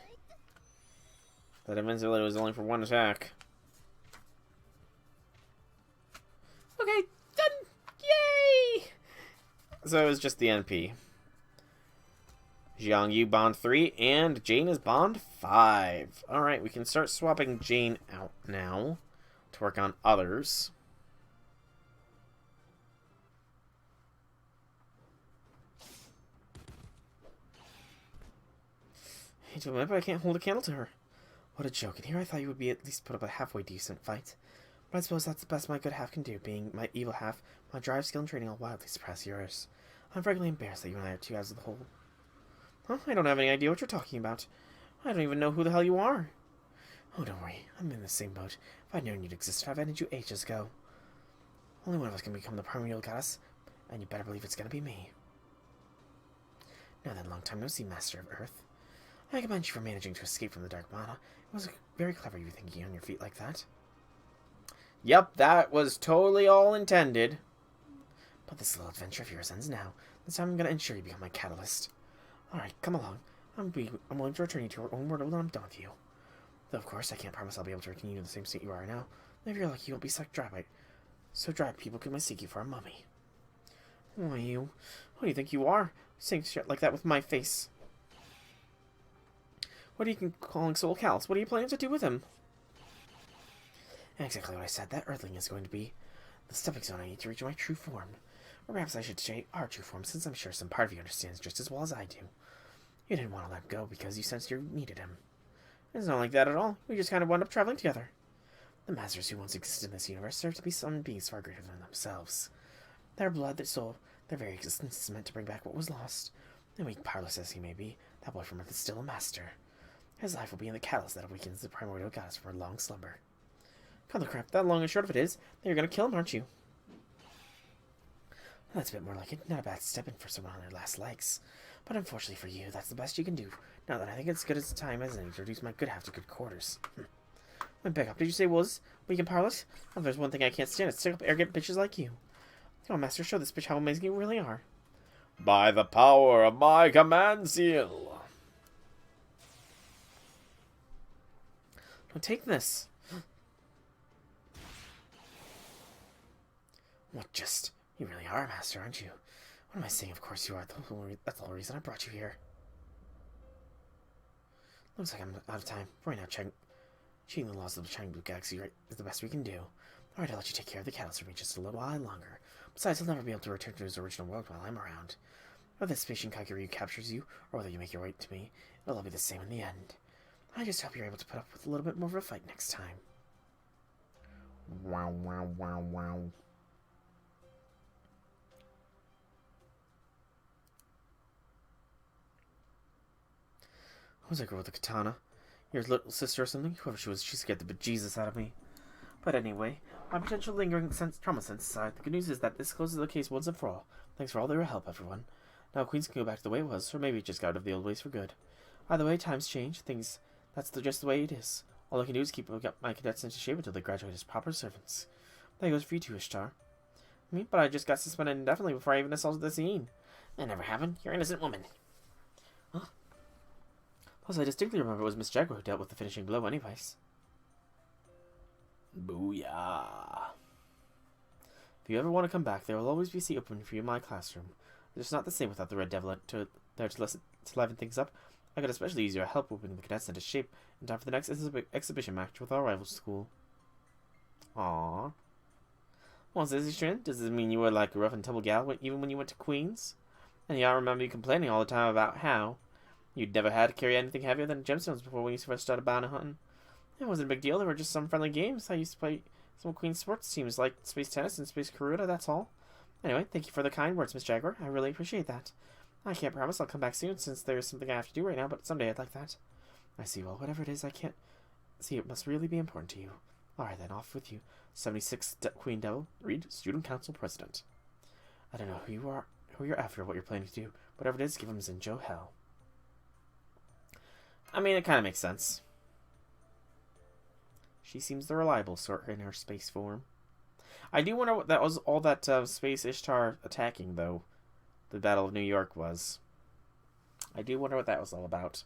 That invincibility was only for one attack. Okay, done! Yay! So it was just the NP. Jiang Yu Bond 3, and Jane is Bond 5. Alright, we can start swapping Jane out now to work on others. I hate to admit, but I can't hold a candle to her. What a joke. And here I thought you would be at least put up a halfway decent fight. But I suppose that's the best my good half can do, being my evil half, my drive, skill, and training all wildly surpass yours. I'm frankly embarrassed that you and I are two halves of the whole. Huh? I don't have any idea what you're talking about. I don't even know who the hell you are. Oh, don't worry. I'm in the same boat. If I'd known you'd exist, I've ended you ages ago. Only one of us can become the Primordial Goddess, and you better believe it's gonna be me. Now then, long time no see, Master of Earth. I commend you for managing to escape from the Dark Mana. It was very clever you thinking on your feet like that. Yep, that was totally all intended. But this little adventure of yours ends now. This time I'm going to ensure you become my catalyst. Alright, come along. I'm willing to return you to your own world when I'm done with you. Though, of course, I can't promise I'll be able to return you in the same state you are now. If you're lucky, you won't be sucked dry by it. So dry people could mistake you for a mummy. Who are you? Who do you think you are? Saying shit like that with my face. What are you calling Soul Callus? What are you planning to do with him? Exactly what I said. That Earthling is going to be the stepping stone I need to reach my true form. Or perhaps I should say our true form, since I'm sure some part of you understands just as well as I do. You didn't want to let go because you sensed you needed him. It's not like that at all. We just kind of wound up traveling together. The masters who once existed in this universe serve to be some beings far greater than themselves. Their blood, their soul, their very existence is meant to bring back what was lost. And weak, powerless as he may be, that boy from Earth is still a master. His life will be in the catalyst that awakens the Primordial Goddess from her long slumber. Cut the crap, that long and short of it is that you're going to kill him, aren't you? Well, that's a bit more like it. Not a bad step in for someone on their last legs. But unfortunately for you, that's the best you can do. Now that I think it's good as time as any to reduce my good half to good quarters. My backup, did you say was weak and powerless? Well, there's one thing I can't stand, it's stick up arrogant bitches like you. Come on, Master, show this bitch how amazing you really are. By the power of my command seal. Don't take this. What just? You really are a master, aren't you? What am I saying? Of course you are. That's the whole reason I brought you here. Looks like I'm out of time. For right now, cheating the laws of the Shining Blue Galaxy is the best we can do. Alright, I'll let you take care of the catalyst for me just a little while longer. Besides, he'll never be able to return to his original world while I'm around. Whether this Spacian Kaguryu captures you, or whether you make your way to me, it'll all be the same in the end. I just hope you're able to put up with a little bit more of a fight next time. Wow, wow, wow, wow. Who's that girl with the katana? Your little sister or something? Whoever she was, she scared the bejesus out of me. But anyway, my potential lingering trauma sense aside, the good news is that this closes the case once and for all. Thanks for all your help, everyone. Now Queens can go back to the way it was, or maybe it just got out of the old ways for good. Either way, times change. Just the way it is. All I can do is keep my cadets into shape until they graduate as proper servants. That goes for you too, Ishtar. Me? But I just got suspended indefinitely before I even assaulted the scene. That never happened. You're an innocent woman. Huh? Plus, I distinctly remember it was Miss Jaguar who dealt with the finishing blow anyways. Booyah. If you ever want to come back, there will always be a seat open for you in my classroom. It's not the same without the Red Devil there to liven things up. I could especially use your help whipping the cadets into shape in time for the next exhibition match with our rival school. Aww. Well, Zizzy Trin, does this mean you were like a rough and tumble gal even when you went to Queens? And I remember you complaining all the time about how you'd never had to carry anything heavier than gemstones before when you first started bounty hunting. It wasn't a big deal, they were just some friendly games. I used to play some Queen's sports teams like Space Tennis and Space Karuta, that's all. Anyway, thank you for the kind words, Miss Jaguar. I really appreciate that. I can't promise I'll come back soon since there's something I have to do right now, but someday I'd like that. I see, well, whatever it is, I can't see it must really be important to you. Alright then, off with you. 76 Queen Devil, Reed, Student Council President. I don't know who you are, who you're after, what you're planning to do. Whatever it is, give him Zinjo hell. I mean, it kind of makes sense. She seems the reliable sort in her space form. I do wonder what that was all that Space Ishtar attacking, though. The Battle of New York was. I do wonder what that was all about.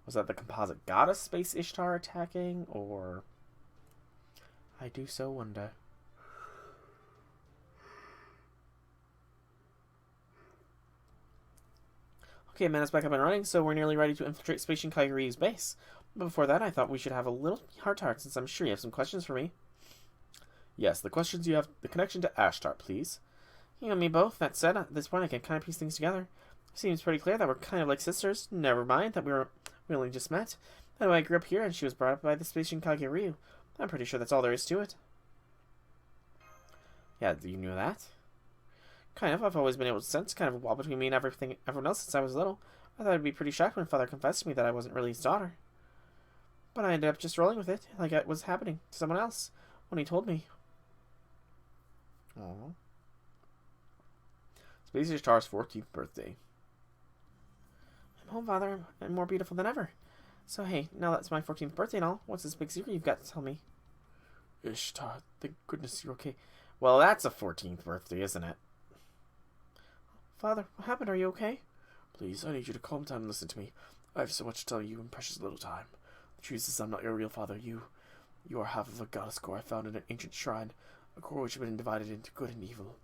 Was that the composite goddess Space Ishtar attacking, or... I do so wonder. Okay, Manus back up and running, so we're nearly ready to infiltrate Space Kairyu's base. But before that, I thought we should have a little heart-to-heart, since I'm sure you have some questions for me. Yes, the questions you have, the connection to Ashtar, please. You and me both. That said, at this point I can kind of piece things together. Seems pretty clear that we're kind of like sisters. Never mind that we only just met. Anyway, I grew up here and she was brought up by the Space Kaguryu. I'm pretty sure that's all there is to it. Yeah, you knew that? Kind of. I've always been able to sense kind of a wall between me and everyone else since I was little. I thought I'd be pretty shocked when Father confessed to me that I wasn't really his daughter. But I ended up just rolling with it, like it was happening to someone else, when he told me. Aww. Space Ishtar's 14th birthday. I'm home, Father. I'm more beautiful than ever. So hey, now that's my 14th birthday and all, what's this big secret you've got to tell me? Ishtar, thank goodness you're okay. Well, that's a 14th birthday, isn't it? Father, what happened? Are you okay? Please, I need you to calm down and listen to me. I have so much to tell you in precious little time. The truth is I'm not your real father. You are half of a goddess core I found in an ancient shrine, a core which has been divided into good and evil.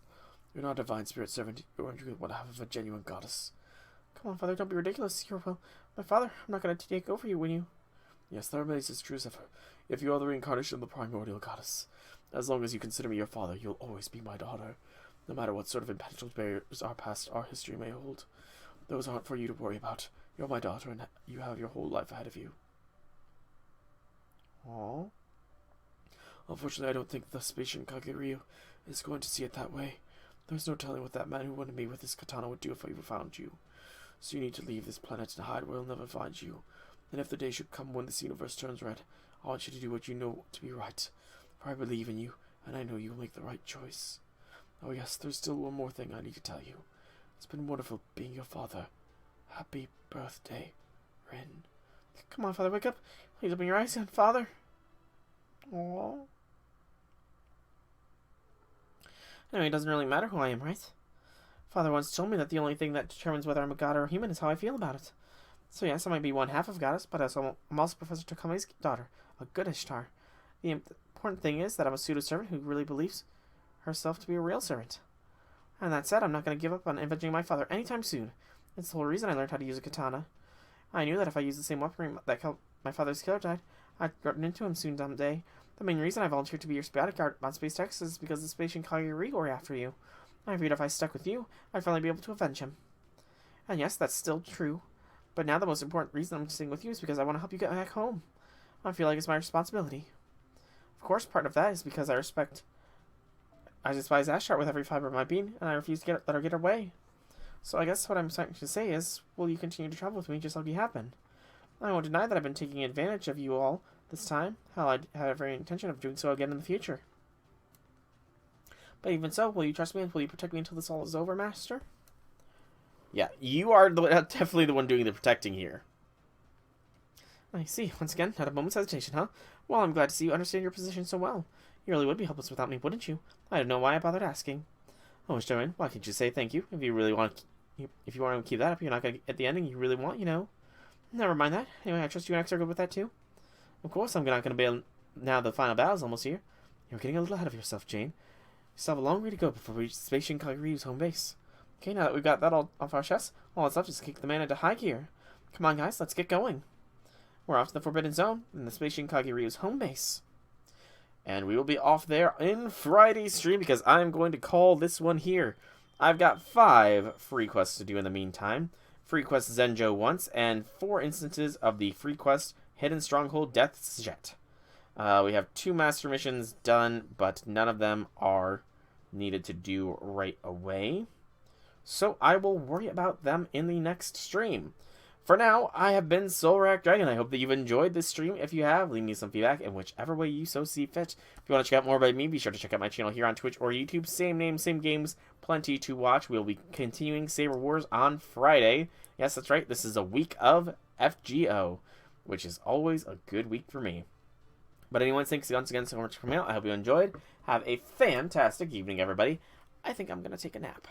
You're not a divine spirit servant, you're one half of a genuine goddess. Come on, Father, don't be ridiculous. My father, I'm not going to take over you when you... Yes, there remains as true as ever. If you are the reincarnation of the Primordial Goddess, as long as you consider me your father, you'll always be my daughter. No matter what sort of impenetrable barriers our past, our history may hold. Those aren't for you to worry about. You're my daughter, and you have your whole life ahead of you. Aww. Unfortunately, I don't think the Space Kaguryu is going to see it that way. There's no telling what that man who wanted me with his katana would do if I ever found you. So you need to leave this planet and hide where he'll never find you. And if the day should come when this universe turns red, I want you to do what you know to be right. For I believe in you, and I know you'll make the right choice. Oh yes, there's still one more thing I need to tell you. It's been wonderful being your father. Happy birthday, Rin. Come on, Father, wake up. Please open your eyes, Father. Aww. Anyway, it doesn't really matter who I am, right? Father once told me that the only thing that determines whether I'm a god or a human is how I feel about it. So yes, I might be one half of goddess, but I'm also Professor Tokame's daughter, a good Ishtar. The important thing is that I'm a pseudo-servant who really believes herself to be a real servant. And that said, I'm not going to give up on avenging my father anytime soon. It's the whole reason I learned how to use a katana. I knew that if I used the same weaponry that my father's killer died, I'd run into him soon someday. The main reason I volunteered to be your bodyguard on Space Texas is because the Space Kaguryu were after you. I figured if I stuck with you, I'd finally be able to avenge him. And yes, that's still true. But now the most important reason I'm staying with you is because I want to help you get back home. I feel like it's my responsibility. Of course, part of that is because I despise Ashtar with every fiber of my being, and I refuse to let her get her way. So I guess what I'm trying to say is, will you continue to travel with me just like you have been? I won't deny that I've been taking advantage of you all this time. Hell, I have every intention of doing so again in the future. But even so, will you trust me and will you protect me until this all is over, Master? Yeah, you are definitely the one doing the protecting here. I see. Once again, not a moment's hesitation, huh? Well, I'm glad to see you understand your position so well. You really would be helpless without me, wouldn't you? I don't know why I bothered asking. Oh, Joanne, why can't you say thank you? If you really want to, if you want to keep that up, you're not going to get the ending you really want, you know. Never mind that. Anyway, I trust you and X are good with that too. Of course, I'm not going to be able, now the final battle's almost here. You're getting a little ahead of yourself, Jane. You still have a long way to go before we reach Space Shinkaguryu's home base. Okay, now that we've got that all off our chests, all that's left is to kick the man into high gear. Come on, guys, let's get going. We're off to the Forbidden Zone in the Space Shinkaguryu's home base. And we will be off there in Friday's stream because I'm going to call this one here. I've got 5 free quests to do in the meantime. Free quest Zenjo once, and 4 instances of the free quest Hidden Stronghold Death's Jet. We have 2 master missions done, but none of them are needed to do right away. So I will worry about them in the next stream. For now, I have been Soulrack Dragon. I hope that you've enjoyed this stream. If you have, leave me some feedback in whichever way you so see fit. If you want to check out more about me, be sure to check out my channel here on Twitch or YouTube. Same name, same games, plenty to watch. We'll be continuing Saber Wars on Friday. Yes, that's right. This is a week of FGO, which is always a good week for me. But anyways, thanks once again so much for coming out. I hope you enjoyed. Have a fantastic evening, everybody. I think I'm going to take a nap.